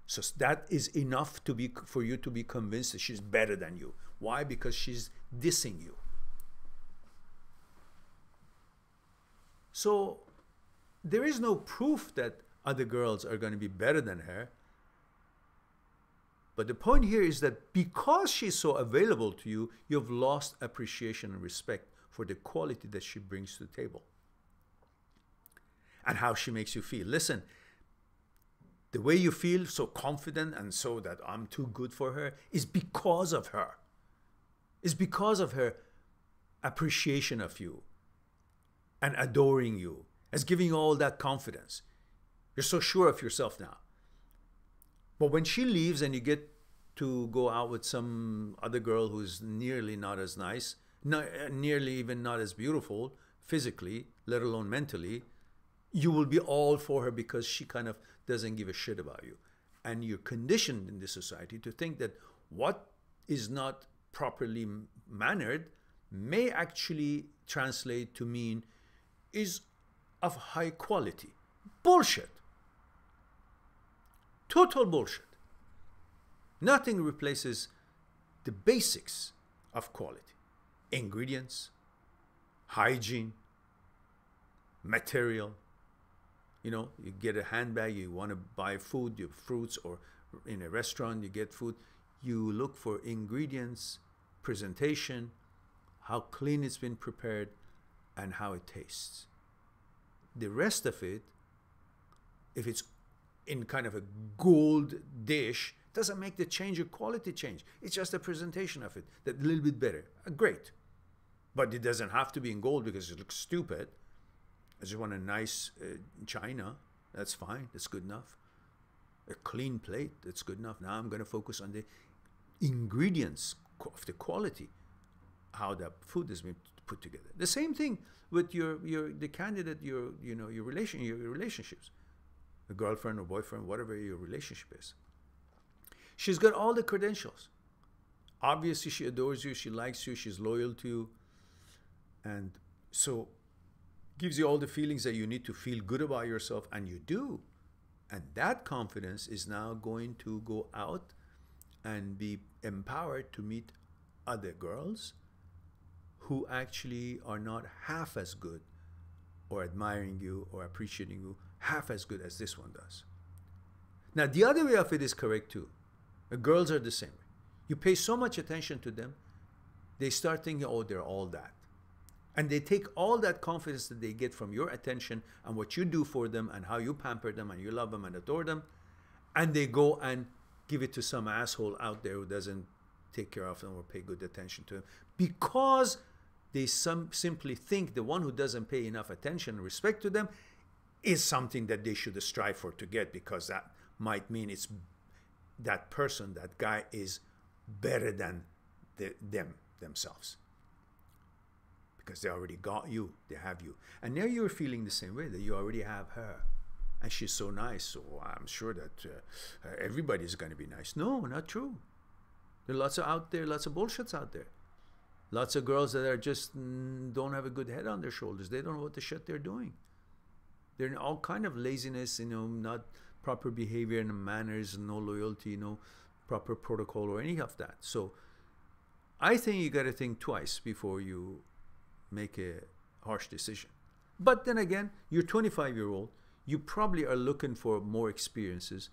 Speaker 1: So that is enough for you to be convinced that she's better than you. Why? Because she's dissing you. So there is no proof that other girls are going to be better than her. But the point here is that because she's so available to you, you've lost appreciation and respect for the quality that she brings to the table and how she makes you feel. Listen, the way you feel so confident and so that I'm too good for her is because of her. It's because of her appreciation of you and adoring you, as giving you all that confidence. You're so sure of yourself now. But when she leaves and you get to go out with some other girl who's nearly not as nice, nearly even not as beautiful physically, let alone mentally, you will be all for her because she kind of doesn't give a shit about you. And you're conditioned in this society to think that what is not properly mannered may actually translate to mean is of high quality. Bullshit. Total bullshit. Nothing replaces the basics of quality. Ingredients, hygiene, material. You know, you get a handbag, you want to buy food, you have fruits, or in a restaurant you get food. You look for ingredients, presentation, how clean it's been prepared, and how it tastes. The rest of it, if it's in kind of a gold dish, doesn't make the change or quality change. It's just a presentation of it that's a little bit better. Great. But it doesn't have to be in gold because it looks stupid. I just want a nice china. That's fine. That's good enough. A clean plate. That's good enough. Now I'm going to focus on the ingredients of the quality, how that food has been put together. The same thing with the candidate, your relationships, a girlfriend or boyfriend, whatever your relationship is. She's got all the credentials. Obviously, she adores you. She likes you. She's loyal to you, and so gives you all the feelings that you need to feel good about yourself, and you do. And that confidence is now going to go out and be empowered to meet other girls who actually are not half as good or admiring you or appreciating you half as good as this one does. Now, the other way of it is correct too. The girls are the same way. You pay so much attention to them, they start thinking, oh, they're all that. And they take all that confidence that they get from your attention and what you do for them and how you pamper them and you love them and adore them, and they go and give it to some asshole out there who doesn't take care of them or pay good attention to them, because they simply think the one who doesn't pay enough attention and respect to them is something that they should strive for to get, because that might mean it's that person, that guy is better than themselves. because they already got you, they have you. And now you're feeling the same way, that you already have her. And she's so nice, so I'm sure that everybody's going to be nice. No, not true. There are lots of out there, lots of bullshits out there. Lots of girls that are just don't have a good head on their shoulders. They don't know what the shit they're doing. They're in all kind of laziness, not proper behavior and manners, no loyalty, no proper protocol or any of that. So I think you got to think twice before you make a harsh decision. But then again, you're 25-year-old. You probably are looking for more experiences,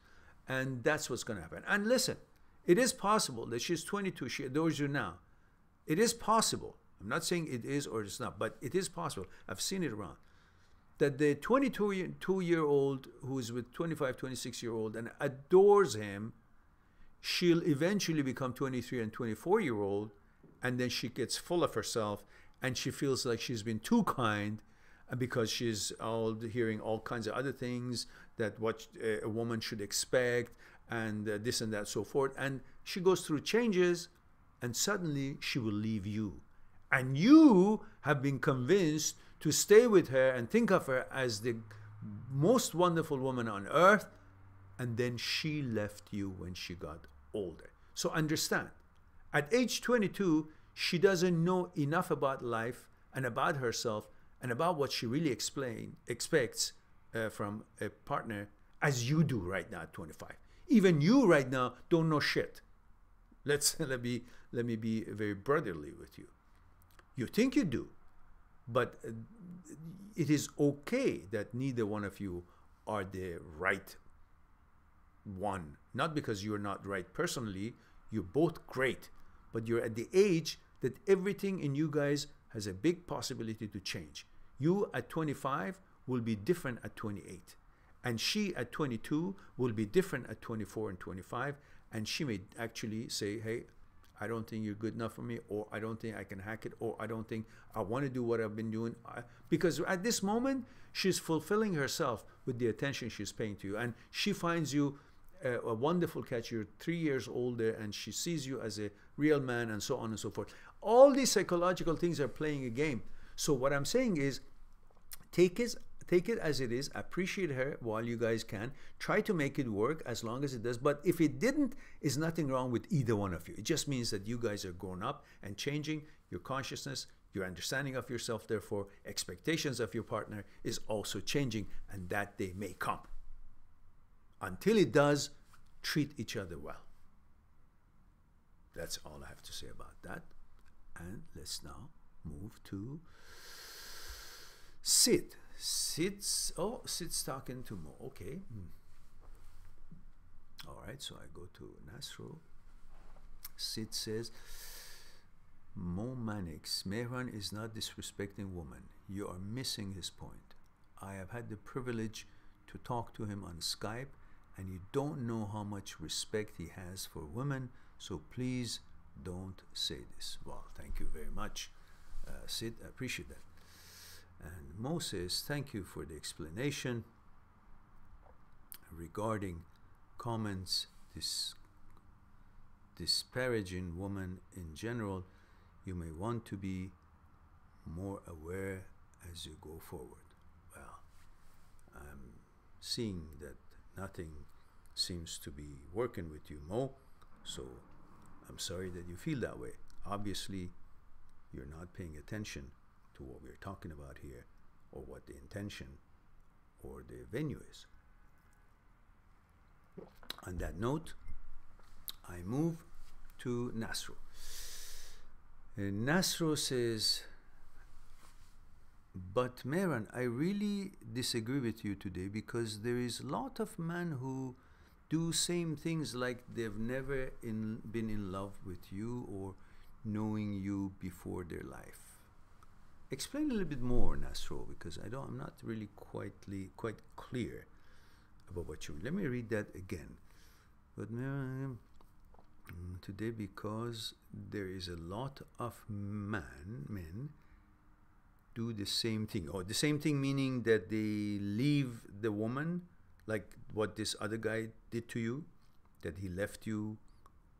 Speaker 1: and that's what's going to happen. And listen, it is possible that she's 22, she adores you now. It is possible. I'm not saying it is or it's not, but it is possible. I've seen it around. That the 22-year-old who is with 25, 26-year-old and adores him, she'll eventually become 23 and 24-year-old, and then she gets full of herself, and she feels like she's been too kind, because she's all hearing all kinds of other things that what a woman should expect, and this and that, so forth. And she goes through changes, and suddenly she will leave you. And you have been convinced to stay with her and think of her as the most wonderful woman on earth, and then she left you when she got older. So understand, at age 22, she doesn't know enough about life and about herself and about what she really expects from a partner as you do right now at 25. Even you right now don't know shit. Let me be very brotherly with you. You think you do, but it is okay that neither one of you are the right one. Not because you're not right personally, you're both great, but you're at the age that everything in you guys has a big possibility to change. You at 25 will be different at 28. And she at 22 will be different at 24 and 25. And she may actually say, hey, I don't think you're good enough for me, or I don't think I can hack it, or I don't think I want to do what I've been doing. Because at this moment, she's fulfilling herself with the attention she's paying to you. And she finds you a wonderful catch. You're 3 years older, and she sees you as a real man, and so on and so forth. All these psychological things are playing a game. So what I'm saying is, take it as it is, appreciate her while you guys can, try to make it work as long as it does. But if it didn't, there's nothing wrong with either one of you. It just means that you guys are grown up and changing. Your consciousness, your understanding of yourself, therefore expectations of your partner is also changing, and that day may come. Until it does, treat each other well. That's all I have to say about that. And let's now move to Sid. Sid's talking to Mo. Okay. All right, so I go to Nasro. Sid says, Mo Manix, Mehran is not disrespecting women. You are missing his point. I have had the privilege to talk to him on Skype, and you don't know how much respect he has for women, so please don't say this. Well, thank you very much, Sid. I appreciate that. And Mo says, thank you for the explanation regarding comments disparaging women in general. You may want to be more aware as you go forward. Well, I'm seeing that nothing seems to be working with you, Mo, so I'm sorry that you feel that way. Obviously, you're not paying attention to what we're talking about here, or what the intention or the venue is. On that note, I move to Nasro. Nasro says, but Mehran, I really disagree with you today, because there is a lot of men who do same things, like they've never been in love with you or knowing you before their life. Explain a little bit more, Nasro, because I'm not really quite clear about what you mean. Let me read that again. But today, because there is a lot of men do the same thing. Or the same thing meaning that they leave the woman, like what this other guy did to you, that he left you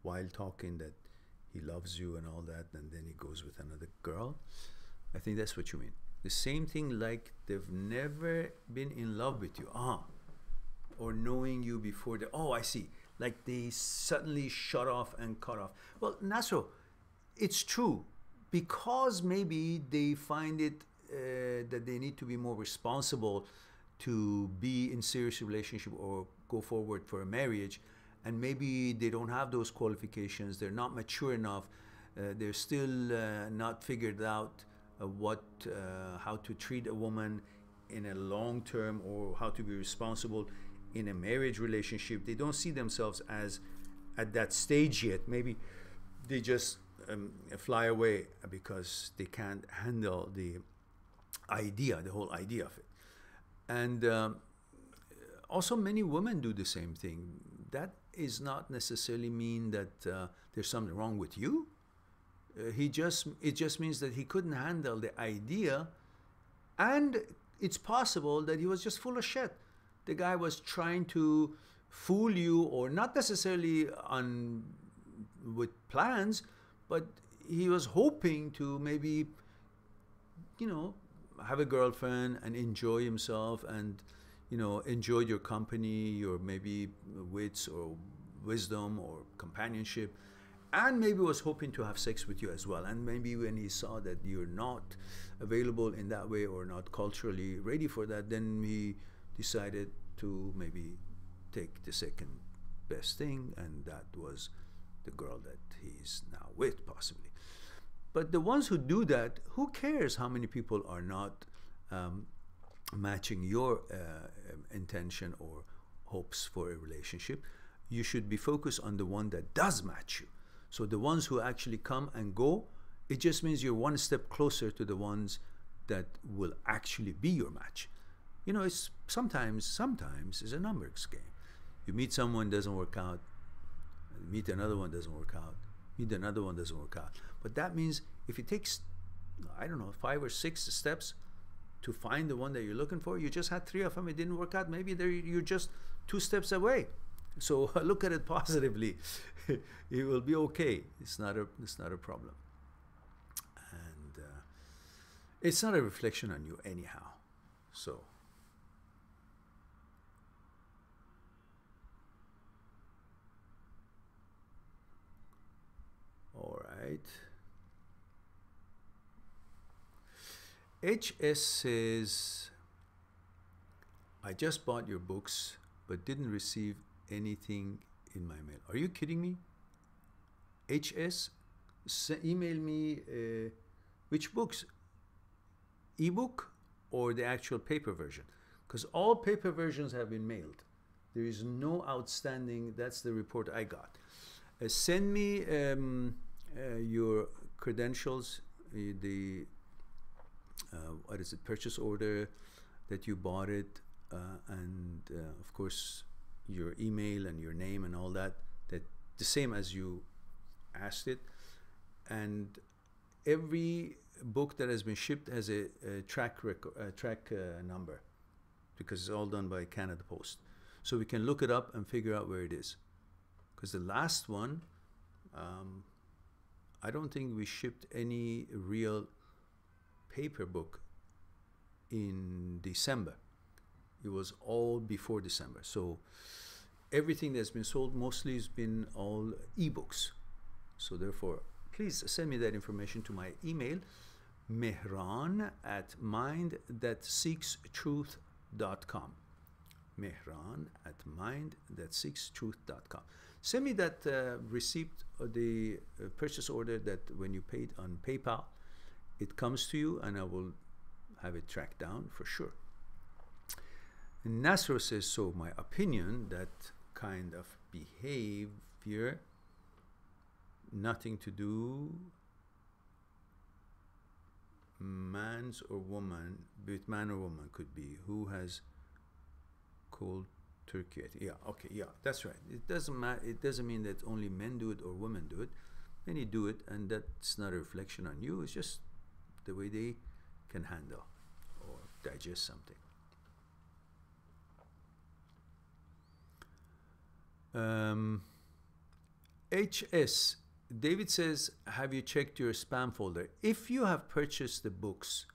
Speaker 1: while talking that he loves you and all that, and then he goes with another girl. I think that's what you mean. The same thing, like they've never been in love with you. Or knowing you before oh, I see. Like they suddenly shut off and cut off. Well, Nasro, it's true. Because maybe they find it that they need to be more responsible to be in serious relationship or go forward for a marriage, and maybe they don't have those qualifications, they're not mature enough, they're still not figured out how to treat a woman in a long term, or how to be responsible in a marriage relationship. They don't see themselves as at that stage yet. Maybe they just fly away because they can't handle the whole idea of it. And also many women do the same thing. That is not necessarily mean that there's something wrong with you. It just means that he couldn't handle the idea, and it's possible that he was just full of shit. The guy was trying to fool you, or not necessarily with plans, but he was hoping to maybe, have a girlfriend and enjoy himself, and enjoy your company, your maybe wits or wisdom or companionship, and maybe was hoping to have sex with you as well. And maybe when he saw that you're not available in that way, or not culturally ready for that, then he decided to maybe take the second best thing, and that was the girl that he's now with, possibly. But the ones who do that, who cares how many people are not matching your intention or hopes for a relationship? You should be focused on the one that does match you. So the ones who actually come and go, it just means you're one step closer to the ones that will actually be your match. It's sometimes it's a numbers game. You meet someone, doesn't work out. Meet another one, doesn't work out. Meet another one, doesn't work out. But that means if it takes, 5 or 6 steps to find the one that you're looking for, you just had 3 of them, it didn't work out. Maybe you're just 2 steps away. So look at it positively. It will be okay. It's not a problem. And it's not a reflection on you anyhow. So. All right. HS says, I just bought your books but didn't receive anything in my mail. Are you kidding me? HS, email me which books? Ebook or the actual paper version? Because all paper versions have been mailed. There is no outstanding. That's the report I got. Send me your credentials, the what is it, purchase order that you bought it, and of course your email and your name and all that the same as you asked it. And every book that has been shipped has a track number, because it's all done by Canada Post, so we can look it up and figure out where it is. Because the last one, I don't think we shipped any real paper book in December. It was all before December. So everything that's been sold mostly has been all ebooks. So therefore, please send me that information to my email, mehran@mind-that-seeks-truth.com. mehran@mind-that-seeks-truth.com. Send me that receipt or the purchase order that when you paid on PayPal, it comes to you, and I will have it tracked down for sure. And Nasro says, so my opinion, that kind of behavior, nothing to do, man's or woman, with man or woman could be, who has cold turkey. Yeah, okay, yeah, that's right. It doesn't matter. It doesn't mean that only men do it or women do it. Many do it, and that's not a reflection on you. It's just the way they can handle or digest something. HS David says, have you checked your spam folder? If you have purchased the books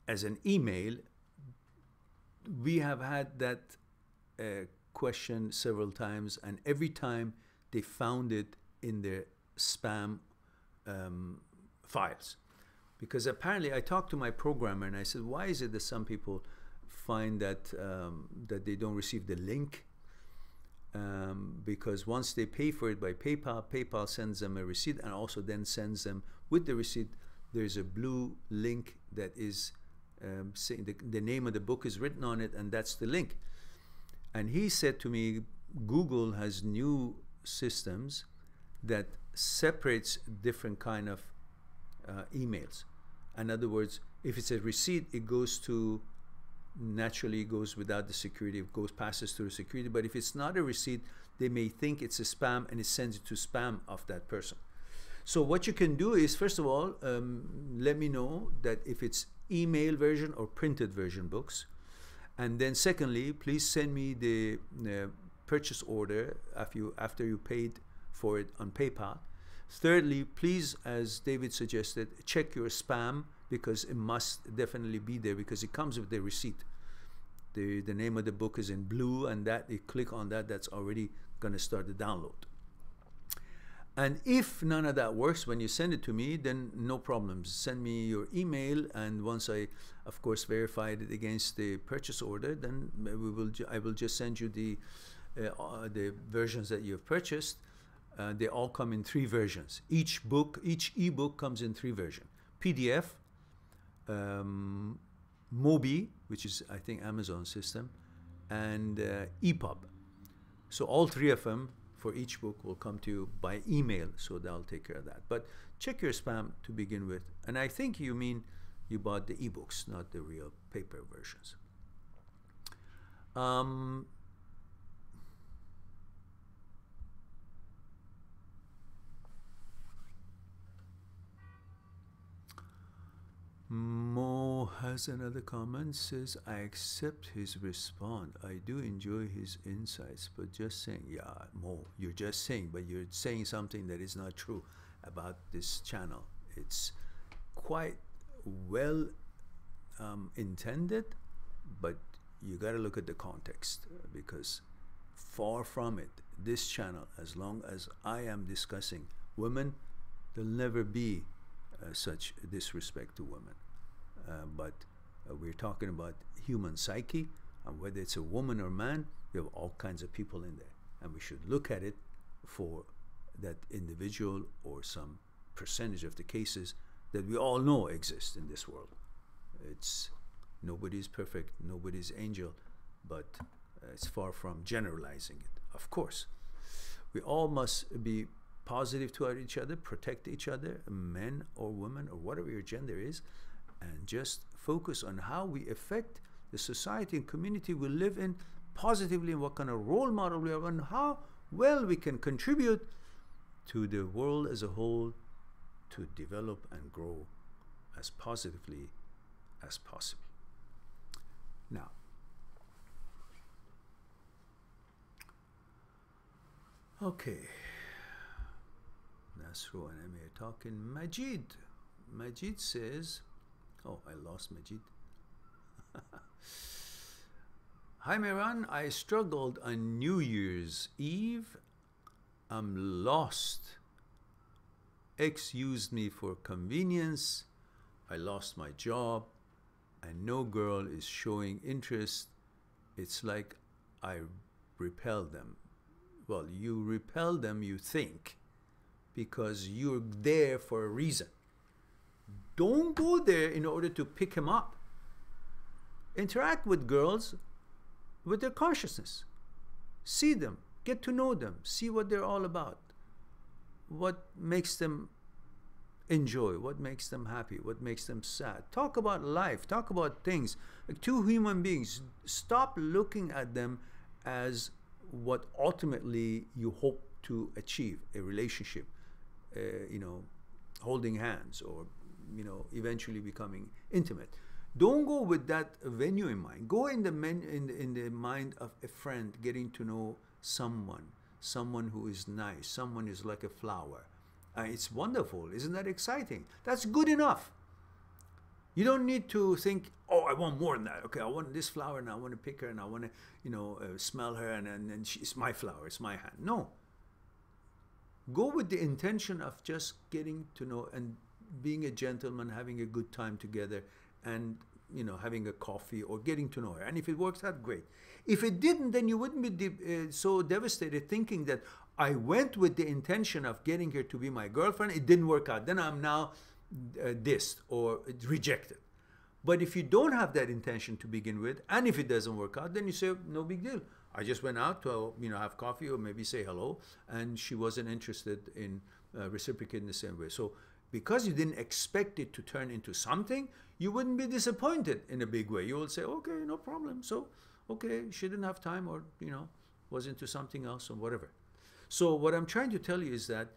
Speaker 1: as an email, we have had that question several times, and every time they found it in their spam files. Because apparently I talked to my programmer and I said, why is it that some people find that that they don't receive the link? Because once they pay for it by PayPal, PayPal sends them a receipt, and also then sends them with the receipt, there's a blue link that is saying the name of the book is written on it, and that's the link. And he said to me, Google has new systems that separates different kind of emails. In other words, if it's a receipt, it goes to, naturally goes without the security, it passes through security. But if it's not a receipt, they may think it's a spam, and it sends it to spam of that person. So what you can do is, first of all, let me know that if it's email version or printed version books. And then secondly, please send me the purchase order after you paid for it on PayPal. Thirdly, please, as David suggested, check your spam, because it must definitely be there, because it comes with the receipt. The name of the book is in blue, and that you click on that, that's already going to start the download. And if none of that works when you send it to me, then no problems. Send me your email, and once I, of course, verified it against the purchase order, then I will just send you the versions that you have purchased. They all come in 3 versions. Each ebook comes in 3 versions: PDF, Mobi, which is I think Amazon system, and EPUB. So all 3 of them for each book will come to you by email, so that'll take care of that. But check your spam to begin with. And I think you mean you bought the ebooks, not the real paper versions. Mo has another comment, says, I accept his response. I do enjoy his insights, but just saying. Yeah, Mo, you're just saying, but you're saying something that is not true about this channel. It's quite well intended, but you got to look at the context, because far from it, this channel, as long as I am discussing women, there'll never be such disrespect to women. But we're talking about human psyche, and whether it's a woman or man, we have all kinds of people in there, and we should look at it for that individual or some percentage of the cases that we all know exist in this world. It's nobody's perfect, nobody's angel, but it's far from generalizing it. Of course, we all must be positive toward each other, protect each other, men or women or whatever your gender is, and just focus on how we affect the society and community we live in positively, and what kind of role model we are, and how well we can contribute to the world as a whole to develop and grow as positively as possible. Now, okay. Nasru and Amir talking. Majid says, oh, I lost Majid. Hi Mehran, I struggled on New Year's Eve. I'm lost. Ex used me for convenience. I lost my job, and no girl is showing interest. It's like I repel them. Well, you repel them, you think, because you're there for a reason. Don't go there in order to pick him up. Interact with girls with their consciousness. See them, get to know them, see what they're all about, what makes them enjoy, what makes them happy, what makes them sad. Talk about life, talk about things. Like 2 human beings, stop looking at them as what ultimately you hope to achieve, a relationship, you know, holding hands, or, you know, eventually becoming intimate. Don't go with that venue in mind. Go in the mind of a friend, getting to know someone, someone who is nice, someone who is like a flower. It's wonderful. Isn't that exciting? That's good enough. You don't need to think, oh, I want more than that. Okay, I want this flower and I want to pick her and I want to, smell her and she's my flower, it's my hand. No. Go with the intention of just getting to know and being a gentleman, having a good time together and, having a coffee or getting to know her. And if it works out, great. If it didn't, then you wouldn't be so devastated thinking that I went with the intention of getting her to be my girlfriend. It didn't work out. Then I'm now dissed or rejected. But if you don't have that intention to begin with, and if it doesn't work out, then you say, no big deal. I just went out to have coffee or maybe say hello, and she wasn't interested in reciprocating the same way. So because you didn't expect it to turn into something, you wouldn't be disappointed in a big way. You will say, okay, no problem. So, okay, she didn't have time or, was into something else or whatever. So what I'm trying to tell you is that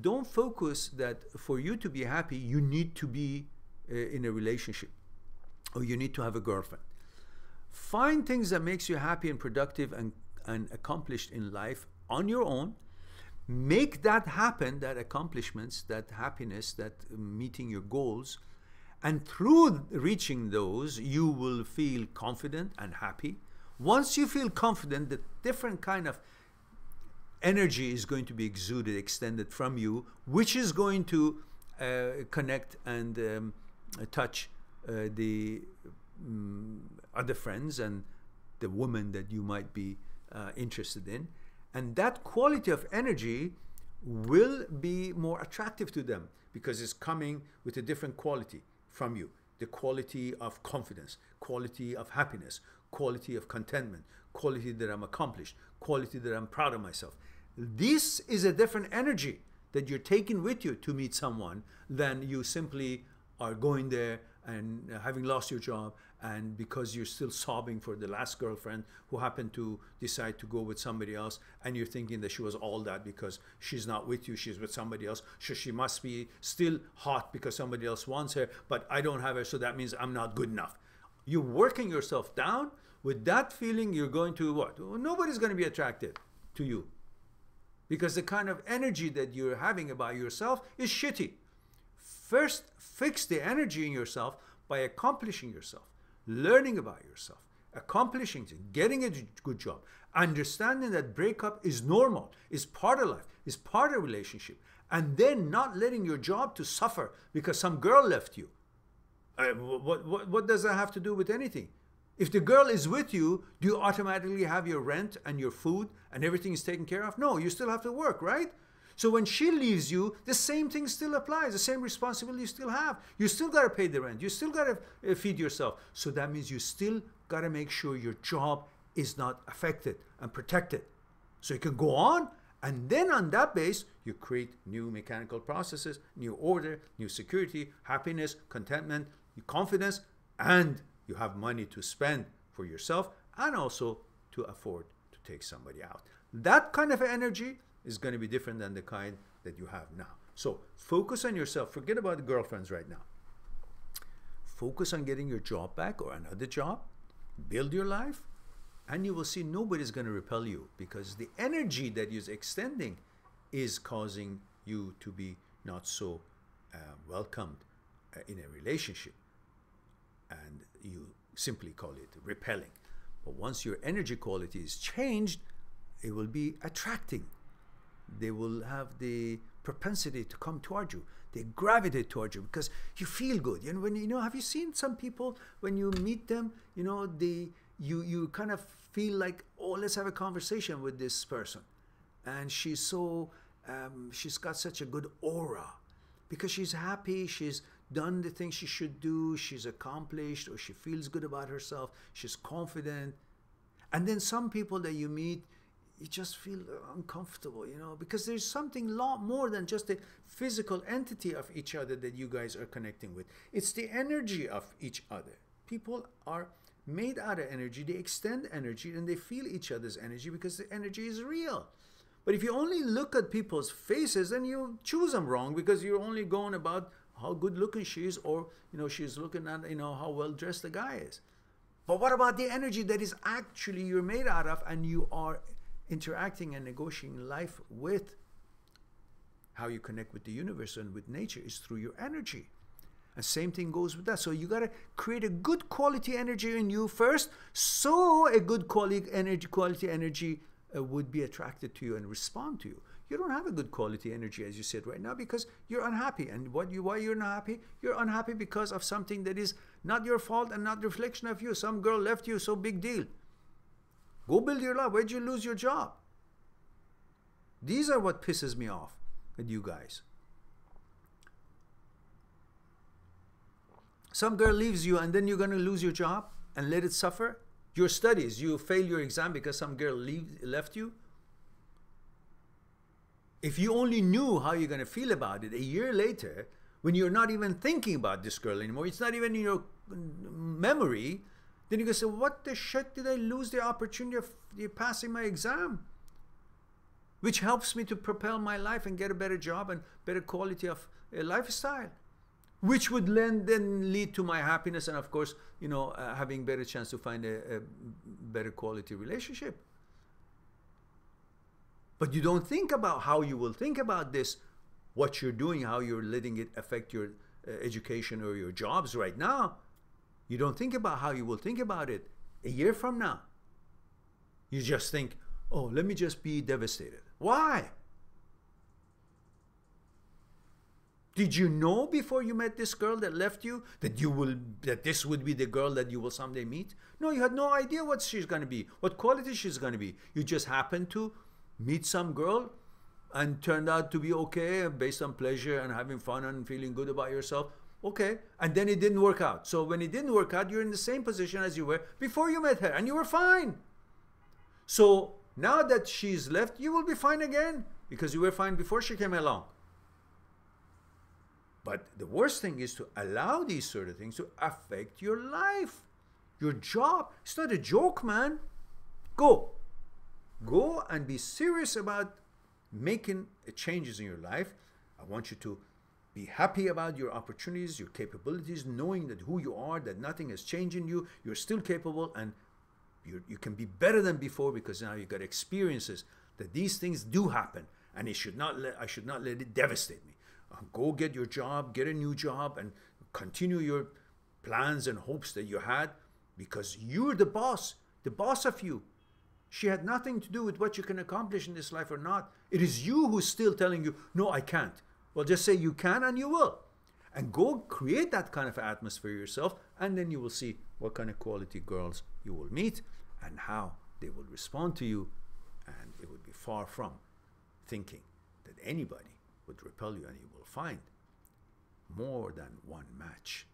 Speaker 1: don't focus that for you to be happy, you need to be in a relationship or you need to have a girlfriend. Find things that makes you happy and productive and accomplished in life on your own. Make that happen, that accomplishments, that happiness, that meeting your goals. And through reaching those, you will feel confident and happy. Once you feel confident, the different kind of energy is going to be exuded, extended from you, which is going to connect and touch the other friends and the woman that you might be interested in. And that quality of energy will be more attractive to them because it's coming with a different quality from you. The quality of confidence, quality of happiness, quality of contentment, quality that I'm accomplished, quality that I'm proud of myself. This is a different energy that you're taking with you to meet someone than you simply are going there and having lost your job and because you're still sobbing for the last girlfriend who happened to decide to go with somebody else and you're thinking that she was all that because she's not with you, she's with somebody else, so she must be still hot because somebody else wants her, but I don't have her, so that means I'm not good enough. You're working yourself down. With that feeling, you're going to what? Nobody's going to be attracted to you because the kind of energy that you're having about yourself is shitty. First, fix the energy in yourself by accomplishing yourself, learning about yourself, accomplishing things, getting a good job, understanding that breakup is normal, is part of life, is part of relationship, and then not letting your job to suffer because some girl left you. What does that have to do with anything? If the girl is with you, do you automatically have your rent and your food and everything is taken care of? No, you still have to work, right? So when she leaves you, the same thing still applies. The same responsibility you still have. You still got to pay the rent. You still got to feed yourself. So that means you still got to make sure your job is not affected and protected. So you can go on, and then on that base, you create new mechanical processes, new order, new security, happiness, contentment, confidence, and you have money to spend for yourself and also to afford to take somebody out. That kind of energy is going to be different than the kind that you have now. So focus on yourself. Forget about the girlfriends right now. Focus on getting your job back or another job. Build your life. And you will see nobody's going to repel you because the energy that you're extending is causing you to be not so welcomed in a relationship. And you simply call it repelling. But once your energy quality is changed, it will be attracting. They will have the propensity to come toward you. They gravitate toward you because you feel good. And when have you seen some people when you meet them? You kind of feel like, oh, let's have a conversation with this person, and she's so she's got such a good aura because she's happy. She's done the things she should do. She's accomplished, or she feels good about herself. She's confident. And then some people that you meet, you just feel uncomfortable, because there's something a lot more than just the physical entity of each other that you guys are connecting with. It's the energy of each other. People are made out of energy. They extend energy and they feel each other's energy because the energy is real. But if you only look at people's faces, then you choose them wrong because you're only going about how good looking she is, or she's looking at how well dressed the guy is. But what about the energy that is actually you're made out of and you are interacting and negotiating life with, how you connect with the universe and with nature, is through your energy. And same thing goes with that. So you got to create a good quality energy in you first, so a good quality energy would be attracted to you and respond to you. You don't have a good quality energy, as you said right now, because you're unhappy. And why you're not happy? You're unhappy because of something that is not your fault and not a reflection of you. Some girl left you, so big deal. Go build your life. Where'd you lose your job? These are what pisses me off with you guys. Some girl leaves you and then you're going to lose your job and let it suffer? Your studies, you fail your exam because some girl left you? If you only knew how you're going to feel about it a year later, when you're not even thinking about this girl anymore, it's not even in your memory, then you can say, what the shit did I lose the opportunity of passing my exam? Which helps me to propel my life and get a better job and better quality of lifestyle, which would then lead to my happiness and, of course, you know, having better chance to find a better quality relationship. But you don't think about how you will think about this, what you're doing, how you're letting it affect your education or your jobs right now. You don't think about how you will think about it a year from now. You just think, oh, let me just be devastated. Why? Did you know before you met this girl that left you that this would be the girl that you will someday meet? No, you had no idea what she's going to be, what quality she's going to be. You just happened to meet some girl and turned out to be okay based on pleasure and having fun and feeling good about yourself. Okay, and then it didn't work out. So when it didn't work out, you're in the same position as you were before you met her and you were fine. So now that she's left, you will be fine again because you were fine before she came along. But the worst thing is to allow these sort of things to affect your life, your job. It's not a joke, man. Go and be serious about making changes in your life. I want you to be happy about your opportunities, your capabilities, knowing that who you are, that nothing has changed in you. You're still capable and you can be better than before because now you've got experiences that these things do happen, and I should not let it devastate me. Go get your job, get a new job, and continue your plans and hopes that you had, because you're the boss of you. She had nothing to do with what you can accomplish in this life or not. It is you who's still telling you, no, I can't. Well, just say you can and you will. And go create that kind of atmosphere yourself, and then you will see what kind of quality girls you will meet and how they will respond to you. And it would be far from thinking that anybody would repel you, and you will find more than one match.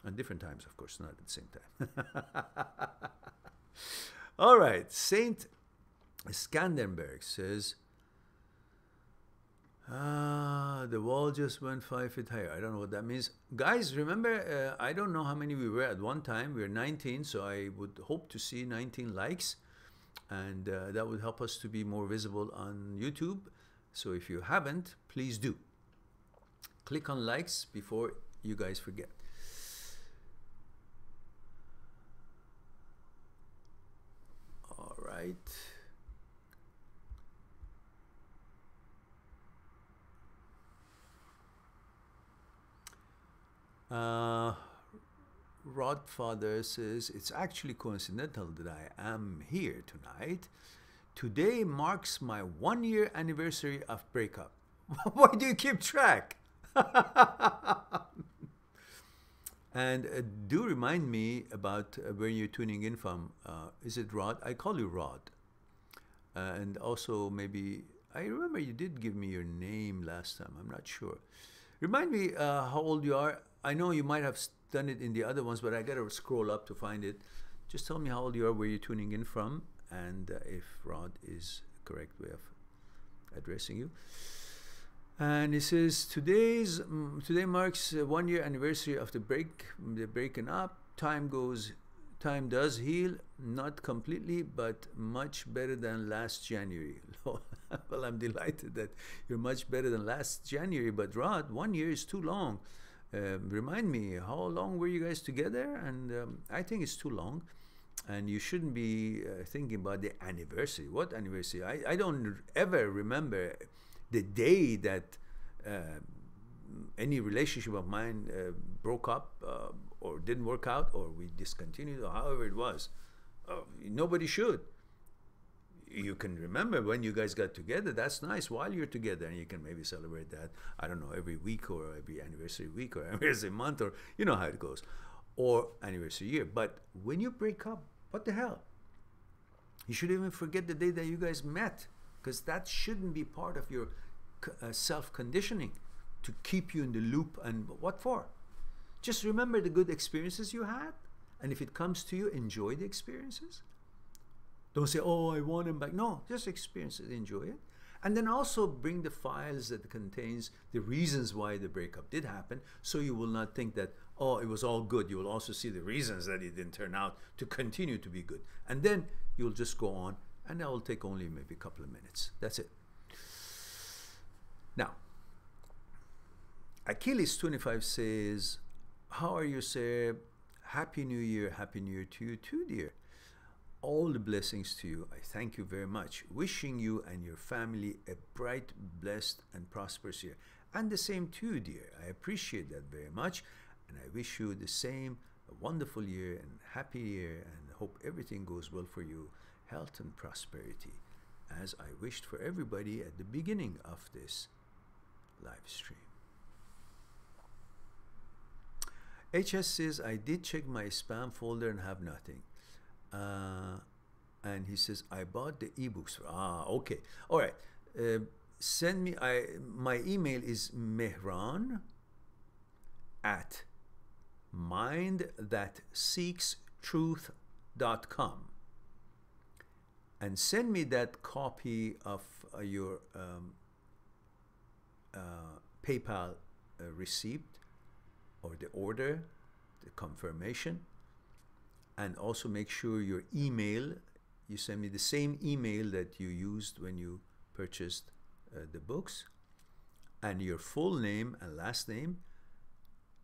Speaker 1: And different times, of course, not at the same time. All right, Saint Skandenberg says, the wall just went 5 feet higher. I don't know what that means. Guys, remember, I don't know how many we were at one time. We were 19, so I would hope to see 19 likes. And that would help us to be more visible on YouTube. So if you haven't, please do. Click on likes before you guys forget. All right. Rodfather says, it's actually coincidental that I am here tonight. Today marks my 1-year anniversary of breakup. Why do you keep track? And do remind me about where you're tuning in from. Is it Rod? I call you Rod. And also maybe, I remember you did give me your name last time. I'm not sure. Remind me how old you are. I know you might have done it in the other ones, but I got to scroll up to find it. Just tell me how old you are, where you're tuning in from, and if Rod is the correct way of addressing you. And it says, today marks 1-year anniversary of the breaking up. Time does heal, not completely, but much better than last January. Well, I'm delighted that you're much better than last January, but Rod, 1 year is too long. Remind me, how long were you guys together? And I think it's too long. And you shouldn't be thinking about the anniversary. What anniversary? I don't ever remember the day that any relationship of mine broke up or didn't work out, or we discontinued, or however it was. Nobody should. You can remember when you guys got together. That's nice while you're together, and you can maybe celebrate that, I don't know, every week or every anniversary week or anniversary month, or you know how it goes, or anniversary year. But when you break up, what the hell? You should even forget the day that you guys met, because that shouldn't be part of your self-conditioning to keep you in the loop. And what for? Just remember the good experiences you had, and if it comes to you, enjoy the experiences. Don't say, oh, I want him back. No, just experience it, enjoy it. And then also bring the files that contains the reasons why the breakup did happen, so you will not think that, oh, it was all good. You will also see the reasons that it didn't turn out to continue to be good. And then you'll just go on, and that will take only maybe a couple of minutes. That's it. Now, Achilles 25 says, how are you, sir? Happy New Year. Happy New Year to you too, dear. All the blessings to you. I thank you very much. Wishing you and your family a bright, blessed, and prosperous year. And the same to you, dear. I appreciate that very much. And I wish you the same, a wonderful year and happy year, and hope everything goes well for you, health and prosperity, as I wished for everybody at the beginning of this live stream. HS says, I did check my spam folder and have nothing. And he says, I bought the ebooks. Okay. All right. Send me, my email is Mehran at mindthatseekstruth.com, and send me that copy of your PayPal receipt, or the order, the confirmation. And also make sure your email, you send me the same email that you used when you purchased the books, and your full name and last name.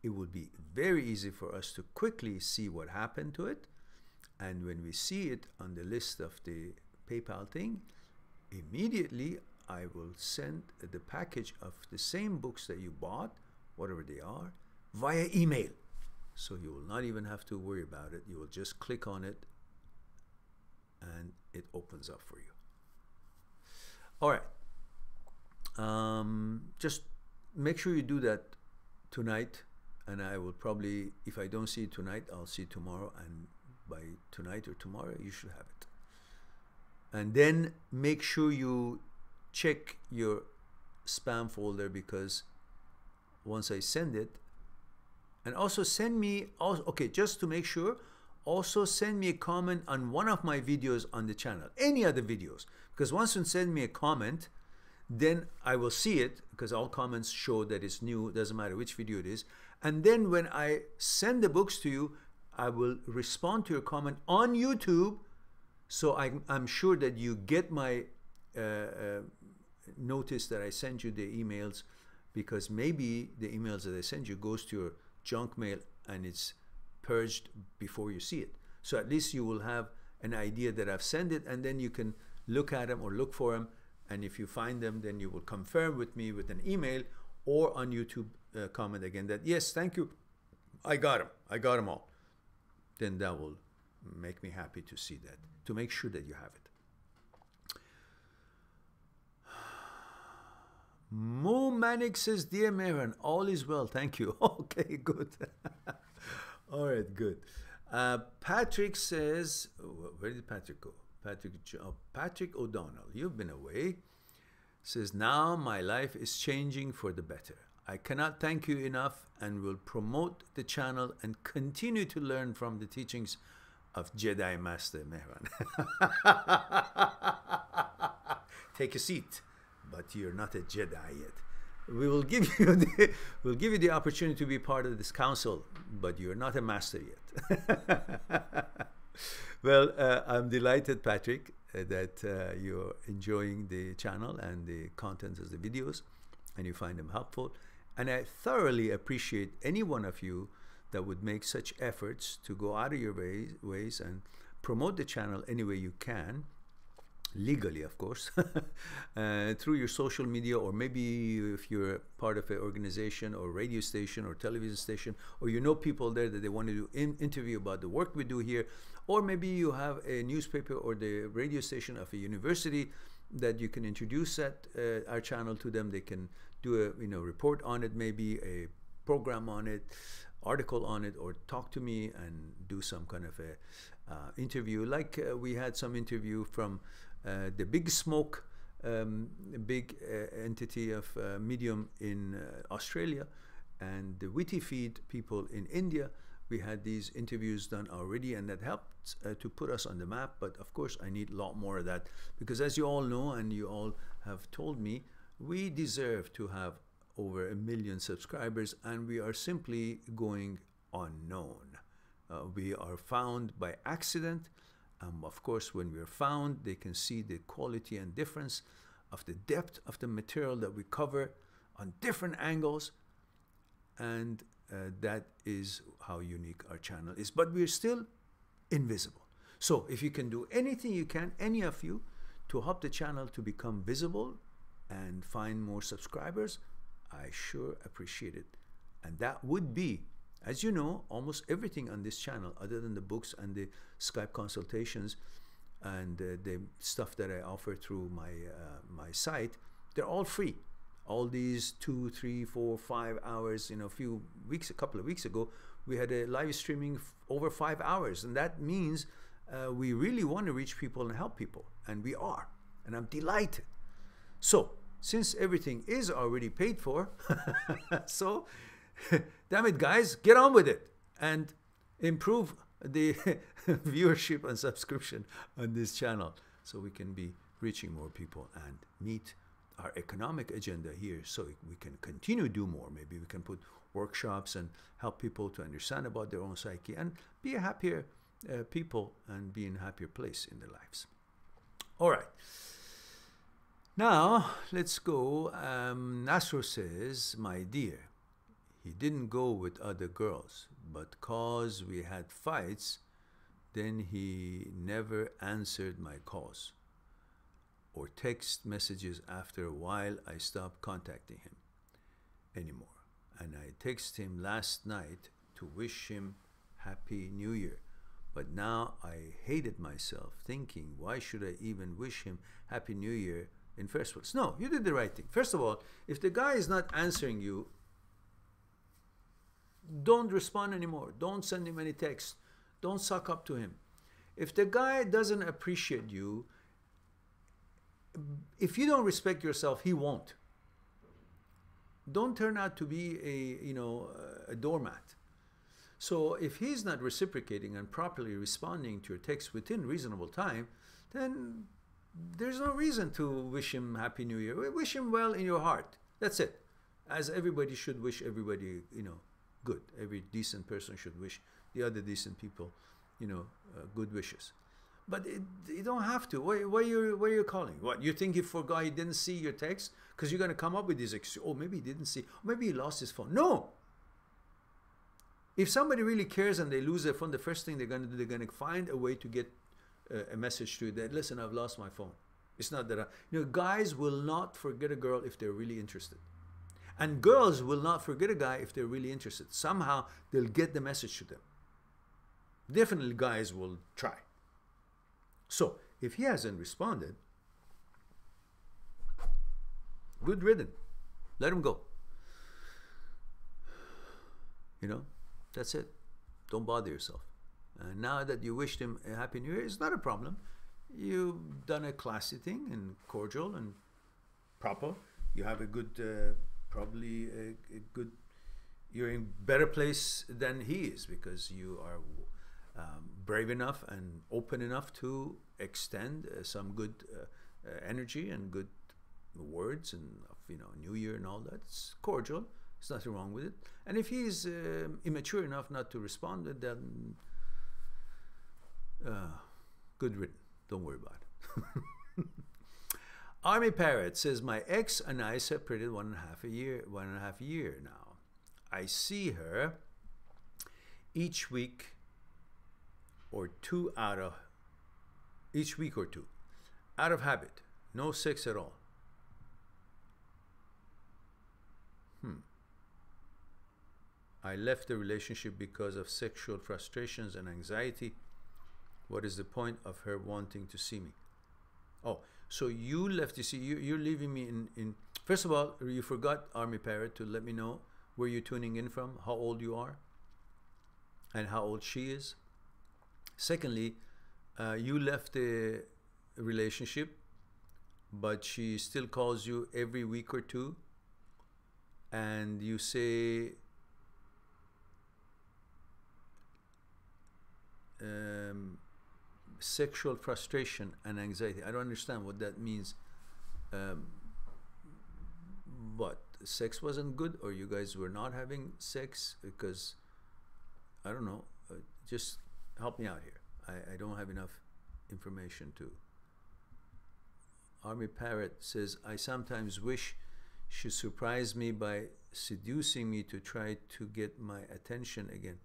Speaker 1: It will be very easy for us to quickly see what happened to it. And when we see it on the list of the PayPal thing, immediately I will send the package of the same books that you bought, whatever they are, via email. So you will not even have to worry about it. You will just click on it and it opens up for you. All right. Just make sure you do that tonight, and I will probably, if I don't see it tonight, I'll see it tomorrow, and by tonight or tomorrow you should have it. And then make sure you check your spam folder, because once I send it, and also send me, okay, just to make sure, also send me a comment on one of my videos on the channel, any other videos, because once you send me a comment, then I will see it, because all comments show that it's new, doesn't matter which video it is. And then when I send the books to you, I will respond to your comment on YouTube, so I'm sure that you get my notice that I send you the emails, because maybe the emails that I send you goes to your junk mail and it's purged before you see it. So at least you will have an idea that I've sent it, and then you can look at them or look for them, and if you find them, then you will confirm with me with an email or on YouTube comment again that yes, thank you, I got them all. Then that will make me happy to see that, to make sure that you have it. Mo Manik says, dear Mehran, all is well, thank you. Okay, good. All right, good. Patrick says, where did Patrick go? Patrick O'Donnell, you've been away. Says, now my life is changing for the better. I cannot thank you enough, and will promote the channel and continue to learn from the teachings of Jedi Master Mehran. Take a seat. But you're not a Jedi yet. We will give you the opportunity to be part of this council, but you're not a master yet. Well, I'm delighted, Patrick, that you're enjoying the channel and the content of the videos, and you find them helpful. And I thoroughly appreciate any one of you that would make such efforts to go out of your ways and promote the channel any way you can, legally of course, through your social media, or maybe if you're part of an organization or radio station or television station, or you know people there that they want to do interview about the work we do here, or maybe you have a newspaper or the radio station of a university that you can introduce our channel to them. They can do a report on it, maybe a program on it, article on it, or talk to me and do some kind of a interview. Like we had some interview from the Big Smoke, big entity of Medium in Australia, and the Witty Feed people in India. We had these interviews done already, and that helped to put us on the map. But of course, I need a lot more of that, because as you all know, and you all have told me, we deserve to have over 1 million subscribers, and we are simply going unknown. We are found by accident. Of course, when we are found, they can see the quality and difference of the depth of the material that we cover on different angles, and that is how unique our channel is. But we're still invisible. So if you can do anything you can, any of you, to help the channel to become visible and find more subscribers, I sure appreciate it. And that would be, as you know, almost everything on this channel, other than the books and the Skype consultations and the stuff that I offer through my site, they're all free. All these 2, 3, 4, 5 hours. A couple of weeks ago, we had a live streaming over 5 hours, and that means we really want to reach people and help people, and we are, and I'm delighted. So since everything is already paid for, so damn it, guys, get on with it and improve the viewership and subscription on this channel, so we can be reaching more people and meet our economic agenda here, so we can continue to do more. Maybe we can put workshops and help people to understand about their own psyche and be a happier people and be in a happier place in their lives. All right. Now, let's go. Nasro says, my dear, he didn't go with other girls, but cause we had fights, then he never answered my calls or text messages. After a while, I stopped contacting him anymore. And I texted him last night to wish him Happy New Year. But now I hated myself, thinking, why should I even wish him Happy New Year in first place? No, you did the right thing. First of all, if the guy is not answering you, don't respond anymore. Don't send him any text. Don't suck up to him. If the guy doesn't appreciate you, if you don't respect yourself, he won't. Don't turn out to be a doormat. So if he's not reciprocating and properly responding to your text within reasonable time, then there's no reason to wish him Happy New Year. Wish him well in your heart. That's it. As everybody should wish everybody, good. Every decent person should wish the other decent people, good wishes. But you don't have to. Why you calling? What, you think he forgot, he didn't see your text? Because you're going to come up with this excuse. Oh, maybe he didn't see. Maybe he lost his phone. No. If somebody really cares and they lose their phone, the first thing they're going to do, they're going to find a way to get a message to you that, listen, I've lost my phone. It's not that guys will not forget a girl if they're really interested. And girls will not forget a guy if they're really interested. Somehow they'll get the message to them. Definitely guys will try. So if he hasn't responded, good riddance. Let him go. That's it. Don't bother yourself. Now that you wished him a Happy New Year, it's not a problem. You've done a classy thing and cordial and proper. You have a good, probably a good, you're in a better place than he is, because you are brave enough and open enough to extend some good energy and good words and New Year and all that. It's cordial. There's nothing wrong with it. And if he's immature enough not to respond, then good riddance. Don't worry about it. Army Parrot says, my ex and I separated 1.5 year now. I see her each week or 2 out of each week or two, out of habit, no sex at all. I left the relationship because of sexual frustrations and anxiety. What is the point of her wanting to see me? Oh, so you left, you see, you're leaving me in first of all, you forgot, Army Parrot, to let me know where you're tuning in from, how old you are, and how old she is. Secondly, you left the relationship, but she still calls you every week or two, and you say, sexual frustration and anxiety. I don't understand what that means. What, sex wasn't good, or you guys were not having sex? Because I don't know, just help me out here. I don't have enough information to. Army Parrot says, I sometimes wish she surprised me by seducing me to try to get my attention again,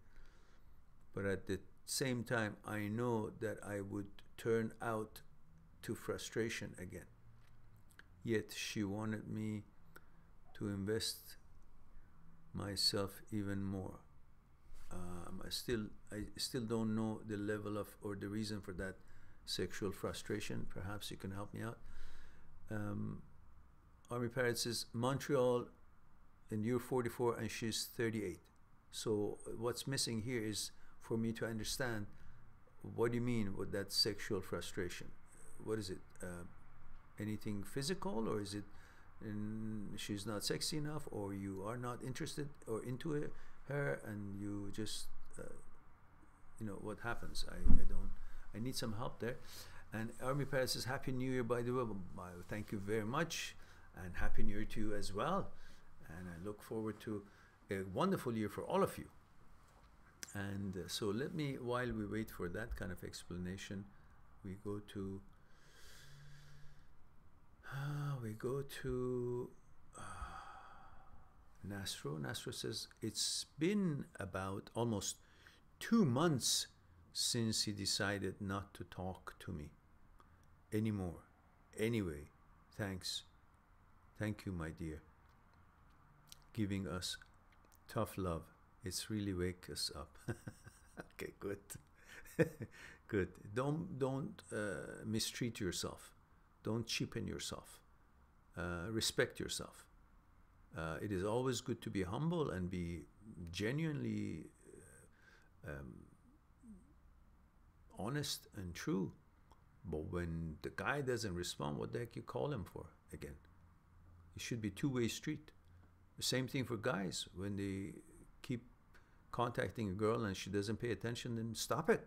Speaker 1: but at the same time I know that I would turn out to frustration again. Yet she wanted me to invest myself even more. I still don't know the level of, or the reason for that sexual frustration. Perhaps you can help me out. Army Parrot says, Montreal, and you're 44 and she's 38. So what's missing here is for me to understand, what do you mean with that sexual frustration? What is it? Anything physical, or is it she's not sexy enough, or you are not interested or into her, and you just you know what happens? I need some help there. And Army Parrot says, Happy New Year, by the way. Thank you very much, and Happy New Year to you as well. And I look forward to a wonderful year for all of you. And so let me, while we wait for that kind of explanation, we go to Nasro. Nasro says, it's been about almost 2 months since he decided not to talk to me anymore. Anyway, thanks. Thank you, my dear. Giving us tough love. It's really wake us up. Okay, good. Good. Don't mistreat yourself. Don't cheapen yourself. Respect yourself. It is always good to be humble and be genuinely honest and true. But when the guy doesn't respond, what the heck you call him for again? It should be two-way street. The same thing for guys. When they keep contacting a girl and she doesn't pay attention, then stop it.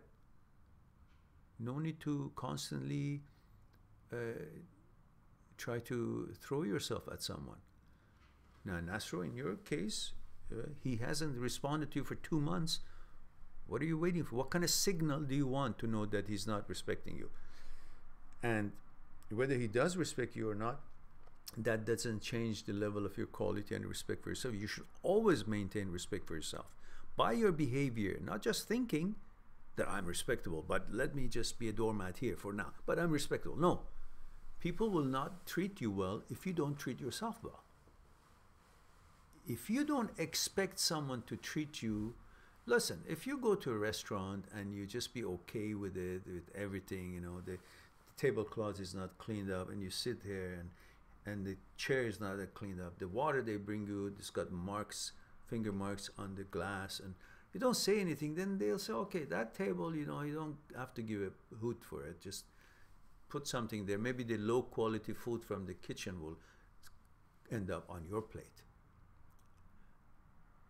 Speaker 1: No need to constantly try to throw yourself at someone. Now, Nasro, in your case, he hasn't responded to you for 2 months. What are you waiting for? What kind of signal do you want to know that he's not respecting you? And whether he does respect you or not, that doesn't change the level of your quality and respect for yourself. You should always maintain respect for yourself by your behavior, not just thinking that I'm respectable, but let me just be a doormat here for now, but I'm respectable. No, people will not treat you well if you don't treat yourself well. If you don't expect someone to treat you, listen, if you go to a restaurant and you just be okay with it, with everything, you know, the tablecloth is not cleaned up, and you sit here and the chair is not cleaned up, the water they bring you, it's got marks, finger marks on the glass, and you don't say anything, then they'll say, okay, that table, you know, you don't have to give a hoot for it, just put something there. Maybe the low quality food from the kitchen will end up on your plate.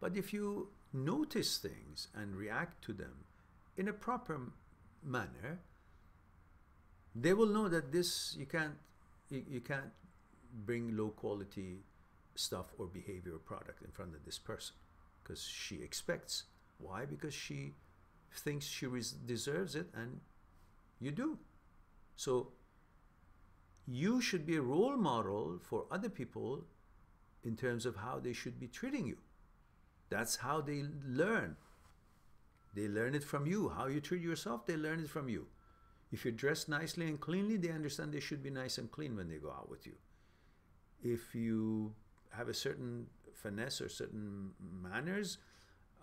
Speaker 1: But if you notice things and react to them in a proper manner, they will know that this, you can't bring low quality stuff or behavior or product in front of this person, because she expects. Why? Because she thinks she deserves it, and you do. So you should be a role model for other people in terms of how they should be treating you. That's how they learn. They learn it from you. How you treat yourself, they learn it from you. If you dress nicely and cleanly, they understand they should be nice and clean when they go out with you. If you have a certain finesse or certain manners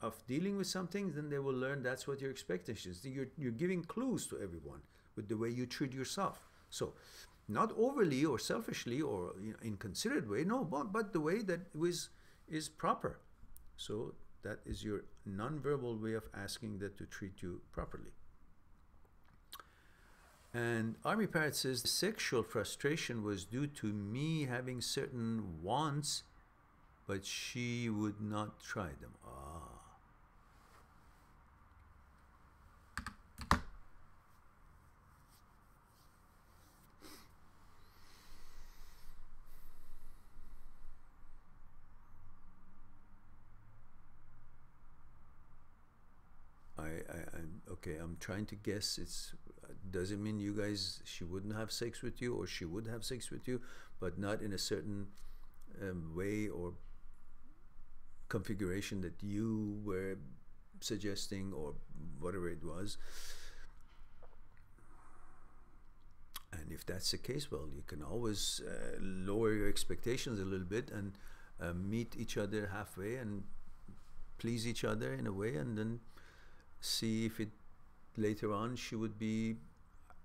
Speaker 1: of dealing with something, then they will learn that's what your expectation is. You're giving clues to everyone with the way you treat yourself. So, not overly or selfishly or inconsiderate way, no, but the way that is proper. So that is your non-verbal way of asking that to treat you properly. And Army Parrot says, sexual frustration was due to me having certain wants, but she would not try them. Okay, I'm trying to guess. Does it mean you guys, she wouldn't have sex with you, or she would have sex with you, but not in a certain way or configuration that you were suggesting, or whatever it was? And if that's the case, well, you can always lower your expectations a little bit and meet each other halfway and please each other in a way, and then see if it later on she would be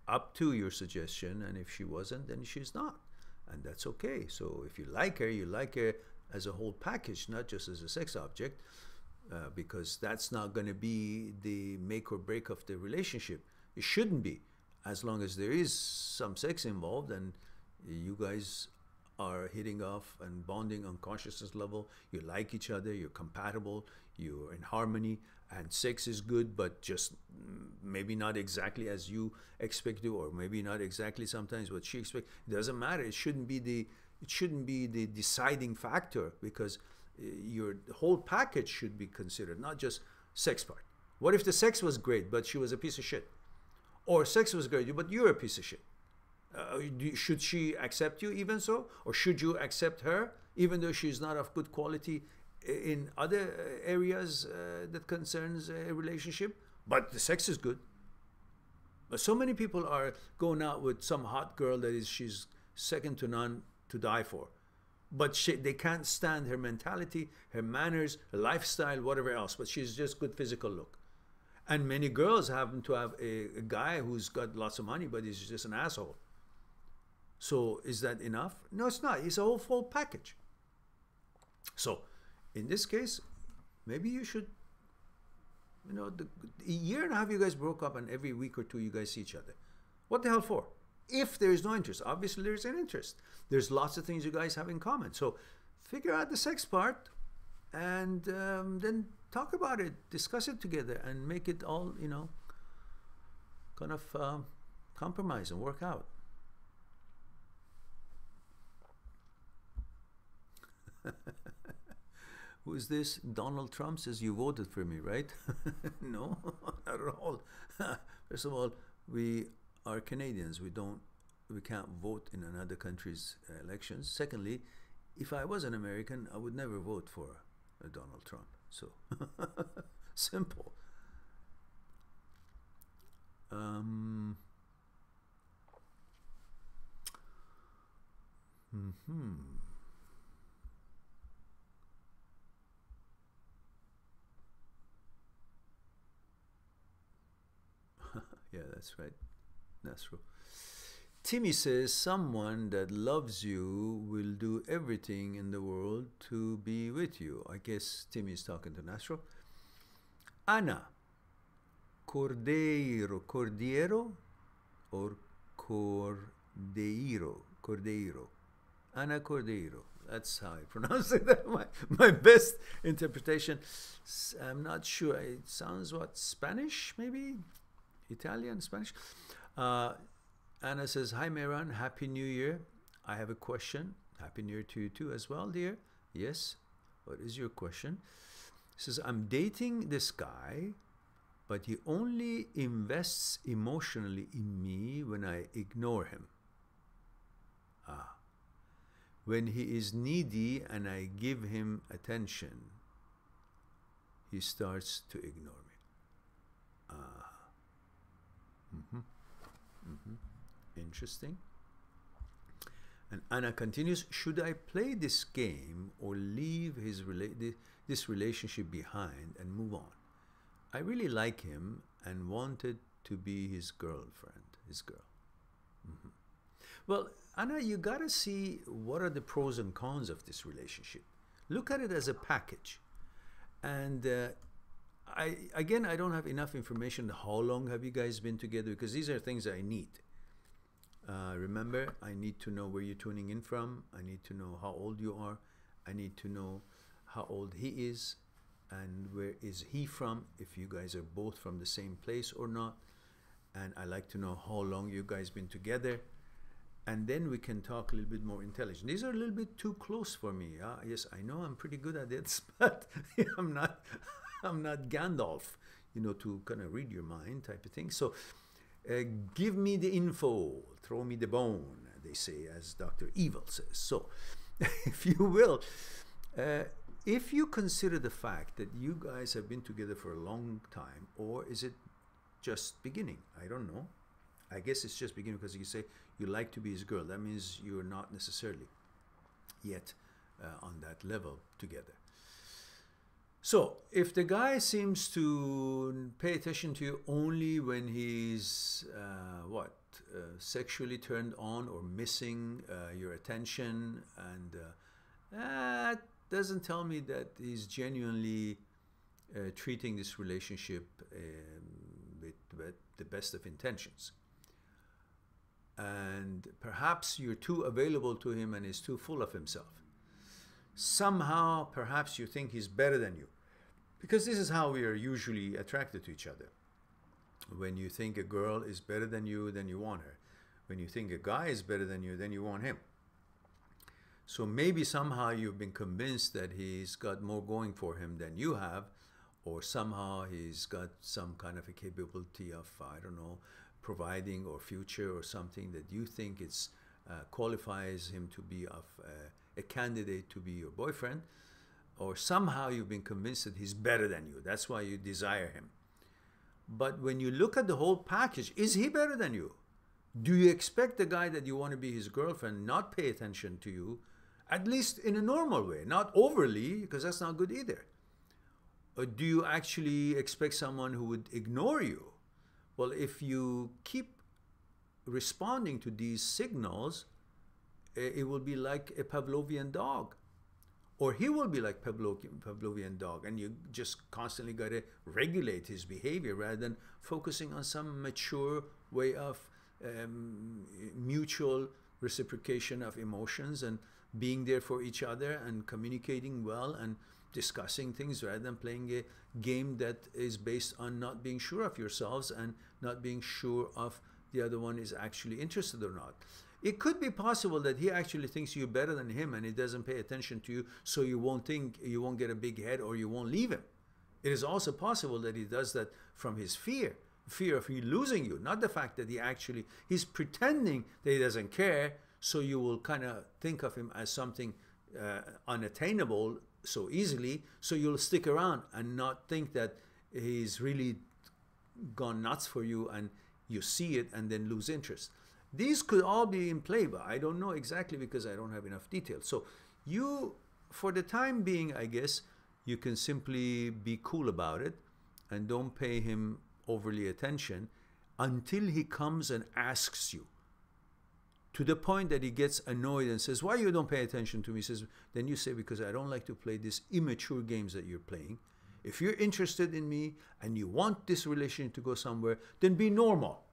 Speaker 1: up to your suggestion, and if she wasn't, then she's not, and that's okay. So if you like her as a whole package, not just as a sex object, because that's not going to be the make or break of the relationship. It shouldn't be, as long as there is some sex involved and you guys are hitting off and bonding on consciousness level, you like each other, you're compatible, you're in harmony, and sex is good, but just maybe not exactly as you expect to, or maybe not exactly sometimes what she expects. It doesn't matter. It shouldn't be the deciding factor, because your whole package should be considered, not just sex part. What if the sex was great, but she was a piece of shit? Or sex was great, but you're a piece of shit. Should she accept you even so? Or should you accept her, even though she's not of good quality in other areas that concerns a relationship, but the sex is good? But so many people are going out with some hot girl that she's second to none to die for, but they can't stand her mentality, her manners, her lifestyle, whatever else, but she's just good physical look. And many girls happen to have a guy who's got lots of money, but he's just an asshole. So is that enough? No, it's not. It's a whole full package. So in this case, maybe you should, a year and a half you guys broke up, and every week or two you guys see each other. What the hell for? If there is no interest. Obviously there's an interest. There's lots of things you guys have in common. So figure out the sex part, and then talk about it, discuss it together, and make it all, kind of compromise and work out. Who is this? Donald Trump says you voted for me, right? No, not at all. First of all, we are Canadians. We can't vote in another country's elections. Secondly, if I was an American, I would never vote for Donald Trump. So simple. Yeah, that's right. That's true. Timmy says, someone that loves you will do everything in the world to be with you. I guess Timmy is talking to Nastro. Ana Cordeiro or Cordeiro. Ana Cordeiro. That's how I pronounce it. my best interpretation. I'm not sure. It sounds Spanish, maybe? Italian, Spanish. Anna says, hi Mehran, Happy New Year. I have a question. Happy New Year to you too as well, dear. Yes. What is your question? Says, I'm dating this guy, but he only invests emotionally in me when I ignore him. When he is needy and I give him attention, he starts to ignore me. Interesting. And Anna continues, should I play this game or leave this relationship behind and move on? I really like him and wanted to be his girlfriend, his girl. Mm-hmm. Well, Anna, you gotta see what are the pros and cons of this relationship. Look at it as a package. And I don't have enough information. How long have you guys been together? Because these are things I need. Remember, I need to know where you're tuning in from. I need to know how old you are. I need to know how old he is and where is he from, if you guys are both from the same place or not. And I like to know how long you guys been together. And then we can talk a little bit more intelligent. These are a little bit too close for me. Yes, I know I'm pretty good at it, but I'm not Gandalf, you know, to kind of read your mind type of thing. So give me the info, throw me the bone, they say, as Dr. Evil says. So if you will, if you consider the fact that you guys have been together for a long time, or is it just beginning? I don't know. I guess it's just beginning because you say you like to be his girl. That means you're not necessarily yet on that level together. So if the guy seems to pay attention to you only when he's sexually turned on or missing your attention, and that doesn't tell me that he's genuinely treating this relationship with the best of intentions. And perhaps you're too available to him and he's too full of himself. Somehow, perhaps you think he's better than you. Because this is how we are usually attracted to each other. When you think a girl is better than you, then you want her. When you think a guy is better than you, then you want him. So maybe somehow you've been convinced that he's got more going for him than you have, or somehow he's got some kind of a capability of, I don't know, providing or future or something that you think it's qualifies him to be of a candidate to be your boyfriend, or somehow you've been convinced that he's better than you. That's why you desire him. But when you look at the whole package, is he better than you? Do you expect the guy that you want to be his girlfriend not pay attention to you, at least in a normal way, not overly, because that's not good either? Or do you actually expect someone who would ignore you? Well, if you keep responding to these signals, it will be like a Pavlovian dog. Or he will be like Pavlovian dog, and you just constantly got to regulate his behavior rather than focusing on some mature way of mutual reciprocation of emotions and being there for each other and communicating well and discussing things rather than playing a game that is based on not being sure of yourselves and not being sure of the other one is actually interested or not. It could be possible that he actually thinks you're better than him and he doesn't pay attention to you, so you won't get a big head or you won't leave him. It is also possible that he does that from his fear of you losing you, not the fact that he's pretending that he doesn't care, so you will kind of think of him as something unattainable so easily, so you'll stick around and not think that he's really gone nuts for you, and you see it and then lose interest. These could all be in play, but I don't know exactly because I don't have enough detail. So you, for the time being, I guess, you can simply be cool about it and don't pay him overly attention until he comes and asks you, to the point that he gets annoyed and says, why you don't pay attention to me? He says, then you say, because I don't like to play these immature games that you're playing. If you're interested in me and you want this relationship to go somewhere, then be normal.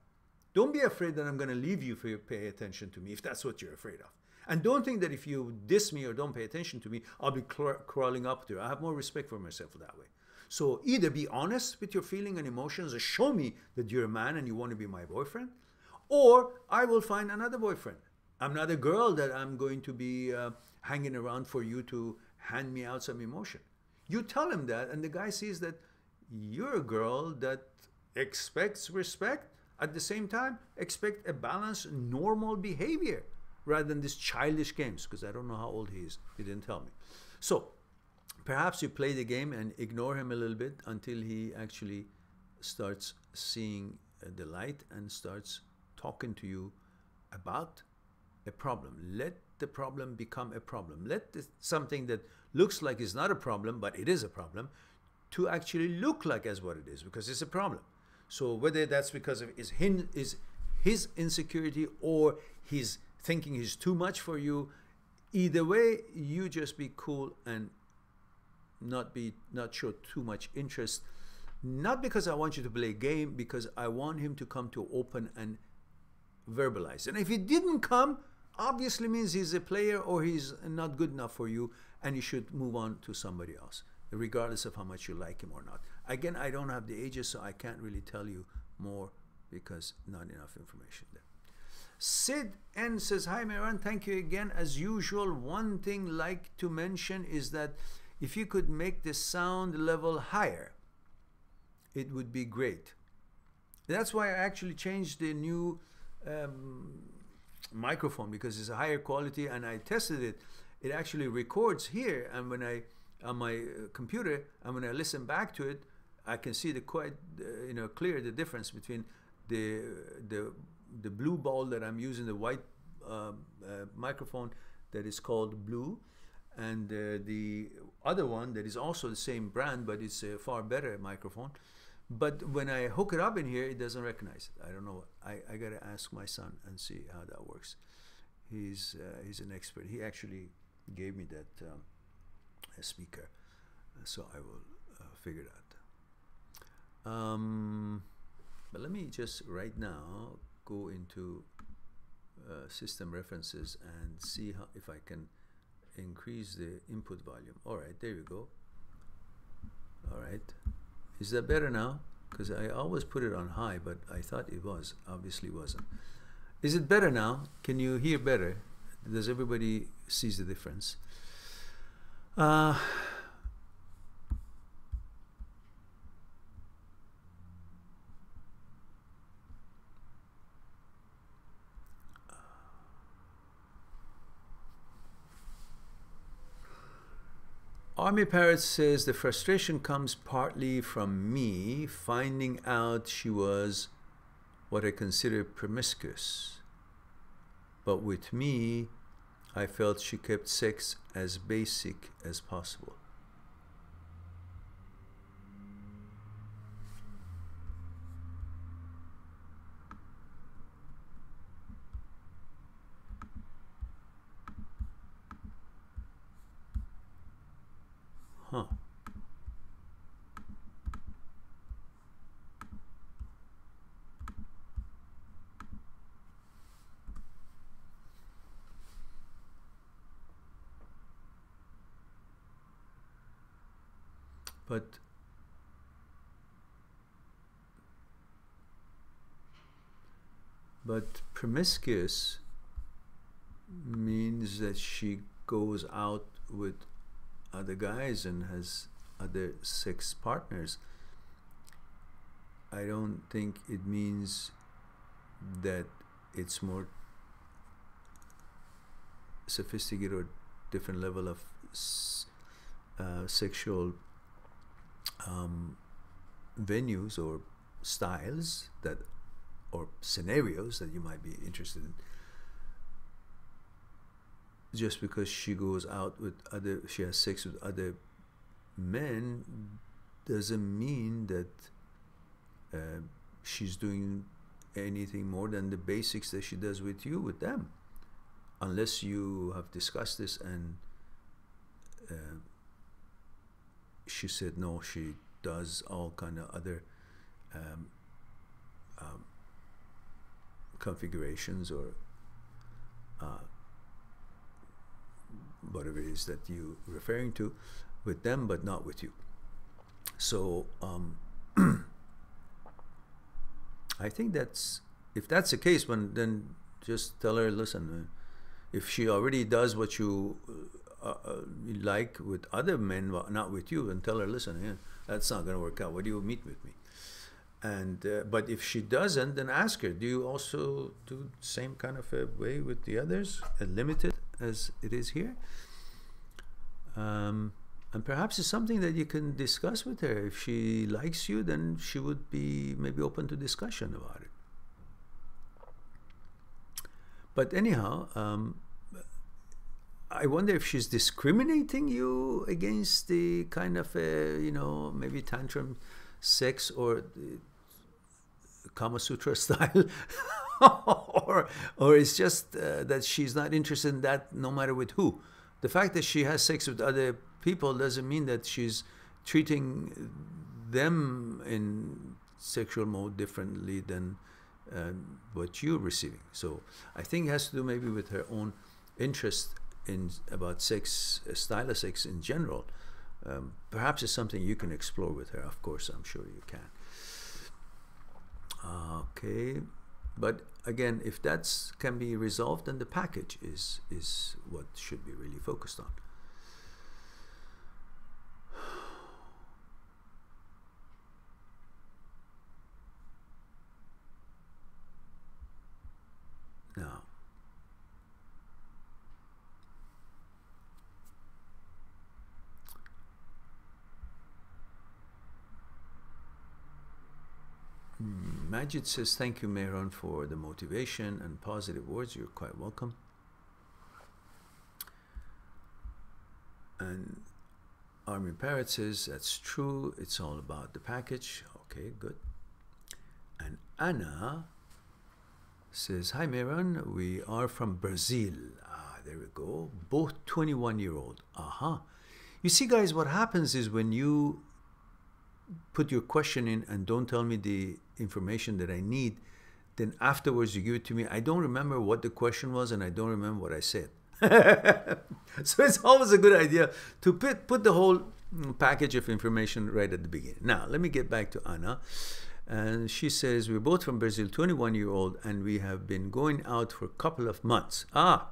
Speaker 1: Don't be afraid that I'm going to leave you for you to pay attention to me, if that's what you're afraid of. And don't think that if you diss me or don't pay attention to me, I'll be crawling up to you. I have more respect for myself that way. So either be honest with your feeling and emotions and show me that you're a man and you want to be my boyfriend, or I will find another boyfriend. I'm not a girl that I'm going to be hanging around for you to hand me out some emotion. You tell him that, and the guy sees that you're a girl that expects respect, at the same time expect a balanced, normal behavior rather than these childish games, because I don't know how old he is. He didn't tell me. So perhaps you play the game and ignore him a little bit until he actually starts seeing the light and starts talking to you about a problem. Let the problem become a problem. Let something that looks like is not a problem, but it is a problem, to actually look like as what it is, because it's a problem. So whether that's because of his insecurity or he's thinking he's too much for you, either way, you just be cool and not show too much interest. Not because I want you to play a game, because I want him to come to open and verbalize. And if he didn't come, obviously means he's a player or he's not good enough for you, and you should move on to somebody else, regardless of how much you like him or not. Again, I don't have the ages, so I can't really tell you more because not enough information there. Sid N says, hi Mehran, thank you again. As usual, one thing like to mention is that if you could make the sound level higher, it would be great. That's why I actually changed the new microphone, because it's a higher quality, and I tested it. It actually records here, and when I on my computer, and when I listen back to it, I can see the quite clear the difference between the blue ball that I'm using, the white microphone that is called Blue, and the other one that is also the same brand, but it's a far better microphone. But when I hook it up in here, it doesn't recognize it. I don't know. I gotta ask my son and see how that works. He's an expert. He actually gave me that speaker, so I will figure it out. But let me just right now go into system references and see if I can increase the input volume. All right, there you go. All right. Is that better now? Because I always put it on high, but I thought it was. Obviously wasn't. Is it better now? Can you hear better? Does everybody sees the difference? Army Parrot says the frustration comes partly from me finding out she was what I consider promiscuous. But with me, I felt she kept sex as basic as possible. Huh. But promiscuous means that she goes out with other guys and has other sex partners. I don't think it means that it's more sophisticated or different level of sexual venues or styles that or scenarios that you might be interested in. Just because she goes out with she has sex with other men doesn't mean that she's doing anything more than the basics that she does with you, with them. Unless you have discussed this and she said no, she does all kind of other configurations or whatever it is that you're referring to with them, but not with you. So I think that's, if that's the case, then just tell her, listen, if she already does what you like with other men, not with you, and tell her, listen, yeah, that's not going to work out. Why do you meet with me? And but if she doesn't, then ask her, do you also do the same kind of a way with the others, limited as it is here? And perhaps it's something that you can discuss with her. If she likes you, then she would be maybe open to discussion about it. But anyhow, I wonder if she's discriminating you against the kind of, you know, maybe tantrum sex or Kama Sutra style, or it's just that she's not interested in that, no matter with who. The fact that she has sex with other people doesn't mean that she's treating them in sexual mode differently than what you're receiving. So I think it has to do maybe with her own interest in about sex, style of sex in general. Perhaps it's something you can explore with her. Of course, I'm sure you can. Okay, but again, if that can be resolved, then the package is what should be really focused on. Now, Majid says, thank you, Mehran, for the motivation and positive words. You're quite welcome. And Army Parrot says, that's true. It's all about the package. Okay, good. And Anna says, hi, Mehran. We are from Brazil. Ah, there we go. Both 21-year-old. Aha. You see, guys, what happens is when you put your question in and don't tell me the information that I need, then afterwards you give it to me. I don't remember what the question was and I don't remember what I said. So it's always a good idea to put the whole package of information right at the beginning. Now, let me get back to Anna. And she says, we're both from Brazil, 21-year-old, and we have been going out for a couple of months. Ah,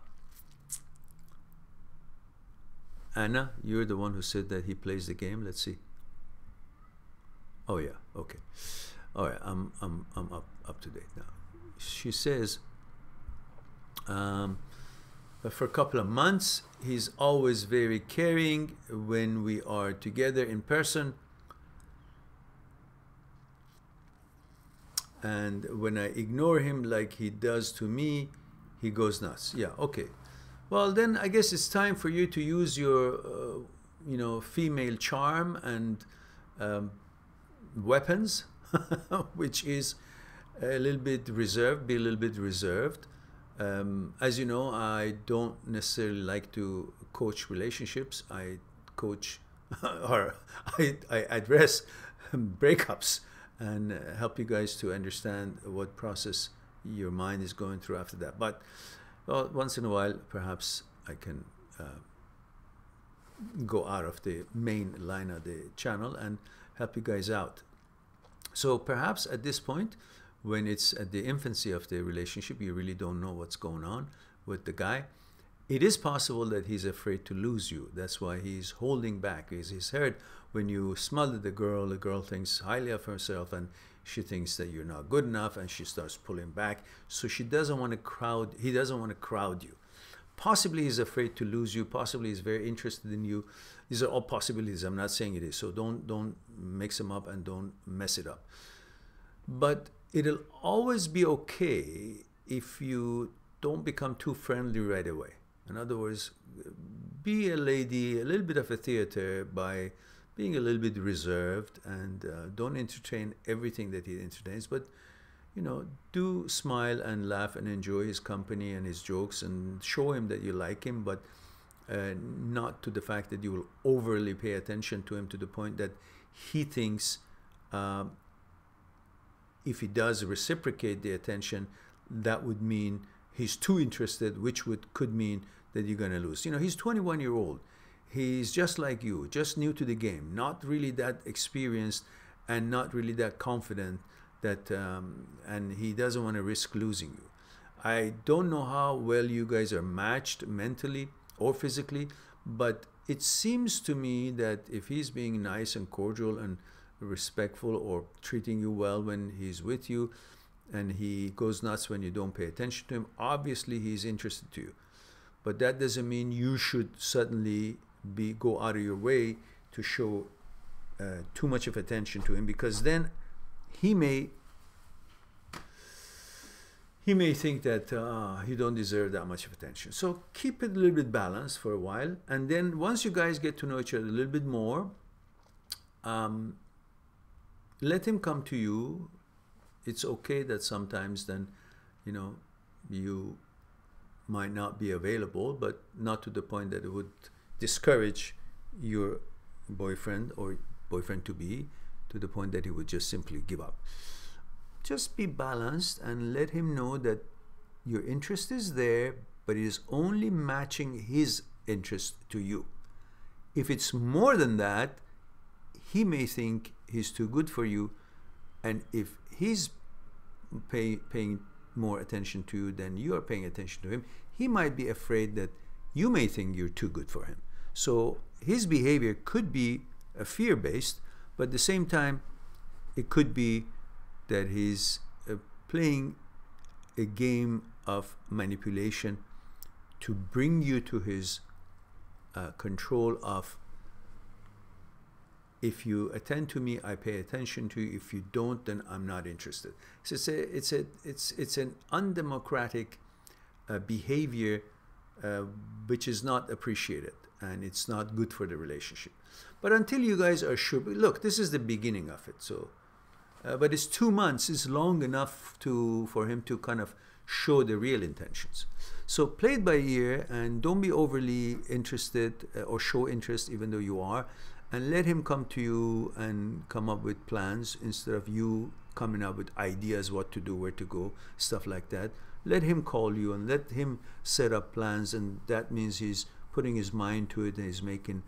Speaker 1: Anna, you're the one who said that he plays the game. Let's see. Oh yeah, okay. All right, I'm up to date now. She says, for a couple of months, he's always very caring when we are together in person. And when I ignore him like he does to me, he goes nuts. Yeah, okay. Well, then I guess it's time for you to use your, you know, female charm and weapons, which is a little bit reserved, be a little bit reserved. As you know, I don't necessarily like to coach relationships. I coach or I address breakups and help you guys to understand what process your mind is going through after that. But well, once in a while, perhaps I can go out of the main line of the channel and help you guys out. So perhaps at this point, when it's at the infancy of the relationship, you really don't know what's going on with the guy. It is possible that he's afraid to lose you. That's why he's holding back. He's heard when you smother the girl thinks highly of herself and she thinks that you're not good enough and she starts pulling back. So he doesn't want to crowd you. Possibly he's afraid to lose you. Possibly he's very interested in you. These are all possibilities. I'm not saying it is. So don't mix them up and don't mess it up. But it'll always be okay if you don't become too friendly right away. In other words, be a lady, a little bit of a theater by being a little bit reserved and don't entertain everything that he entertains, but you know, do smile and laugh and enjoy his company and his jokes and show him that you like him, but not to the fact that you will overly pay attention to him to the point that he thinks if he does reciprocate the attention, that would mean he's too interested, which could mean that you're going to lose. You know, he's 21-year-old. He's just like you, just new to the game, not really that experienced and not really that confident that, and he doesn't want to risk losing you. I don't know how well you guys are matched mentally or physically, but it seems to me that if he's being nice and cordial and respectful or treating you well when he's with you, and he goes nuts when you don't pay attention to him, obviously he's interested to you. But that doesn't mean you should suddenly go out of your way to show too much of attention to him, because then he may he may think that you don't deserve that much of attention. So keep it a little bit balanced for a while, and then once you guys get to know each other a little bit more, let him come to you. It's okay that sometimes then, you know, you might not be available, but not to the point that it would discourage your boyfriend or boyfriend to be, to the point that he would just simply give up. Just be balanced and let him know that your interest is there, but it is only matching his interest to you. If it's more than that, he may think he's too good for you, and if he's paying more attention to you than you are paying attention to him, he might be afraid that you may think you're too good for him. So his behavior could be a fear-based, but at the same time, it could be that he's playing a game of manipulation to bring you to his control of, if you attend to me, I pay attention to you. If you don't, then I'm not interested. So it's an undemocratic behavior which is not appreciated, and it's not good for the relationship. But until you guys are sure, look, this is the beginning of it. So, but it's 2 months is long enough for him to kind of show the real intentions. So play it by ear and don't be overly interested or show interest even though you are, and let him come to you and come up with plans instead of you coming up with ideas what to do, where to go, stuff like that. Let him call you and let him set up plans, and that means he's putting his mind to it and he's making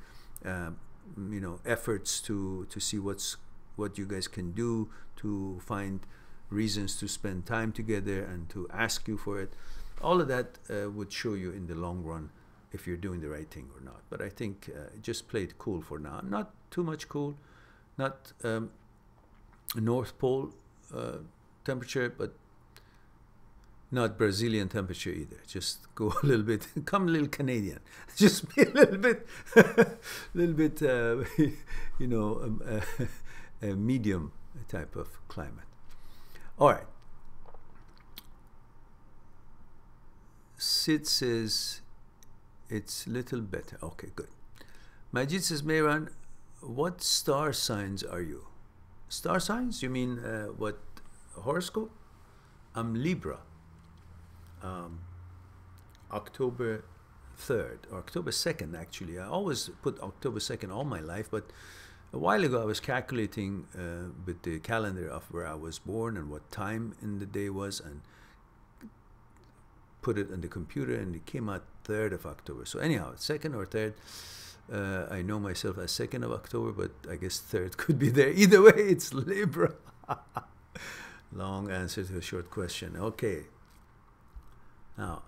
Speaker 1: you know, efforts to see what you guys can do, to find reasons to spend time together and to ask you for it. All of that would show you in the long run if you're doing the right thing or not. But I think just play it cool for now. Not too much cool, not North Pole temperature, but not Brazilian temperature either. Just go a little bit, come a little Canadian. Just be a little bit, you know, a medium type of climate. All right. Sid says it's little better. Okay, good. Majid says, Mehran, what star signs are you? Star signs? You mean what, horoscope? I'm Libra. October 3rd or October 2nd, actually. I always put October 2nd all my life, but a while ago I was calculating with the calendar of where I was born and what time in the day was, and put it on the computer, and it came out 3rd of October. So anyhow, 2nd or 3rd. I know myself as 2nd of October, but I guess 3rd could be there. Either way, it's Libra. Long answer to a short question. Okay. Now,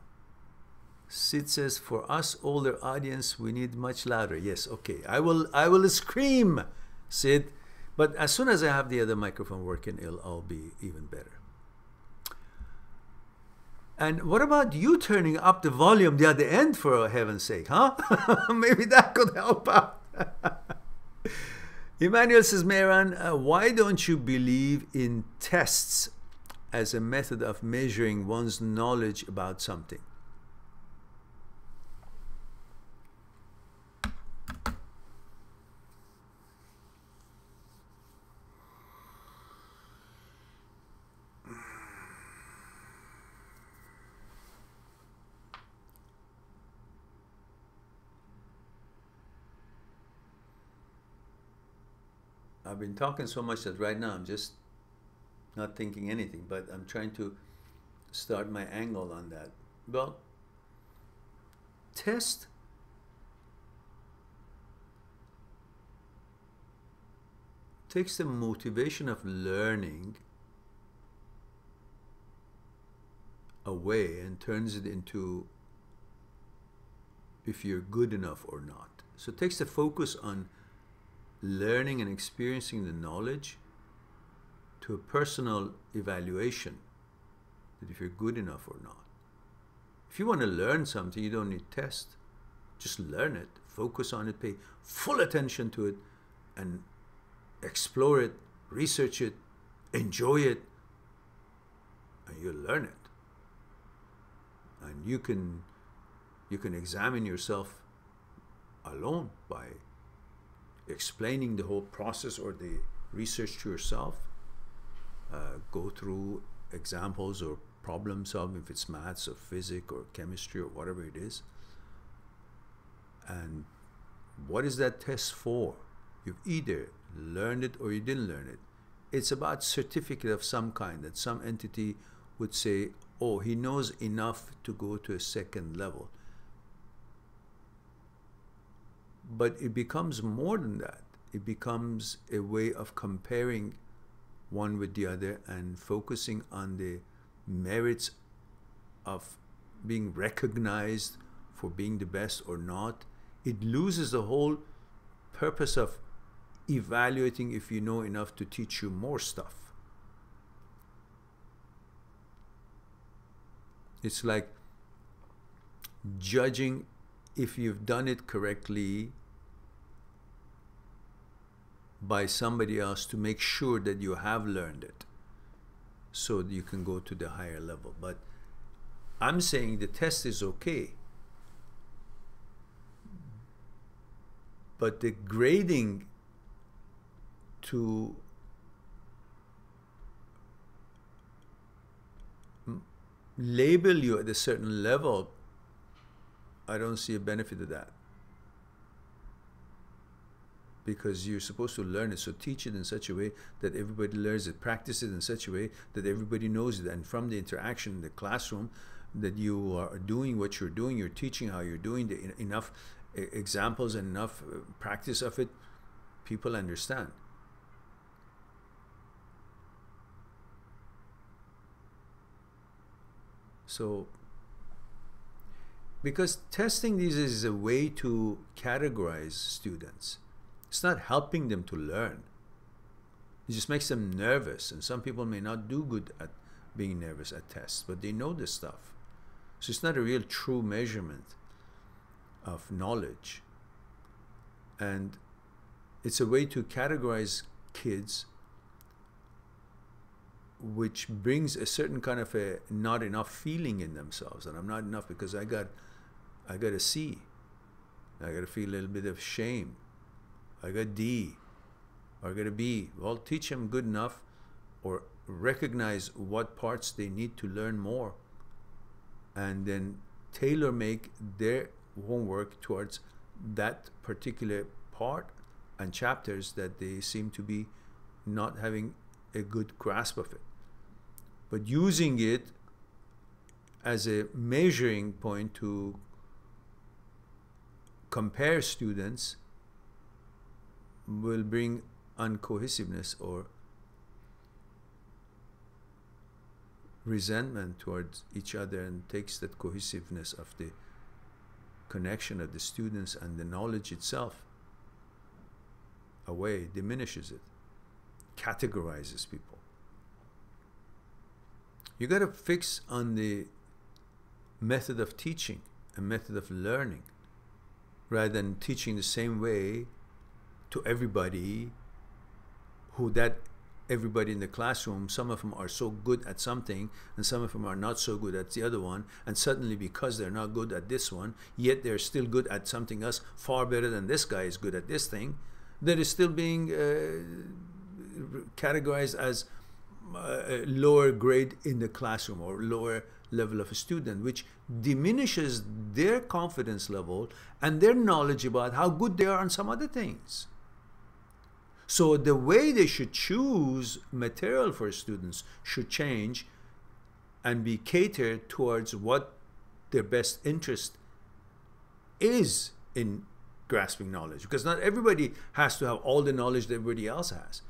Speaker 1: Sid says, for us older audience, we need much louder. Yes, okay. I will scream, Sid. But as soon as I have the other microphone working, I'll be even better. And what about you turning up the volume the other end, for heaven's sake, huh? Maybe that could help out. Emmanuel says, Mehran, why don't you believe in tests as a method of measuring one's knowledge about something? I've been talking so much that right now I'm just not thinking anything, but I'm trying to start my angle on that. Well, test takes the motivation of learning away and turns it into if you're good enough or not. So it takes the focus on learning and experiencing the knowledge to a personal evaluation that if you're good enough or not. If you want to learn something, you don't need test. Just learn it, focus on it, pay full attention to it, and explore it, research it, enjoy it, and you'll learn it. And you can examine yourself alone by explaining the whole process or the research to yourself. Go through examples or problem solving, if it's maths or physics or chemistry or whatever it is. And what is that test for? You've either learned it or you didn't learn it. It's about certificate of some kind that some entity would say, oh, he knows enough to go to a second level. But it becomes more than that. It becomes a way of comparing one with the other and focusing on the merits of being recognized for being the best or not. It loses the whole purpose of evaluating if you know enough to teach you more stuff. It's like judging if you've done it correctly by somebody else to make sure that you have learned it so that you can go to the higher level. But I'm saying the test is okay, but the grading to label you at a certain level, I don't see a benefit of that. Because you're supposed to learn it, so teach it in such a way that everybody learns it, practice it in such a way that everybody knows it, and from the interaction in the classroom that you are doing what you're doing, you're teaching how you're doing, enough examples and enough practice of it, people understand. So, because testing these is a way to categorize students. It's not helping them to learn. It just makes them nervous, and some people may not do good at being nervous at tests, but they know this stuff. So it's not a real true measurement of knowledge. And it's a way to categorize kids, which brings a certain kind of a not enough feeling in themselves. And I'm not enough because I got a C. I got to feel a little bit of shame. I got D, or I got a B. Well, teach them good enough, or recognize what parts they need to learn more, and then tailor make their homework towards that particular part and chapters that they seem to be not having a good grasp of it. But using it as a measuring point to compare students will bring uncohesiveness or resentment towards each other, and takes that cohesiveness of the connection of the students and the knowledge itself away, diminishes it, categorizes people. You got to fix on the method of teaching and method of learning, rather than teaching the same way to everybody, everybody in the classroom, some of them are so good at something and some of them are not so good at the other one, and suddenly because they're not good at this one, yet they're still good at something else far better than this guy is good at this thing, that is still being categorized as a lower grade in the classroom or lower level of a student, which diminishes their confidence level and their knowledge about how good they are on some other things. So the way they should choose material for students should change and be catered towards what their best interest is in grasping knowledge. Because not everybody has to have all the knowledge that everybody else has.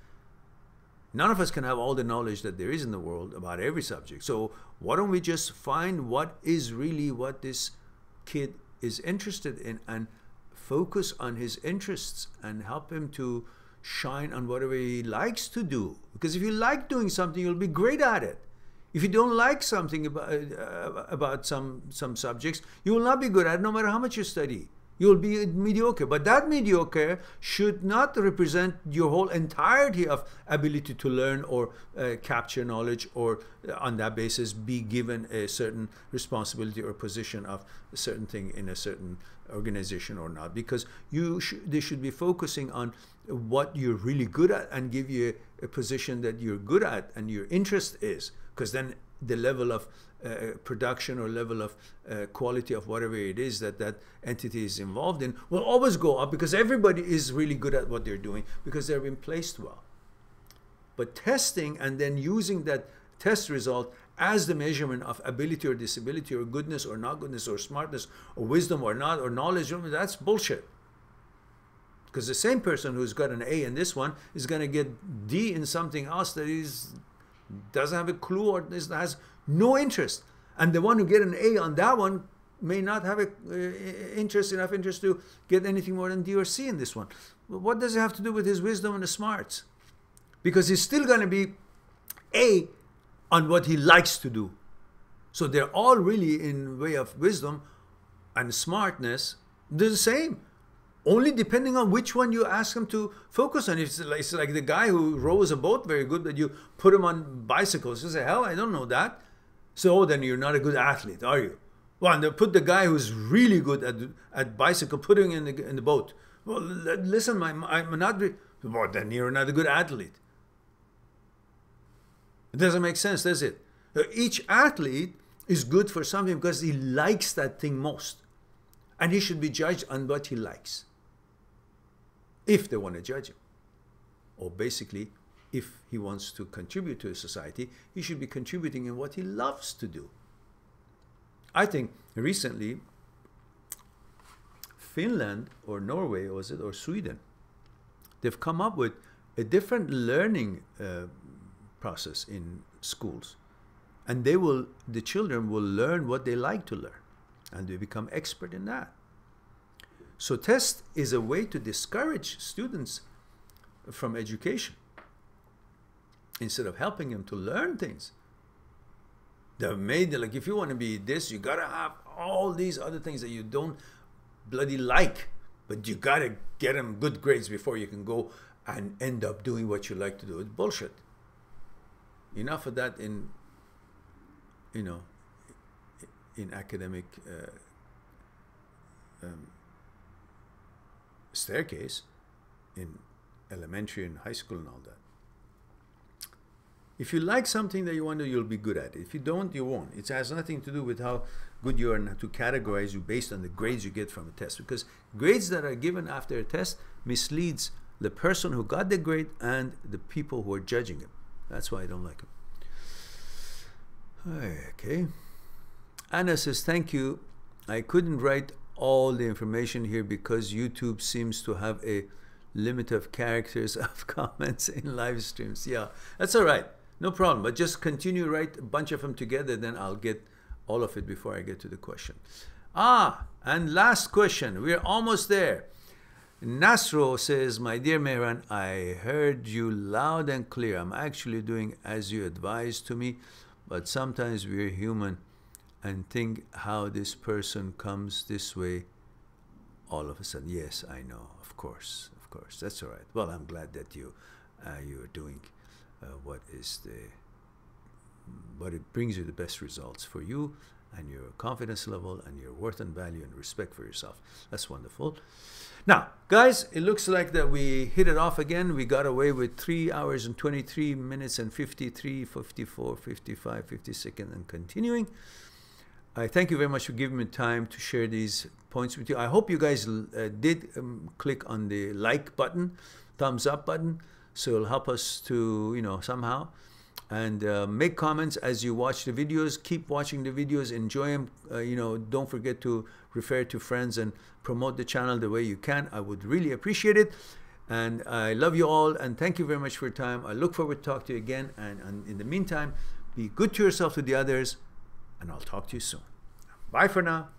Speaker 1: None of us can have all the knowledge that there is in the world about every subject. So why don't we just find what is really what this kid is interested in and focus on his interests and help him to shine on whatever he likes to do. Because if you like doing something, you'll be great at it. If you don't like something about some subjects, you will not be good at it no matter how much you study. You'll be mediocre. But that mediocre should not represent your whole entirety of ability to learn or capture knowledge, or on that basis be given a certain responsibility or position of a certain thing in a certain organization or not. Because they should be focusing on what you're really good at and give you a position that you're good at and your interest is. Because then the level of production or level of quality of whatever it is that that entity is involved in will always go up, because everybody is really good at what they're doing because they've been placed well. But testing and then using that test result as the measurement of ability or disability or goodness or not goodness or smartness or wisdom or not or knowledge, that's bullshit. Because the same person who's got an A in this one is going to get D in something else that doesn't have a clue or has no interest. And the one who get an A on that one may not have enough interest to get anything more than D or C in this one. But what does it have to do with his wisdom and the smarts? Because he's still going to be A on what he likes to do. So they're all really, in way of wisdom and smartness, they're the same. Only depending on which one you ask him to focus on. It's like the guy who rows a boat very good, but you put him on bicycles. You say, hell, I don't know that. So then you're not a good athlete, are you? Well, and they put the guy who's really good at bicycle, put him in the boat. Well, listen, I'm not. Well, then you're not a good athlete. It doesn't make sense, does it? Each athlete is good for something because he likes that thing most. And he should be judged on what he likes, if they want to judge him. Or basically, if he wants to contribute to a society, he should be contributing in what he loves to do. I think recently, Finland or Norway, was it, or Sweden, they've come up with a different learning process in schools. And the children will learn what they like to learn. And they become expert in that. So test is a way to discourage students from education instead of helping them to learn things. They've made it like, if you want to be this, you gotta have all these other things that you don't bloody like, but you gotta get them good grades before you can go and end up doing what you like to do. It's bullshit. Enough of that in academic staircase in elementary and high school and all that. If you like something that you want to, you'll be good at it. If you don't, you won't. It has nothing to do with how good you are and to categorize you based on the grades you get from a test. Because grades that are given after a test misleads the person who got the grade and the people who are judging him. That's why I don't like them. Okay. Anna says, thank you. I couldn't write all the information here because YouTube seems to have a limit of characters of comments in live streams. Yeah, that's all right. No problem. But just continue, write a bunch of them together, then I'll get all of it before I get to the question. And last question. We're almost there. Nasro says, my dear Mehran, I heard you loud and clear. I'm actually doing as you advised to me, but sometimes we're human and think how this person comes this way all of a sudden. Yes, I know, of course, that's all right. Well, I'm glad that you're doing what it brings you the best results for you and your confidence level and your worth and value and respect for yourself. That's wonderful. Now, guys, it looks like that we hit it off again. We got away with 3 hours and 23 minutes and 53, 54, 55, 50 seconds and continuing. I thank you very much for giving me time to share these points with you. I hope you guys did click on the like button, thumbs up button, so it'll help us to, somehow. And make comments as you watch the videos. Keep watching the videos, enjoy them. Don't forget to refer to friends and promote the channel the way you can. I would really appreciate it. And I love you all, and thank you very much for your time. I look forward to talk to you again. And in the meantime, be good to yourself, to the others, and I'll talk to you soon. Bye for now.